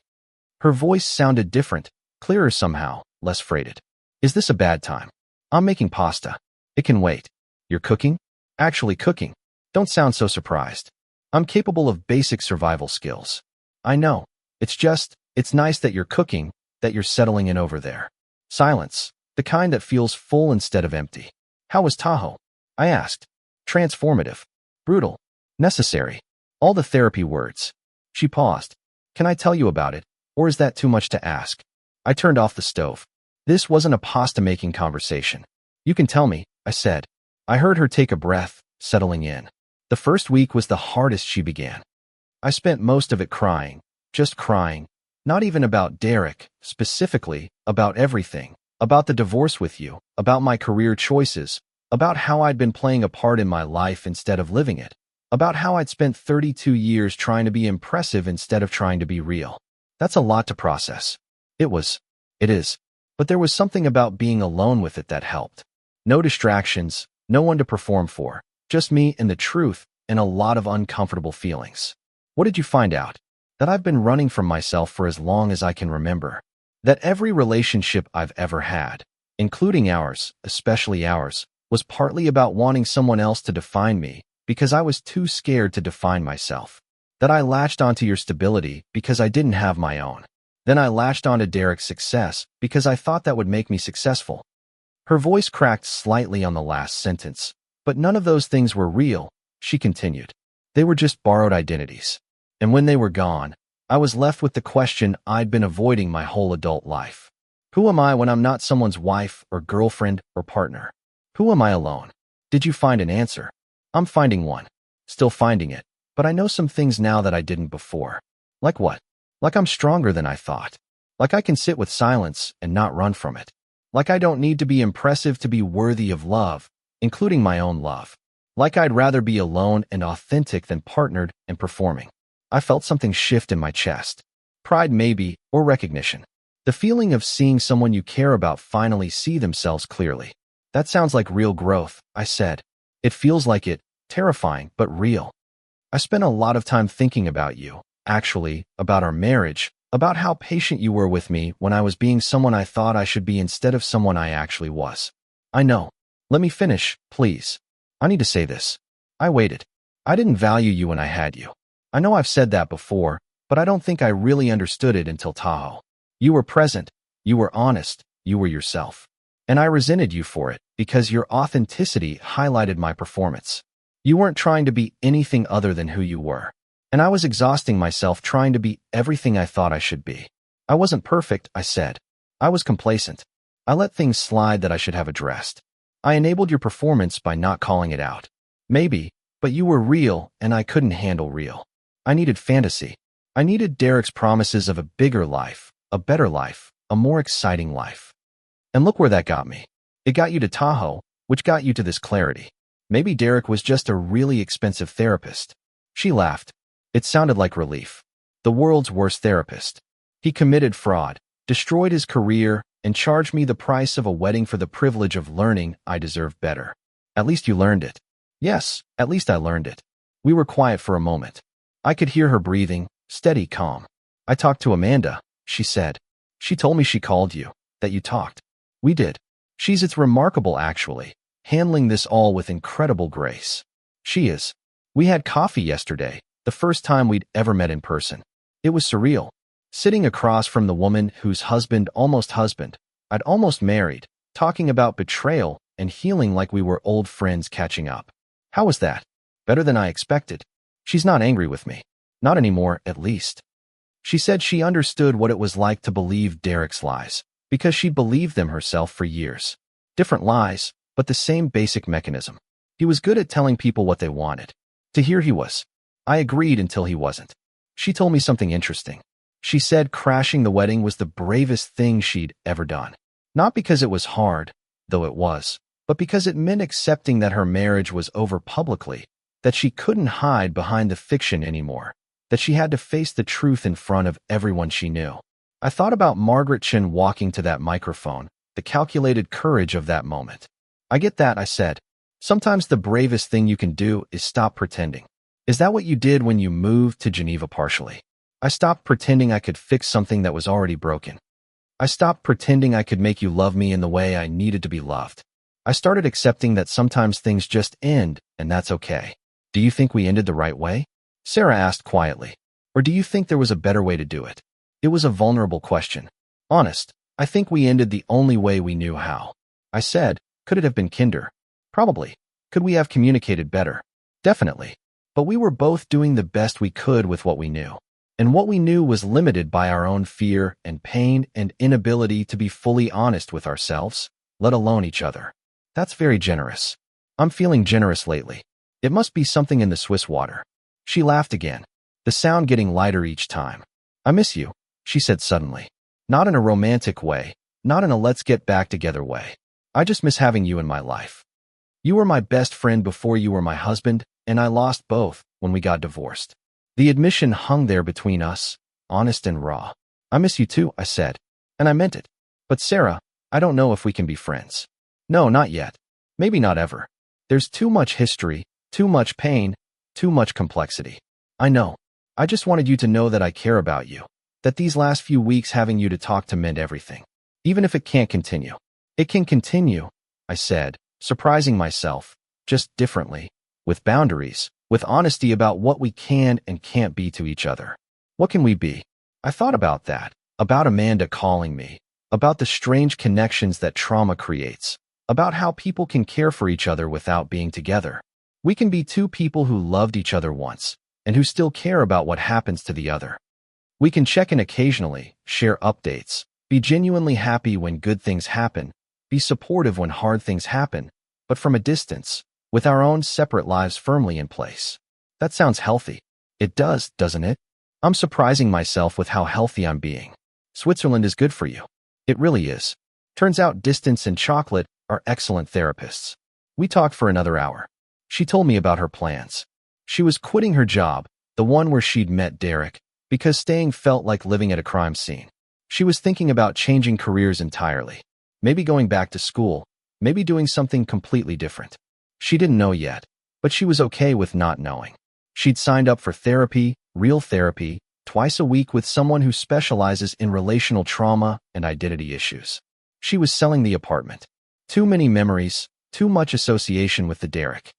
[SPEAKER 1] Her voice sounded different, clearer somehow, less freighted. Is this a bad time? I'm making pasta. It can wait. You're cooking? Actually cooking. Don't sound so surprised. I'm capable of basic survival skills. I know. It's nice that you're cooking, that you're settling in over there. Silence. The kind that feels full instead of empty. How was Tahoe? I asked. Transformative. Brutal. Necessary. All the therapy words. She paused. Can I tell you about it, or is that too much to ask? I turned off the stove. This wasn't a pasta-making conversation. You can tell me, I said. I heard her take a breath, settling in. The first week was the hardest, she began. I spent most of it crying, just crying, not even about Derek, specifically, about everything, about the divorce with you, about my career choices, about how I'd been playing a part in my life instead of living it, about how I'd spent 32 years trying to be impressive instead of trying to be real. That's a lot to process. It is, but there was something about being alone with it that helped. No distractions, no one to perform for, just me and the truth, and a lot of uncomfortable feelings. What did you find out? That I've been running from myself for as long as I can remember. That every relationship I've ever had, including ours, especially ours, was partly about wanting someone else to define me because I was too scared to define myself. That I latched onto your stability because I didn't have my own. Then I latched onto Derek's success because I thought that would make me successful. Her voice cracked slightly on the last sentence, but none of those things were real, she continued. They were just borrowed identities. And when they were gone, I was left with the question I'd been avoiding my whole adult life. Who am I when I'm not someone's wife or girlfriend or partner? Who am I alone? Did you find an answer? I'm finding one. Still finding it, but I know some things now that I didn't before. Like what? Like I'm stronger than I thought. Like I can sit with silence and not run from it. Like I don't need to be impressive to be worthy of love, including my own love. Like I'd rather be alone and authentic than partnered and performing. I felt something shift in my chest. Pride maybe, or recognition. The feeling of seeing someone you care about finally see themselves clearly. That sounds like real growth, I said. It feels like it, terrifying, but real. I spent a lot of time thinking about you, actually, about our marriage, about how patient you were with me when I was being someone I thought I should be instead of someone I actually was. I know. Let me finish, please. I need to say this. I waited. I didn't value you when I had you. I know I've said that before, but I don't think I really understood it until Tahoe. You were present, you were honest, you were yourself. And I resented you for it, because your authenticity highlighted my performance. You weren't trying to be anything other than who you were. And I was exhausting myself trying to be everything I thought I should be. I wasn't perfect, I said. I was complacent. I let things slide that I should have addressed. I enabled your performance by not calling it out. Maybe, but you were real, and I couldn't handle real. I needed fantasy. I needed Derek's promises of a bigger life, a better life, a more exciting life. And look where that got me. It got you to Tahoe, which got you to this clarity. Maybe Derek was just a really expensive therapist. She laughed. It sounded like relief. The world's worst therapist. He committed fraud, destroyed his career, and charged me the price of a wedding for the privilege of learning I deserve better. At least you learned it. Yes, at least I learned it. We were quiet for a moment. I could hear her breathing, steady, calm. I talked to Amanda, she said. She told me she called you, that you talked. We did. It's remarkable actually, handling this all with incredible grace. She is. We had coffee yesterday, the first time we'd ever met in person. It was surreal. Sitting across from the woman whose husband, I'd almost married, talking about betrayal and healing like we were old friends catching up. How was that? Better than I expected. She's not angry with me. Not anymore, at least. She said she understood what it was like to believe Derek's lies, because she'd believed them herself for years. Different lies, but the same basic mechanism. He was good at telling people what they wanted. To hear he was. I agreed until he wasn't. She told me something interesting. She said crashing the wedding was the bravest thing she'd ever done. Not because it was hard, though it was, but because it meant accepting that her marriage was over publicly, that she couldn't hide behind the fiction anymore, that she had to face the truth in front of everyone she knew. I thought about Margaret Chin walking to that microphone, the calculated courage of that moment. I get that, I said. Sometimes the bravest thing you can do is stop pretending. Is that what you did when you moved to Geneva partially? I stopped pretending I could fix something that was already broken. I stopped pretending I could make you love me in the way I needed to be loved. I started accepting that sometimes things just end, and that's okay. Do you think we ended the right way? Sarah asked quietly. Or do you think there was a better way to do it? It was a vulnerable question. Honest, I think we ended the only way we knew how. I said, could it have been kinder? Probably. Could we have communicated better? Definitely. But we were both doing the best we could with what we knew. And what we knew was limited by our own fear and pain and inability to be fully honest with ourselves, let alone each other. That's very generous. I'm feeling generous lately. It must be something in the Swiss water. She laughed again, the sound getting lighter each time. I miss you, she said suddenly. Not in a romantic way, not in a let's get back together way. I just miss having you in my life. You were my best friend before you were my husband, and I lost both when we got divorced. The admission hung there between us, honest and raw. I miss you too, I said. And I meant it. But Sarah, I don't know if we can be friends. No, not yet. Maybe not ever. There's too much history, too much pain, too much complexity. I know. I just wanted you to know that I care about you. That these last few weeks having you to talk to meant everything. Even if it can't continue. It can continue, I said, surprising myself, just differently, with boundaries, with honesty about what we can and can't be to each other. What can we be? I thought about that, about Amanda calling me, about the strange connections that trauma creates, about how people can care for each other without being together. We can be two people who loved each other once, and who still care about what happens to the other. We can check in occasionally, share updates, be genuinely happy when good things happen, be supportive when hard things happen, but from a distance, with our own separate lives firmly in place. That sounds healthy. It does, doesn't it? I'm surprising myself with how healthy I'm being. Switzerland is good for you. It really is. Turns out distance and chocolate are excellent therapists. We talked for another hour. She told me about her plans. She was quitting her job, the one where she'd met Derek, because staying felt like living at a crime scene. She was thinking about changing careers entirely. Maybe going back to school, maybe doing something completely different. She didn't know yet, but she was okay with not knowing. She'd signed up for therapy, real therapy, twice a week with someone who specializes in relational trauma and identity issues. She was selling the apartment. Too many memories, too much association with the Derek.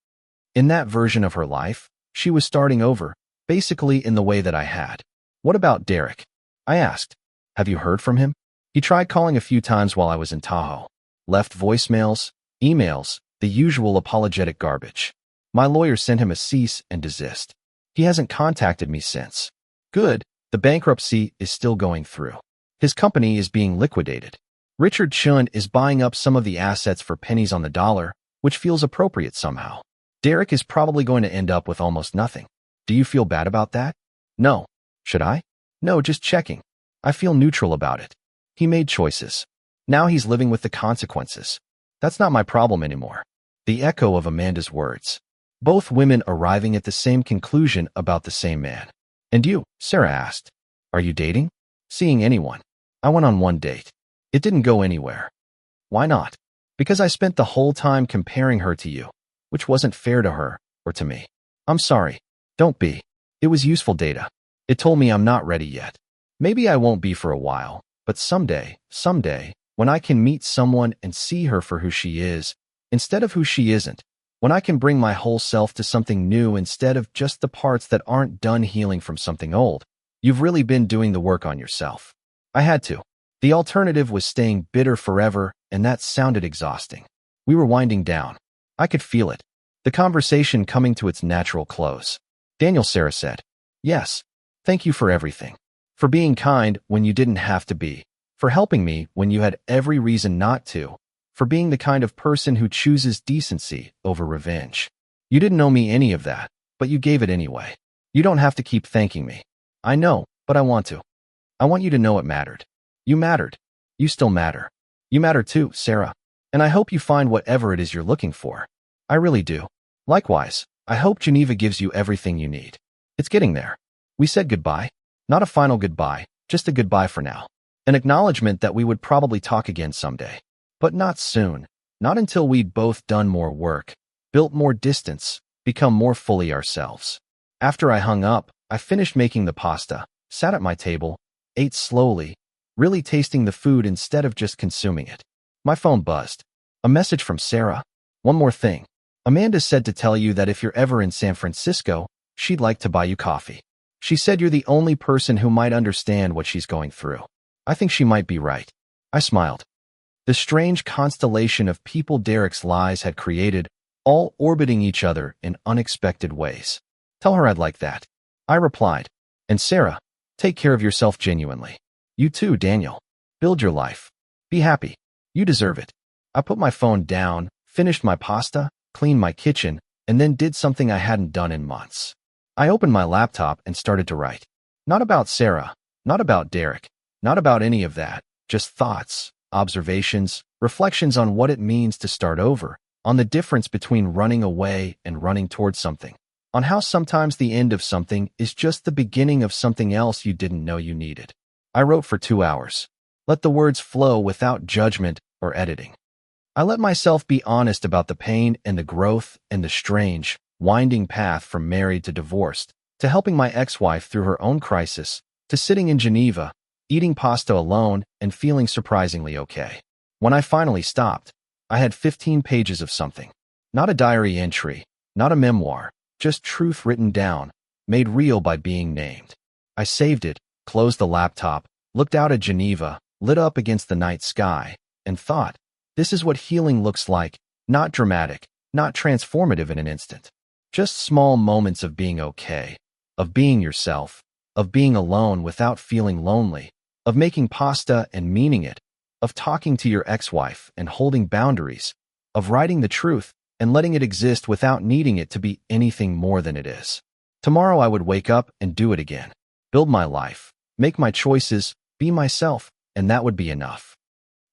[SPEAKER 1] In that version of her life, she was starting over, basically in the way that I had. What about Derek? I asked. Have you heard from him? He tried calling a few times while I was in Tahoe. Left voicemails, emails, the usual apologetic garbage. My lawyer sent him a cease and desist. He hasn't contacted me since. Good, the bankruptcy is still going through. His company is being liquidated. Richard Chun is buying up some of the assets for pennies on the dollar, which feels appropriate somehow. Derek is probably going to end up with almost nothing. Do you feel bad about that? No. Should I? No, just checking. I feel neutral about it. He made choices. Now he's living with the consequences. That's not my problem anymore. The echo of Amanda's words. Both women arriving at the same conclusion about the same man. And you? Sarah asked. Are you dating? Seeing anyone? I went on one date. It didn't go anywhere. Why not? Because I spent the whole time comparing her to you, which wasn't fair to her or to me. I'm sorry. Don't be. It was useful data. It told me I'm not ready yet. Maybe I won't be for a while, but someday, when I can meet someone and see her for who she is, instead of who she isn't, when I can bring my whole self to something new instead of just the parts that aren't done healing from something old, you've really been doing the work on yourself. I had to. The alternative was staying bitter forever, and that sounded exhausting. We were winding down. I could feel it. The conversation coming to its natural close. Daniel, Sarah said. Yes. Thank you for everything. For being kind when you didn't have to be. For helping me when you had every reason not to. For being the kind of person who chooses decency over revenge. You didn't owe me any of that, but you gave it anyway. You don't have to keep thanking me. I know, but I want to. I want you to know it mattered. You mattered. You still matter. You matter too, Sarah. And I hope you find whatever it is you're looking for. I really do. Likewise, I hope Geneva gives you everything you need. It's getting there. We said goodbye. Not a final goodbye, just a goodbye for now. An acknowledgement that we would probably talk again someday. But not soon. Not until we'd both done more work, built more distance, become more fully ourselves. After I hung up, I finished making the pasta, sat at my table, ate slowly, really tasting the food instead of just consuming it. My phone buzzed. A message from Sarah. One more thing. Amanda said to tell you that if you're ever in San Francisco, she'd like to buy you coffee. She said you're the only person who might understand what she's going through. I think she might be right. I smiled. The strange constellation of people Derek's lies had created, all orbiting each other in unexpected ways. Tell her I'd like that. I replied. And Sarah, take care of yourself genuinely. You too, Daniel. Build your life. Be happy. You deserve it. I put my phone down, finished my pasta, cleaned my kitchen, and then did something I hadn't done in months. I opened my laptop and started to write. Not about Sarah, not about Derek, not about any of that, just thoughts, observations, reflections on what it means to start over, on the difference between running away and running towards something, on how sometimes the end of something is just the beginning of something else you didn't know you needed. I wrote for 2 hours. Let the words flow without judgment or editing. I let myself be honest about the pain and the growth and the strange, winding path from married to divorced, to helping my ex-wife through her own crisis, to sitting in Geneva, eating pasta alone and feeling surprisingly okay. When I finally stopped, I had 15 pages of something. Not a diary entry, not a memoir, just truth written down, made real by being named. I saved it, closed the laptop, looked out at Geneva, lit up against the night sky, and thought, this is what healing looks like, not dramatic, not transformative in an instant. Just small moments of being okay, of being yourself, of being alone without feeling lonely, of making pasta and meaning it, of talking to your ex-wife and holding boundaries, of writing the truth and letting it exist without needing it to be anything more than it is. Tomorrow I would wake up and do it again. Build my life, make my choices, be myself, and that would be enough.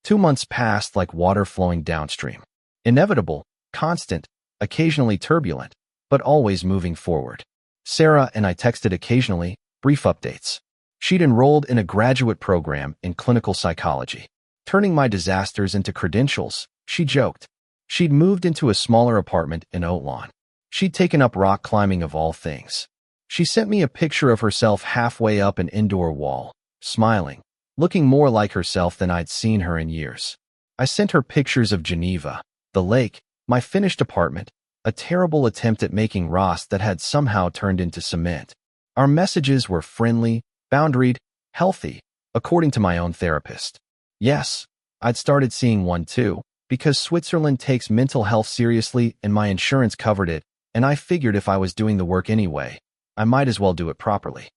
[SPEAKER 1] 2 months passed like water flowing downstream. Inevitable, constant, occasionally turbulent, but always moving forward. Sarah and I texted occasionally, brief updates. She'd enrolled in a graduate program in clinical psychology. Turning my disasters into credentials, she joked. She'd moved into a smaller apartment in Oaklawn. She'd taken up rock climbing of all things. She sent me a picture of herself halfway up an indoor wall, smiling, looking more like herself than I'd seen her in years. I sent her pictures of Geneva, the lake, my finished apartment, a terrible attempt at making Ross that had somehow turned into cement. Our messages were friendly, boundaried, healthy, according to my own therapist. Yes, I'd started seeing one too, because Switzerland takes mental health seriously and my insurance covered it, and I figured if I was doing the work anyway, I might as well do it properly.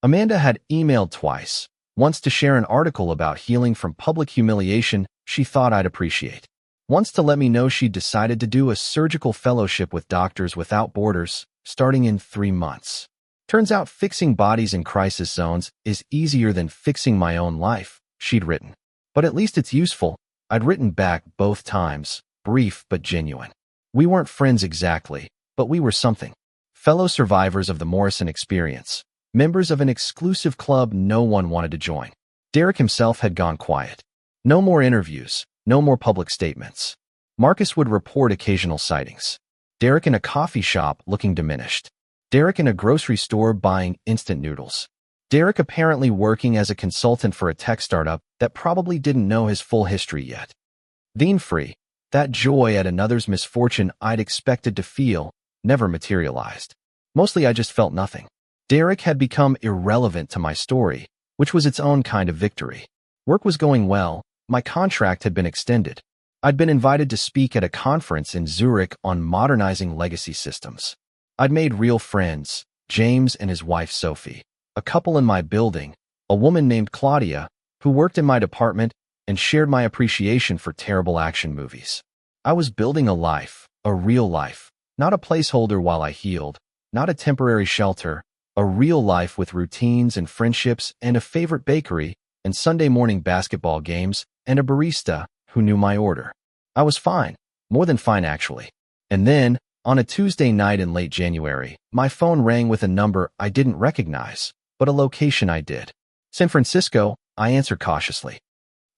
[SPEAKER 1] Amanda had emailed twice, once to share an article about healing from public humiliation she thought I'd appreciate. Once to let me know she'd decided to do a surgical fellowship with Doctors Without Borders, starting in 3 months. Turns out fixing bodies in crisis zones is easier than fixing my own life, she'd written. But at least it's useful. I'd written back both times, brief but genuine. We weren't friends exactly, but we were something. Fellow survivors of the Morrison experience, members of an exclusive club no one wanted to join. Derek himself had gone quiet. No more interviews, no more public statements. Marcus would report occasional sightings. Derek in a coffee shop looking diminished. Derek in a grocery store buying instant noodles. Derek apparently working as a consultant for a tech startup that probably didn't know his full history yet. Free, that joy at another's misfortune I'd expected to feel, never materialized. Mostly I just felt nothing. Derek had become irrelevant to my story, which was its own kind of victory. Work was going well, my contract had been extended. I'd been invited to speak at a conference in Zurich on modernizing legacy systems. I'd made real friends, James and his wife Sophie, a couple in my building, a woman named Claudia, who worked in my department and shared my appreciation for terrible action movies. I was building a life, a real life, not a placeholder while I healed, not a temporary shelter, a real life with routines and friendships and a favorite bakery and Sunday morning basketball games and a barista who knew my order. I was fine. More than fine, actually. And then, on a Tuesday night in late January, my phone rang with a number I didn't recognize, but a location I did. San Francisco, I answered cautiously.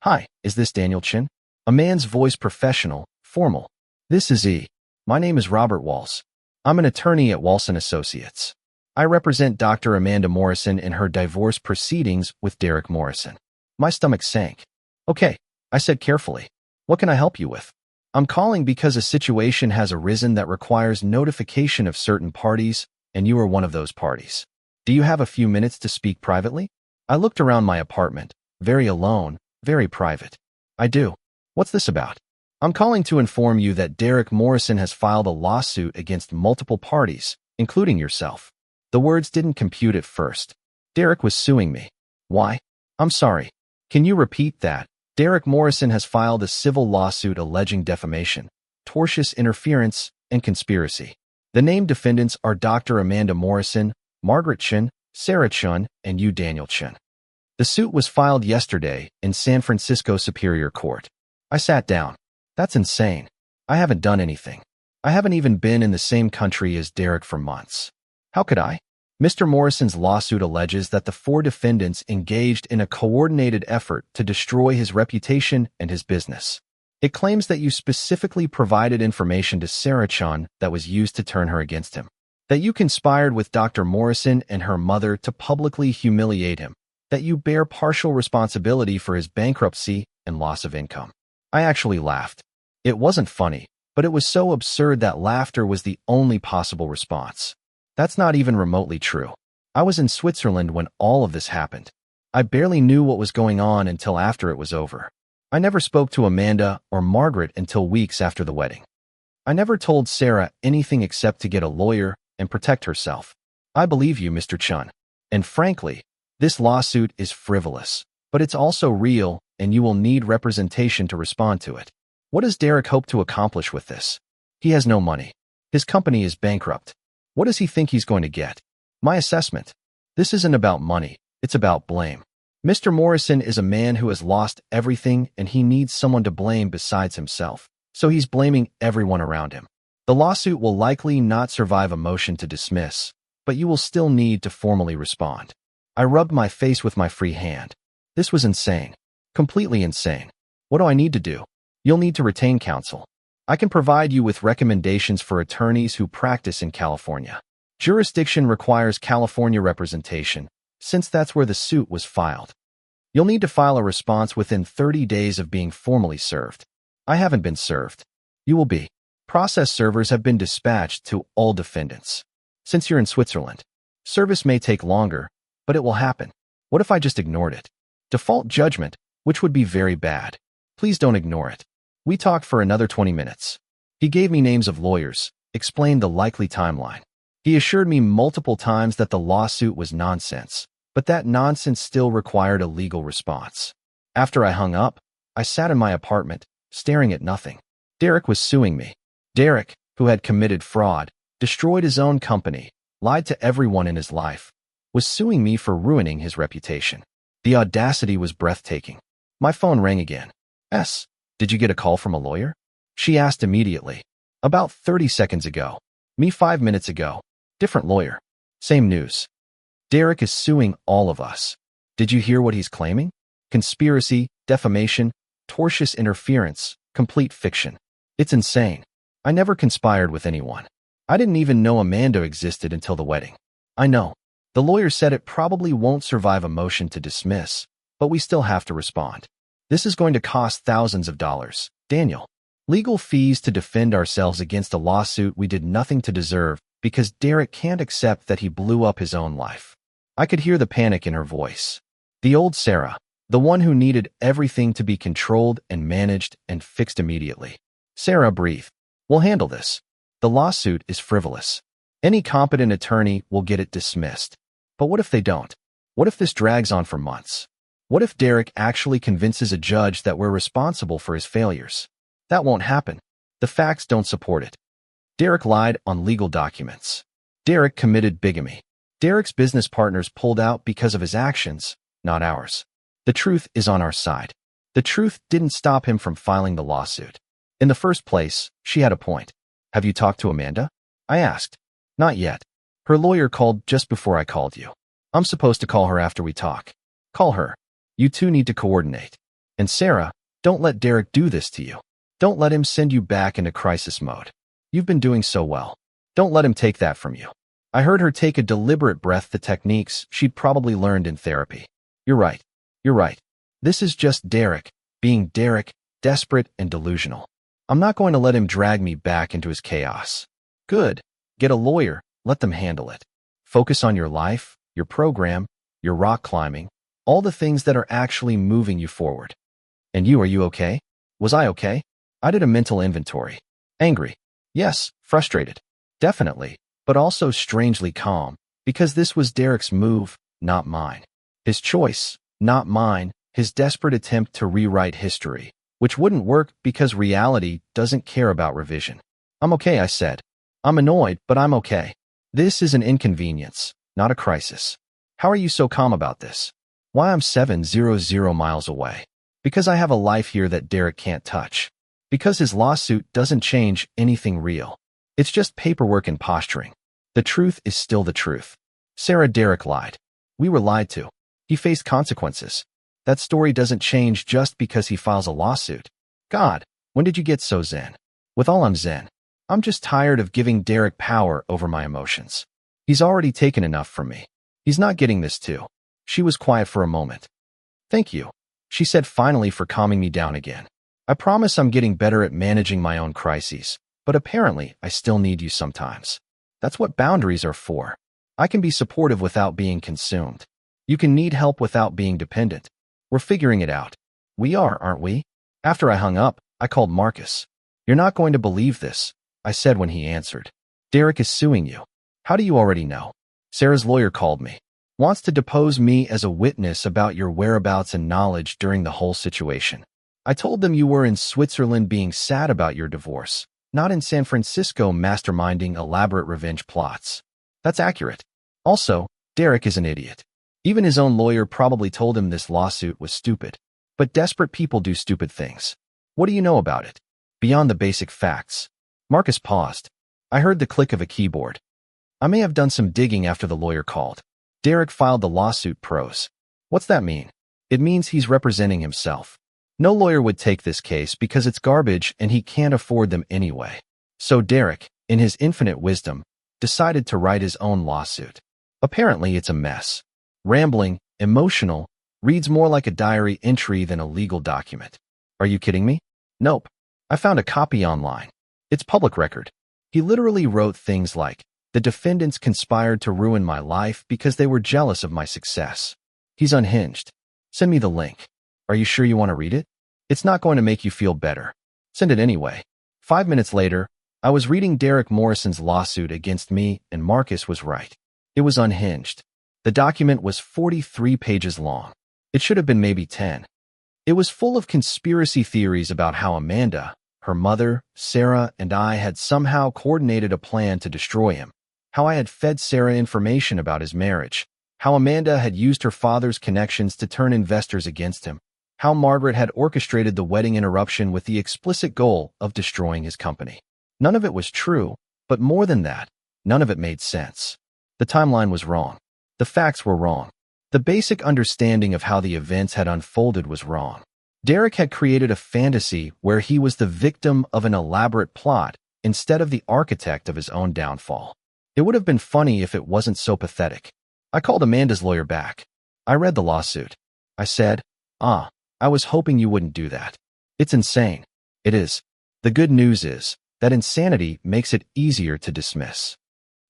[SPEAKER 1] Hi, is this Daniel Chin? A man's voice, professional, formal. This is E. My name is Robert Walls. I'm an attorney at Walls & Associates. I represent Dr. Amanda Morrison in her divorce proceedings with Derek Morrison. My stomach sank. Okay, I said carefully. What can I help you with? I'm calling because a situation has arisen that requires notification of certain parties, and you are one of those parties. Do you have a few minutes to speak privately? I looked around my apartment, very alone, very private. I do. What's this about? I'm calling to inform you that Derek Morrison has filed a lawsuit against multiple parties, including yourself. The words didn't compute at first. Derek was suing me. Why? I'm sorry. Can you repeat that? Derek Morrison has filed a civil lawsuit alleging defamation, tortious interference, and conspiracy. The named defendants are Dr. Amanda Morrison, Margaret Chin, Sarah Chun, and you, Daniel Chin. The suit was filed yesterday in San Francisco Superior Court. I sat down. That's insane. I haven't done anything. I haven't even been in the same country as Derek for months. How could I? Mr. Morrison's lawsuit alleges that the four defendants engaged in a coordinated effort to destroy his reputation and his business. It claims that you specifically provided information to Sarah Chun that was used to turn her against him, that you conspired with Dr. Morrison and her mother to publicly humiliate him, that you bear partial responsibility for his bankruptcy and loss of income. I actually laughed. It wasn't funny, but it was so absurd that laughter was the only possible response. That's not even remotely true. I was in Switzerland when all of this happened. I barely knew what was going on until after it was over. I never spoke to Amanda or Margaret until weeks after the wedding. I never told Sarah anything except to get a lawyer and protect herself. I believe you, Mr. Chun. And frankly, this lawsuit is frivolous, but it's also real, and you will need representation to respond to it. What does Derek hope to accomplish with this? He has no money. His company is bankrupt. What does he think he's going to get? My assessment. This isn't about money. It's about blame. Mr. Morrison is a man who has lost everything and he needs someone to blame besides himself. So he's blaming everyone around him. The lawsuit will likely not survive a motion to dismiss, but you will still need to formally respond. I rubbed my face with my free hand. This was insane. Completely insane. What do I need to do? You'll need to retain counsel. I can provide you with recommendations for attorneys who practice in California. Jurisdiction requires California representation, since that's where the suit was filed. You'll need to file a response within 30 days of being formally served. I haven't been served. You will be. Process servers have been dispatched to all defendants. Since you're in Switzerland, service may take longer, but it will happen. What if I just ignored it? Default judgment, which would be very bad. Please don't ignore it. We talked for another 20 minutes. He gave me names of lawyers, explained the likely timeline. He assured me multiple times that the lawsuit was nonsense, but that nonsense still required a legal response. After I hung up, I sat in my apartment, staring at nothing. Derek was suing me. Derek, who had committed fraud, destroyed his own company, lied to everyone in his life, was suing me for ruining his reputation. The audacity was breathtaking. My phone rang again. Did you get a call from a lawyer? She asked immediately. About 30 seconds ago. Me 5 minutes ago. Different lawyer. Same news. Derek is suing all of us. Did you hear what he's claiming? Conspiracy, defamation, tortious interference, complete fiction. It's insane. I never conspired with anyone. I didn't even know Amanda existed until the wedding. I know. The lawyer said it probably won't survive a motion to dismiss, but we still have to respond. This is going to cost thousands of dollars. Daniel. Legal fees to defend ourselves against a lawsuit we did nothing to deserve because Derek can't accept that he blew up his own life. I could hear the panic in her voice. The old Sarah, the one who needed everything to be controlled and managed and fixed immediately. Sarah breathed. We'll handle this. The lawsuit is frivolous. Any competent attorney will get it dismissed. But what if they don't? What if this drags on for months? What if Derek actually convinces a judge that we're responsible for his failures? That won't happen. The facts don't support it. Derek lied on legal documents. Derek committed bigamy. Derek's business partners pulled out because of his actions, not ours. The truth is on our side. The truth didn't stop him from filing the lawsuit. In the first place, she had a point. Have you talked to Amanda? I asked. Not yet. Her lawyer called just before I called you. I'm supposed to call her after we talk. Call her. You two need to coordinate. And Sarah, don't let Derek do this to you. Don't let him send you back into crisis mode. You've been doing so well. Don't let him take that from you. I heard her take a deliberate breath, the techniques she'd probably learned in therapy. You're right. You're right. This is just Derek, being Derek, desperate and delusional. I'm not going to let him drag me back into his chaos. Good. Get a lawyer. Let them handle it. Focus on your life, your program, your rock climbing, all the things that are actually moving you forward. And you, are you okay? Was I okay? I did a mental inventory. Angry. Yes. Frustrated. Definitely. But also strangely calm, because this was Derek's move, not mine. His choice, not mine, his desperate attempt to rewrite history, which wouldn't work because reality doesn't care about revision. I'm okay, I said. I'm annoyed, but I'm okay. This is an inconvenience, not a crisis. How are you so calm about this? Why, I'm 700 miles away. Because I have a life here that Derek can't touch. Because his lawsuit doesn't change anything real. It's just paperwork and posturing. The truth is still the truth. Sarah, Derek lied. We were lied to. He faced consequences. That story doesn't change just because he files a lawsuit. God, when did you get so zen? With all, I'm zen. I'm just tired of giving Derek power over my emotions. He's already taken enough from me. He's not getting this too. She was quiet for a moment. Thank you, she said finally, for calming me down again. I promise I'm getting better at managing my own crises, but apparently I still need you sometimes. That's what boundaries are for. I can be supportive without being consumed. You can need help without being dependent. We're figuring it out. We are, aren't we? After I hung up, I called Marcus. You're not going to believe this, I said when he answered. Derek is suing you. How do you already know? Sarah's lawyer called me. Wants to depose me as a witness about your whereabouts and knowledge during the whole situation. I told them you were in Switzerland being sad about your divorce, not in San Francisco masterminding elaborate revenge plots. That's accurate. Also, Derek is an idiot. Even his own lawyer probably told him this lawsuit was stupid. But desperate people do stupid things. What do you know about it? Beyond the basic facts. Marcus paused. I heard the click of a keyboard. I may have done some digging after the lawyer called. Derek filed the lawsuit pros. What's that mean? It means he's representing himself. No lawyer would take this case because it's garbage and he can't afford them anyway. So Derek, in his infinite wisdom, decided to write his own lawsuit. Apparently it's a mess. Rambling, emotional, reads more like a diary entry than a legal document. Are you kidding me? Nope. I found a copy online. It's public record. He literally wrote things like, the defendants conspired to ruin my life because they were jealous of my success. He's unhinged. Send me the link. Are you sure you want to read it? It's not going to make you feel better. Send it anyway. 5 minutes later, I was reading Derek Morrison's lawsuit against me, and Marcus was right. It was unhinged. The document was 43 pages long. It should have been maybe 10. It was full of conspiracy theories about how Amanda, her mother, Sarah, and I had somehow coordinated a plan to destroy him. How I had fed Sarah information about his marriage. How Amanda had used her father's connections to turn investors against him. How Margaret had orchestrated the wedding interruption with the explicit goal of destroying his company. None of it was true, but more than that, none of it made sense. The timeline was wrong. The facts were wrong. The basic understanding of how the events had unfolded was wrong. Derek had created a fantasy where he was the victim of an elaborate plot instead of the architect of his own downfall. It would have been funny if it wasn't so pathetic. I called Amanda's lawyer back. I read the lawsuit. I said, I was hoping you wouldn't do that. It's insane. It is. The good news is that insanity makes it easier to dismiss.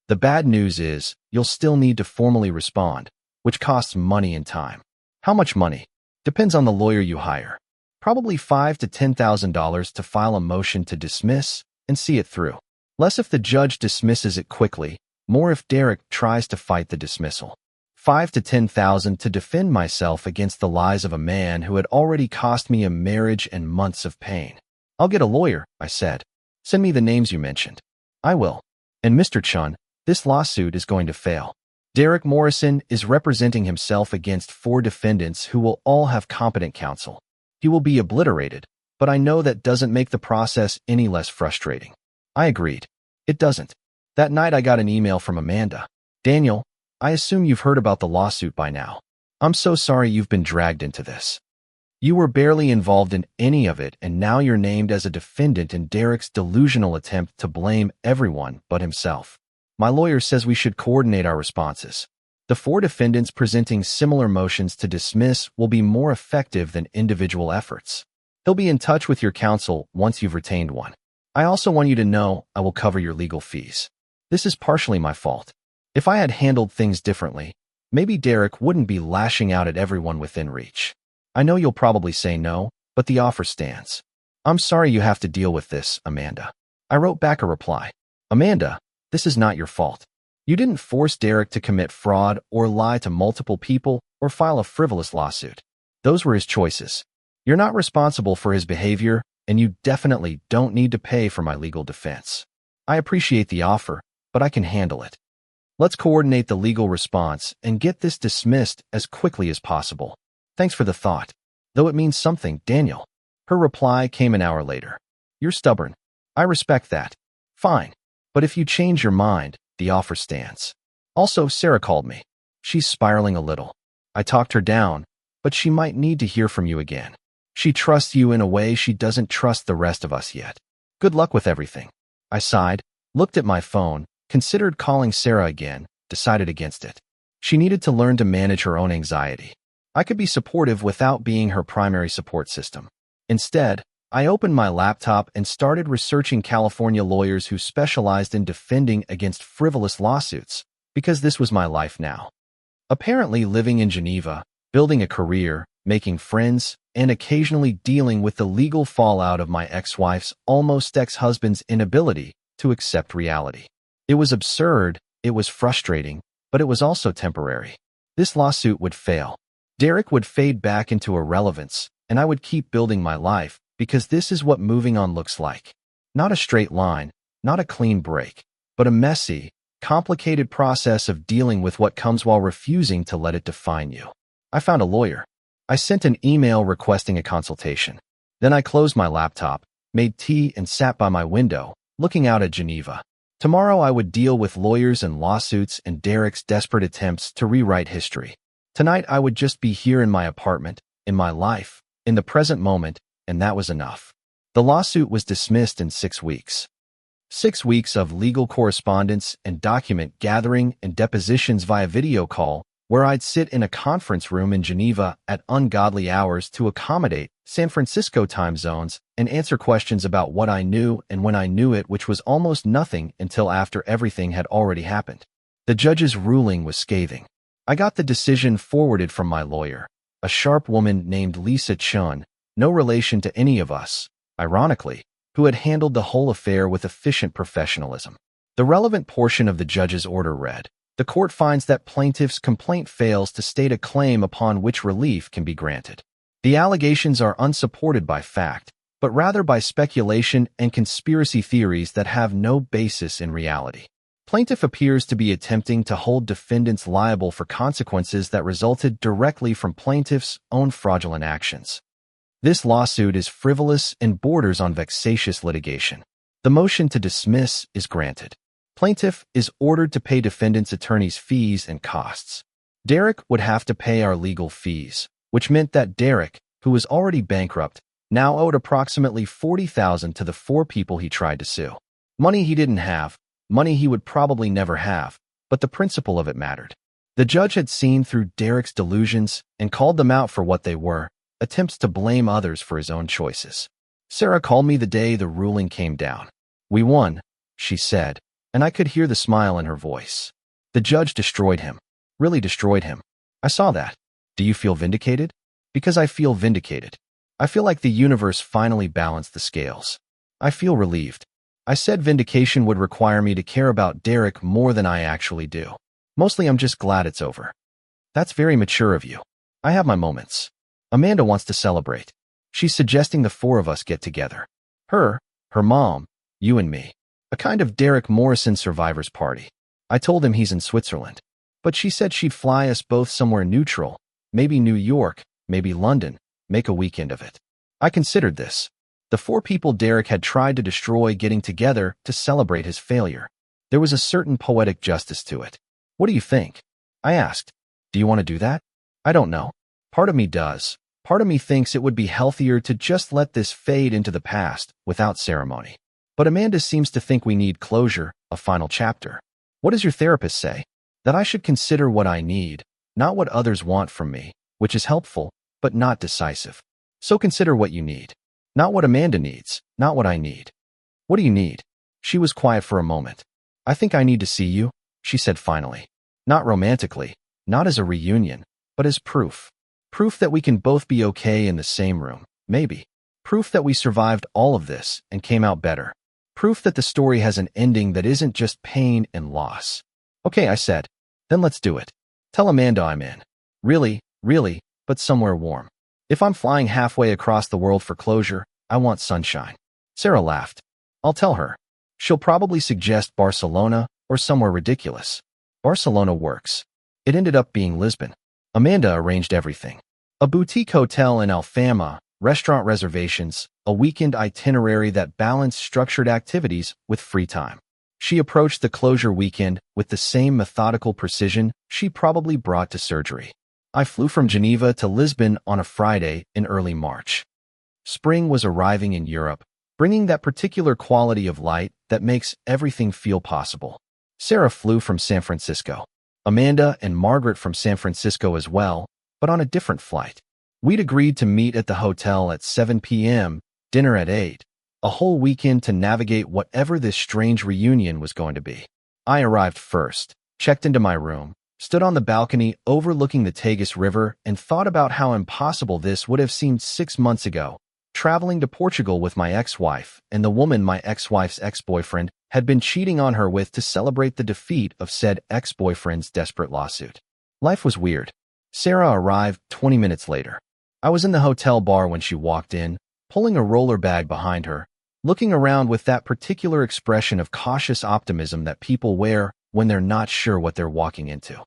[SPEAKER 1] The bad news is you'll still need to formally respond, which costs money and time. How much money? Depends on the lawyer you hire. Probably $5,000 to $10,000 to file a motion to dismiss and see it through. Less if the judge dismisses it quickly, more if Derek tries to fight the dismissal. $5,000 to $10,000 to defend myself against the lies of a man who had already cost me a marriage and months of pain. I'll get a lawyer, I said. Send me the names you mentioned. I will. And Mr. Chun, this lawsuit is going to fail. Derek Morrison is representing himself against 4 defendants who will all have competent counsel. He will be obliterated, but I know that doesn't make the process any less frustrating. I agreed. It doesn't. That night I got an email from Amanda. Daniel, I assume you've heard about the lawsuit by now. I'm so sorry you've been dragged into this. You were barely involved in any of it, and now you're named as a defendant in Derek's delusional attempt to blame everyone but himself. My lawyer says we should coordinate our responses. The 4 defendants presenting similar motions to dismiss will be more effective than individual efforts. He'll be in touch with your counsel once you've retained one. I also want you to know I will cover your legal fees. This is partially my fault. If I had handled things differently, maybe Derek wouldn't be lashing out at everyone within reach. I know you'll probably say no, but the offer stands. I'm sorry you have to deal with this, Amanda. I wrote back a reply. Amanda, this is not your fault. You didn't force Derek to commit fraud or lie to multiple people or file a frivolous lawsuit. Those were his choices. You're not responsible for his behavior, and you definitely don't need to pay for my legal defense. I appreciate the offer, but I can handle it. Let's coordinate the legal response and get this dismissed as quickly as possible. Thanks for the thought. Though it means something, Daniel. Her reply came an hour later. You're stubborn. I respect that. Fine. But if you change your mind, the offer stands. Also, Sarah called me. She's spiraling a little. I talked her down, but she might need to hear from you again. She trusts you in a way she doesn't trust the rest of us yet. Good luck with everything. I sighed, looked at my phone, considered calling Sarah again, decided against it. She needed to learn to manage her own anxiety. I could be supportive without being her primary support system. Instead, I opened my laptop and started researching California lawyers who specialized in defending against frivolous lawsuits, because this was my life now. Apparently living in Geneva, building a career, making friends, and occasionally dealing with the legal fallout of my ex-wife's almost ex-husband's inability to accept reality. It was absurd, it was frustrating, but it was also temporary. This lawsuit would fail. Derek would fade back into irrelevance, and I would keep building my life, because this is what moving on looks like. Not a straight line, not a clean break, but a messy, complicated process of dealing with what comes while refusing to let it define you. I found a lawyer. I sent an email requesting a consultation. Then I closed my laptop, made tea, and sat by my window, looking out at Geneva. Tomorrow I would deal with lawyers and lawsuits and Derek's desperate attempts to rewrite history. Tonight I would just be here in my apartment, in my life, in the present moment, and that was enough. The lawsuit was dismissed in 6 weeks. 6 weeks of legal correspondence and document gathering and depositions via video call, where I'd sit in a conference room in Geneva at ungodly hours to accommodate San Francisco time zones and answer questions about what I knew and when I knew it, which was almost nothing until after everything had already happened. The judge's ruling was scathing. I got the decision forwarded from my lawyer, a sharp woman named Lisa Chun, no relation to any of us, ironically, who had handled the whole affair with efficient professionalism. The relevant portion of the judge's order read, "The court finds that plaintiff's complaint fails to state a claim upon which relief can be granted. The allegations are unsupported by fact, but rather by speculation and conspiracy theories that have no basis in reality. Plaintiff appears to be attempting to hold defendants liable for consequences that resulted directly from plaintiff's own fraudulent actions. This lawsuit is frivolous and borders on vexatious litigation. The motion to dismiss is granted. Plaintiff is ordered to pay defendant's attorney's fees and costs. Derek would have to pay our legal fees, which meant that Derek, who was already bankrupt, now owed approximately $40,000 to the 4 people he tried to sue. Money he didn't have, money he would probably never have, but the principle of it mattered. The judge had seen through Derek's delusions and called them out for what they were, attempts to blame others for his own choices. Sarah called me the day the ruling came down. "We won," she said, and I could hear the smile in her voice. The judge destroyed him. Really destroyed him. I saw that. Do you feel vindicated? Because I feel vindicated. I feel like the universe finally balanced the scales. I feel relieved. I said vindication would require me to care about Derek more than I actually do. Mostly I'm just glad it's over. That's very mature of you. I have my moments. Amanda wants to celebrate. She's suggesting the 4 of us get together. Her mom, you and me. A kind of Derek Morrison survivors party. I told him he's in Switzerland. But she said she'd fly us both somewhere neutral, maybe New York, maybe London, make a weekend of it. I considered this. The four people Derek had tried to destroy getting together to celebrate his failure. There was a certain poetic justice to it. What do you think? I asked. Do you want to do that? I don't know. Part of me does. Part of me thinks it would be healthier to just let this fade into the past without ceremony. But Amanda seems to think we need closure, a final chapter. What does your therapist say? That I should consider what I need, not what others want from me, which is helpful, but not decisive. So consider what you need. Not what Amanda needs, not what I need. What do you need? She was quiet for a moment. I think I need to see you, she said finally. Not romantically, not as a reunion, but as proof. Proof that we can both be okay in the same room, maybe. Proof that we survived all of this and came out better. Proof that the story has an ending that isn't just pain and loss. Okay, I said. Then let's do it. Tell Amanda I'm in. Really, but somewhere warm. If I'm flying halfway across the world for closure, I want sunshine. Sarah laughed. I'll tell her. She'll probably suggest Barcelona or somewhere ridiculous. Barcelona works. It ended up being Lisbon. Amanda arranged everything. A boutique hotel in Alfama, restaurant reservations, a weekend itinerary that balanced structured activities with free time. She approached the closure weekend with the same methodical precision she probably brought to surgery. I flew from Geneva to Lisbon on a Friday in early March. Spring was arriving in Europe, bringing that particular quality of light that makes everything feel possible. Sarah flew from San Francisco. Amanda and Margaret from San Francisco as well, but on a different flight. We'd agreed to meet at the hotel at 7 p.m., dinner at 8, a whole weekend to navigate whatever this strange reunion was going to be. I arrived first, checked into my room, stood on the balcony overlooking the Tagus River, and thought about how impossible this would have seemed 6 months ago, traveling to Portugal with my ex-wife and the woman my ex-wife's ex-boyfriend had been cheating on her with to celebrate the defeat of said ex-boyfriend's desperate lawsuit. Life was weird. Sarah arrived 20 minutes later. I was in the hotel bar when she walked in, pulling a roller bag behind her, looking around with that particular expression of cautious optimism that people wear when they're not sure what they're walking into.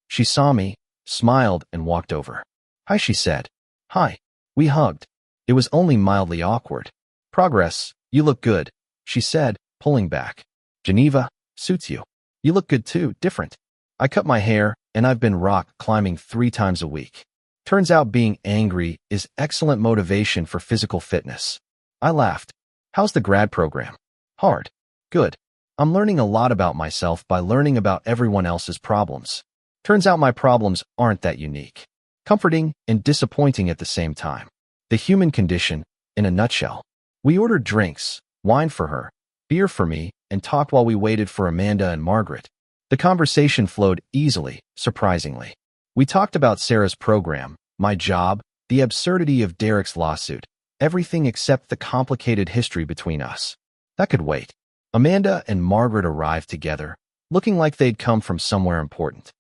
[SPEAKER 1] She saw me, smiled, and walked over. Hi, she said. Hi. We hugged. It was only mildly awkward. Progress, you look good, she said, pulling back. Geneva, suits you. You look good too, different. I cut my hair, and I've been rock climbing 3 times a week. Turns out being angry is excellent motivation for physical fitness. I laughed. How's the grad program? Hard. Good. I'm learning a lot about myself by learning about everyone else's problems. Turns out my problems aren't that unique. Comforting and disappointing at the same time. The human condition, in a nutshell. We ordered drinks, wine for her, beer for me, and talked while we waited for Amanda and Margaret. The conversation flowed easily, surprisingly. We talked about Sarah's program, my job, the absurdity of Derek's lawsuit, everything except the complicated history between us. That could wait. Amanda and Margaret arrived together, looking like they'd come from somewhere important.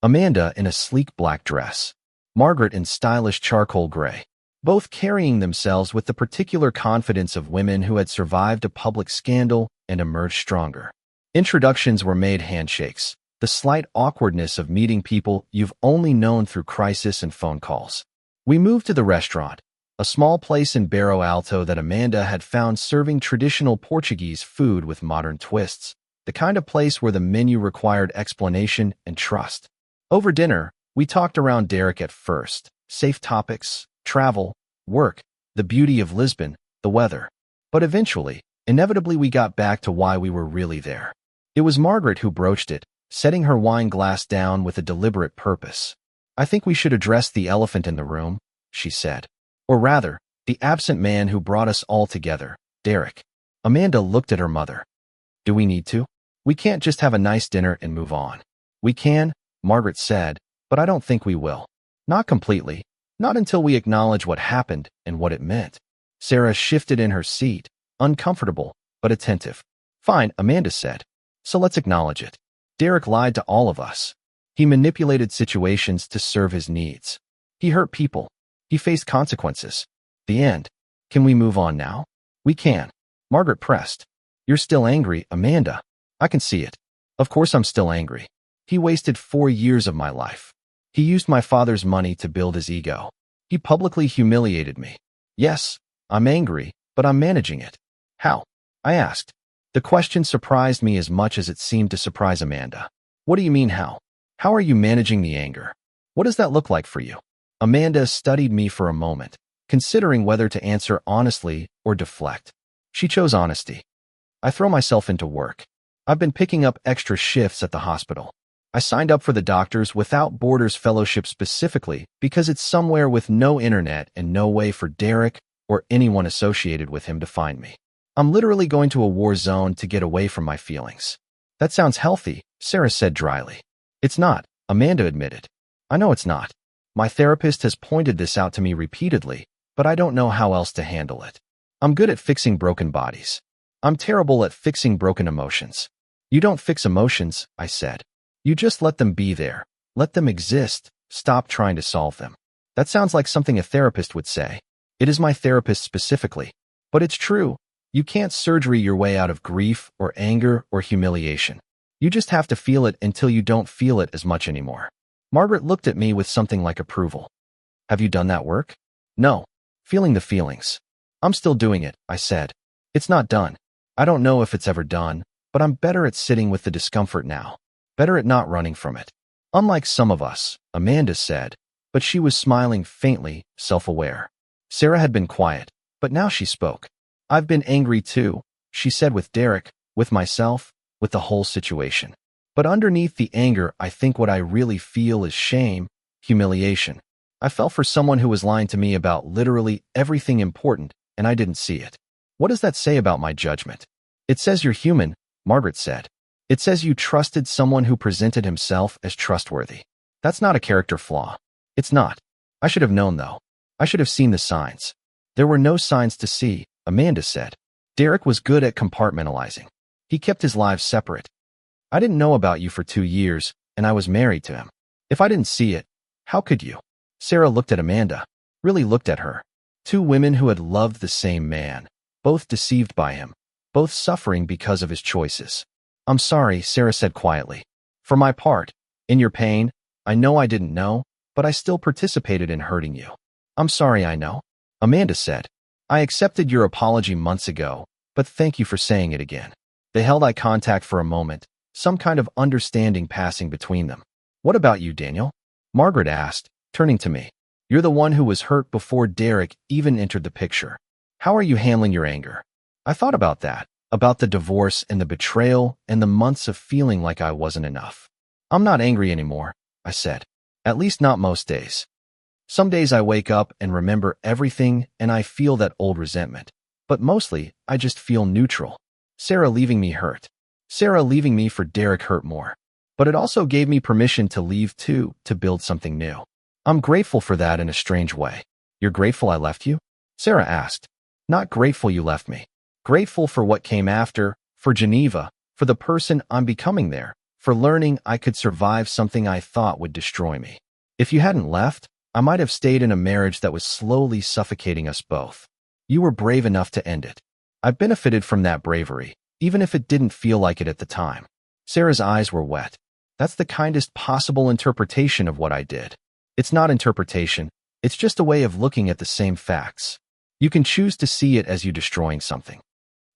[SPEAKER 1] Amanda in a sleek black dress, Margaret in stylish charcoal gray, both carrying themselves with the particular confidence of women who had survived a public scandal and emerged stronger. Introductions were made handshakes, the slight awkwardness of meeting people you've only known through crisis and phone calls. We moved to the restaurant, a small place in Barro Alto that Amanda had found serving traditional Portuguese food with modern twists, the kind of place where the menu required explanation and trust. Over dinner, we talked around Derek at first, safe topics, travel, work, the beauty of Lisbon, the weather. But eventually, inevitably we got back to why we were really there. It was Margaret who broached it, setting her wine glass down with a deliberate purpose. I think we should address the elephant in the room, she said. Or rather, the absent man who brought us all together, Derek. Amanda looked at her mother. Do we need to? We can't just have a nice dinner and move on. We can, Margaret said, but I don't think we will. Not completely. Not until we acknowledge what happened and what it meant. Sarah shifted in her seat, uncomfortable, but attentive. Fine, Amanda said. So let's acknowledge it. Derek lied to all of us. He manipulated situations to serve his needs. He hurt people. He faced consequences. The end. Can we move on now? We can. Margaret pressed. You're still angry, Amanda. I can see it. Of course I'm still angry. He wasted 4 years of my life. He used my father's money to build his ego. He publicly humiliated me. Yes, I'm angry, but I'm managing it. How? I asked. The question surprised me as much as it seemed to surprise Amanda. What do you mean how? How are you managing the anger? What does that look like for you? Amanda studied me for a moment, considering whether to answer honestly or deflect. She chose honesty. I throw myself into work. I've been picking up extra shifts at the hospital. I signed up for the Doctors Without Borders Fellowship specifically because it's somewhere with no internet and no way for Derek or anyone associated with him to find me. I'm literally going to a war zone to get away from my feelings. That sounds healthy, Sarah said dryly. It's not, Amanda admitted. I know it's not. My therapist has pointed this out to me repeatedly, but I don't know how else to handle it. I'm good at fixing broken bodies. I'm terrible at fixing broken emotions. You don't fix emotions, I said. You just let them be there. Let them exist. Stop trying to solve them. That sounds like something a therapist would say. It is my therapist specifically. But it's true. You can't surgery your way out of grief or anger or humiliation. You just have to feel it until you don't feel it as much anymore. Margaret looked at me with something like approval. Have you done that work? No. Feeling the feelings. I'm still doing it, I said. It's not done. I don't know if it's ever done, but I'm better at sitting with the discomfort now. Better at not running from it. Unlike some of us, Amanda said, but she was smiling faintly, self-aware. Sarah had been quiet, but now she spoke. I've been angry too, she said, with Derek, with myself, with the whole situation. But underneath the anger, I think what I really feel is shame, humiliation. I fell for someone who was lying to me about literally everything important, and I didn't see it. What does that say about my judgment? It says you're human, Margaret said. It says you trusted someone who presented himself as trustworthy. That's not a character flaw. It's not. I should have known, though. I should have seen the signs. There were no signs to see, Amanda said. Derek was good at compartmentalizing. He kept his lives separate. I didn't know about you for 2 years, and I was married to him. If I didn't see it, how could you? Sarah looked at Amanda, really looked at her. 2 women who had loved the same man, both deceived by him, both suffering because of his choices. I'm sorry, Sarah said quietly. For my part, in your pain, I know I didn't know, but I still participated in hurting you. I'm sorry, I know, Amanda said. I accepted your apology months ago, but thank you for saying it again. They held eye contact for a moment, some kind of understanding passing between them. What about you, Daniel? Margaret asked, turning to me. You're the one who was hurt before Derek even entered the picture. How are you handling your anger? I thought about that, about the divorce and the betrayal and the months of feeling like I wasn't enough. I'm not angry anymore, I said. At least not most days. Some days I wake up and remember everything and I feel that old resentment. But mostly, I just feel neutral. Sarah leaving me hurt. Sarah leaving me for Derek hurt more. But it also gave me permission to leave too, to build something new. I'm grateful for that in a strange way. You're grateful I left you? Sarah asked. Not grateful you left me. Grateful for what came after, for Geneva, for the person I'm becoming there, for learning I could survive something I thought would destroy me. If you hadn't left, I might have stayed in a marriage that was slowly suffocating us both. You were brave enough to end it. I benefited from that bravery, even if it didn't feel like it at the time. Sarah's eyes were wet. That's the kindest possible interpretation of what I did. It's not interpretation, it's just a way of looking at the same facts. You can choose to see it as you destroying something.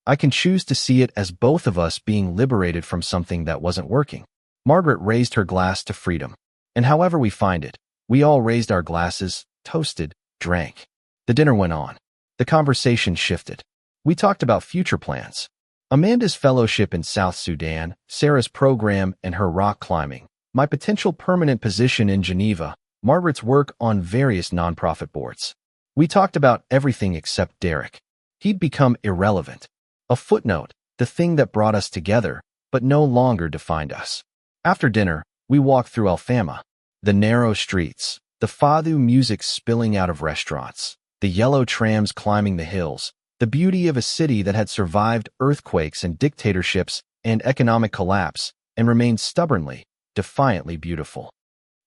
[SPEAKER 1] I can choose to see it as both of us being liberated from something that wasn't working. Margaret raised her glass to freedom. And however we find it, we all raised our glasses, toasted, drank. The dinner went on. The conversation shifted. We talked about future plans. Amanda's fellowship in South Sudan, Sarah's program and her rock climbing, my potential permanent position in Geneva, Margaret's work on various nonprofit boards. We talked about everything except Derek. He'd become irrelevant. A footnote, the thing that brought us together, but no longer defined us. After dinner, we walked through Alfama. The narrow streets, the fado music spilling out of restaurants, the yellow trams climbing the hills, the beauty of a city that had survived earthquakes and dictatorships and economic collapse and remained stubbornly, defiantly beautiful.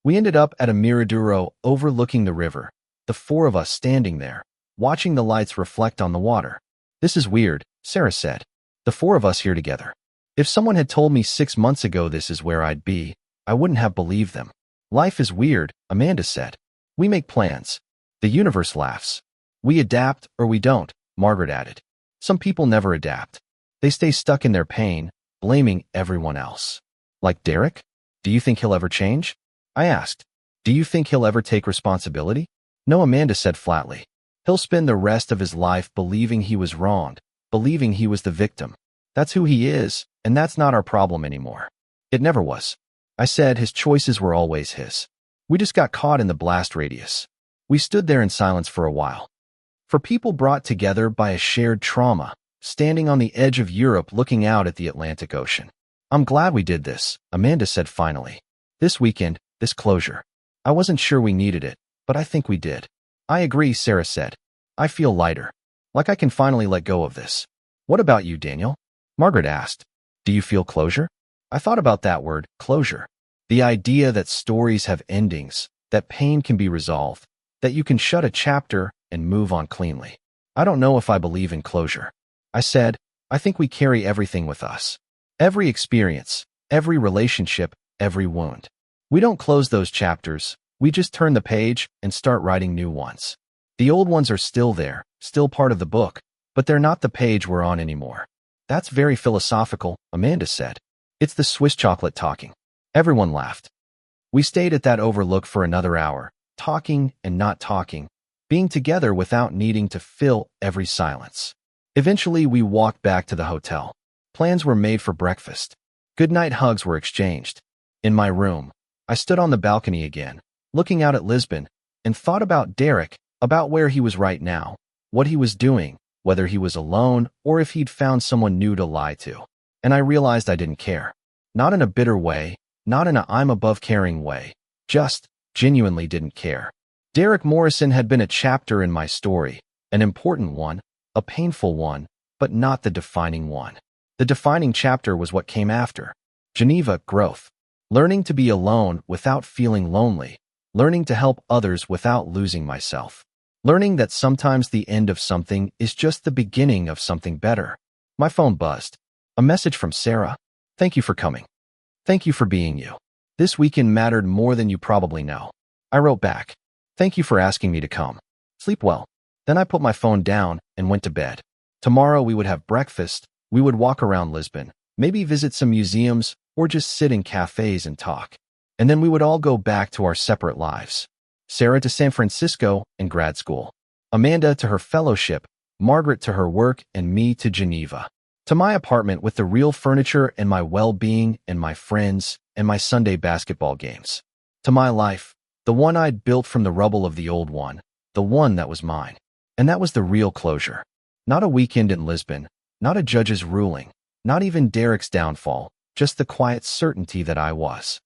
[SPEAKER 1] We ended up at a miraduro overlooking the river, the 4 of us standing there, watching the lights reflect on the water. This is weird, Sarah said. The 4 of us here together. If someone had told me 6 months ago this is where I'd be, I wouldn't have believed them. Life is weird, Amanda said. We make plans. The universe laughs. We adapt or we don't, Margaret added. Some people never adapt. They stay stuck in their pain, blaming everyone else. Like Derek? Do you think he'll ever change? I asked. Do you think he'll ever take responsibility? No, Amanda said flatly. He'll spend the rest of his life believing he was wronged, believing he was the victim. That's who he is, and that's not our problem anymore. It never was. I said his choices were always his. We just got caught in the blast radius. We stood there in silence for a while. For people brought together by a shared trauma, standing on the edge of Europe looking out at the Atlantic Ocean. I'm glad we did this, Amanda said finally. This weekend, this closure. I wasn't sure we needed it, but I think we did. I agree, Sarah said. I feel lighter. Like I can finally let go of this. What about you, Daniel? Margaret asked. Do you feel closure? I thought about that word, closure. The idea that stories have endings, that pain can be resolved, that you can shut a chapter and move on cleanly. I don't know if I believe in closure. I said, I think we carry everything with us. Every experience, every relationship, every wound. We don't close those chapters. We just turn the page and start writing new ones. The old ones are still there, still part of the book, but they're not the page we're on anymore. That's very philosophical, Amanda said. It's the Swiss chocolate talking. Everyone laughed. We stayed at that overlook for another hour, talking and not talking, being together without needing to fill every silence. Eventually, we walked back to the hotel. Plans were made for breakfast. Goodnight hugs were exchanged. In my room, I stood on the balcony again, looking out at Lisbon, and thought about Derek, about where he was right now, what he was doing, whether he was alone or if he'd found someone new to lie to. And I realized I didn't care. Not in a bitter way, not in a I'm above caring way, just genuinely didn't care. Derek Morrison had been a chapter in my story, an important one, a painful one, but not the defining one. The defining chapter was what came after. Geneva, growth. Learning to be alone without feeling lonely. Learning to help others without losing myself. Learning that sometimes the end of something is just the beginning of something better. My phone buzzed. A message from Sarah. Thank you for coming. Thank you for being you. This weekend mattered more than you probably know. I wrote back. Thank you for asking me to come. Sleep well. Then I put my phone down and went to bed. Tomorrow we would have breakfast. We would walk around Lisbon, maybe visit some museums, or just sit in cafes and talk. And then we would all go back to our separate lives. Sarah to San Francisco and grad school. Amanda to her fellowship, Margaret to her work, and me to Geneva. To my apartment with the real furniture and my well-being and my friends and my Sunday basketball games. To my life, the one I'd built from the rubble of the old one, the one that was mine. And that was the real closure. Not a weekend in Lisbon, not a judge's ruling, not even Derek's downfall, just the quiet certainty that I was.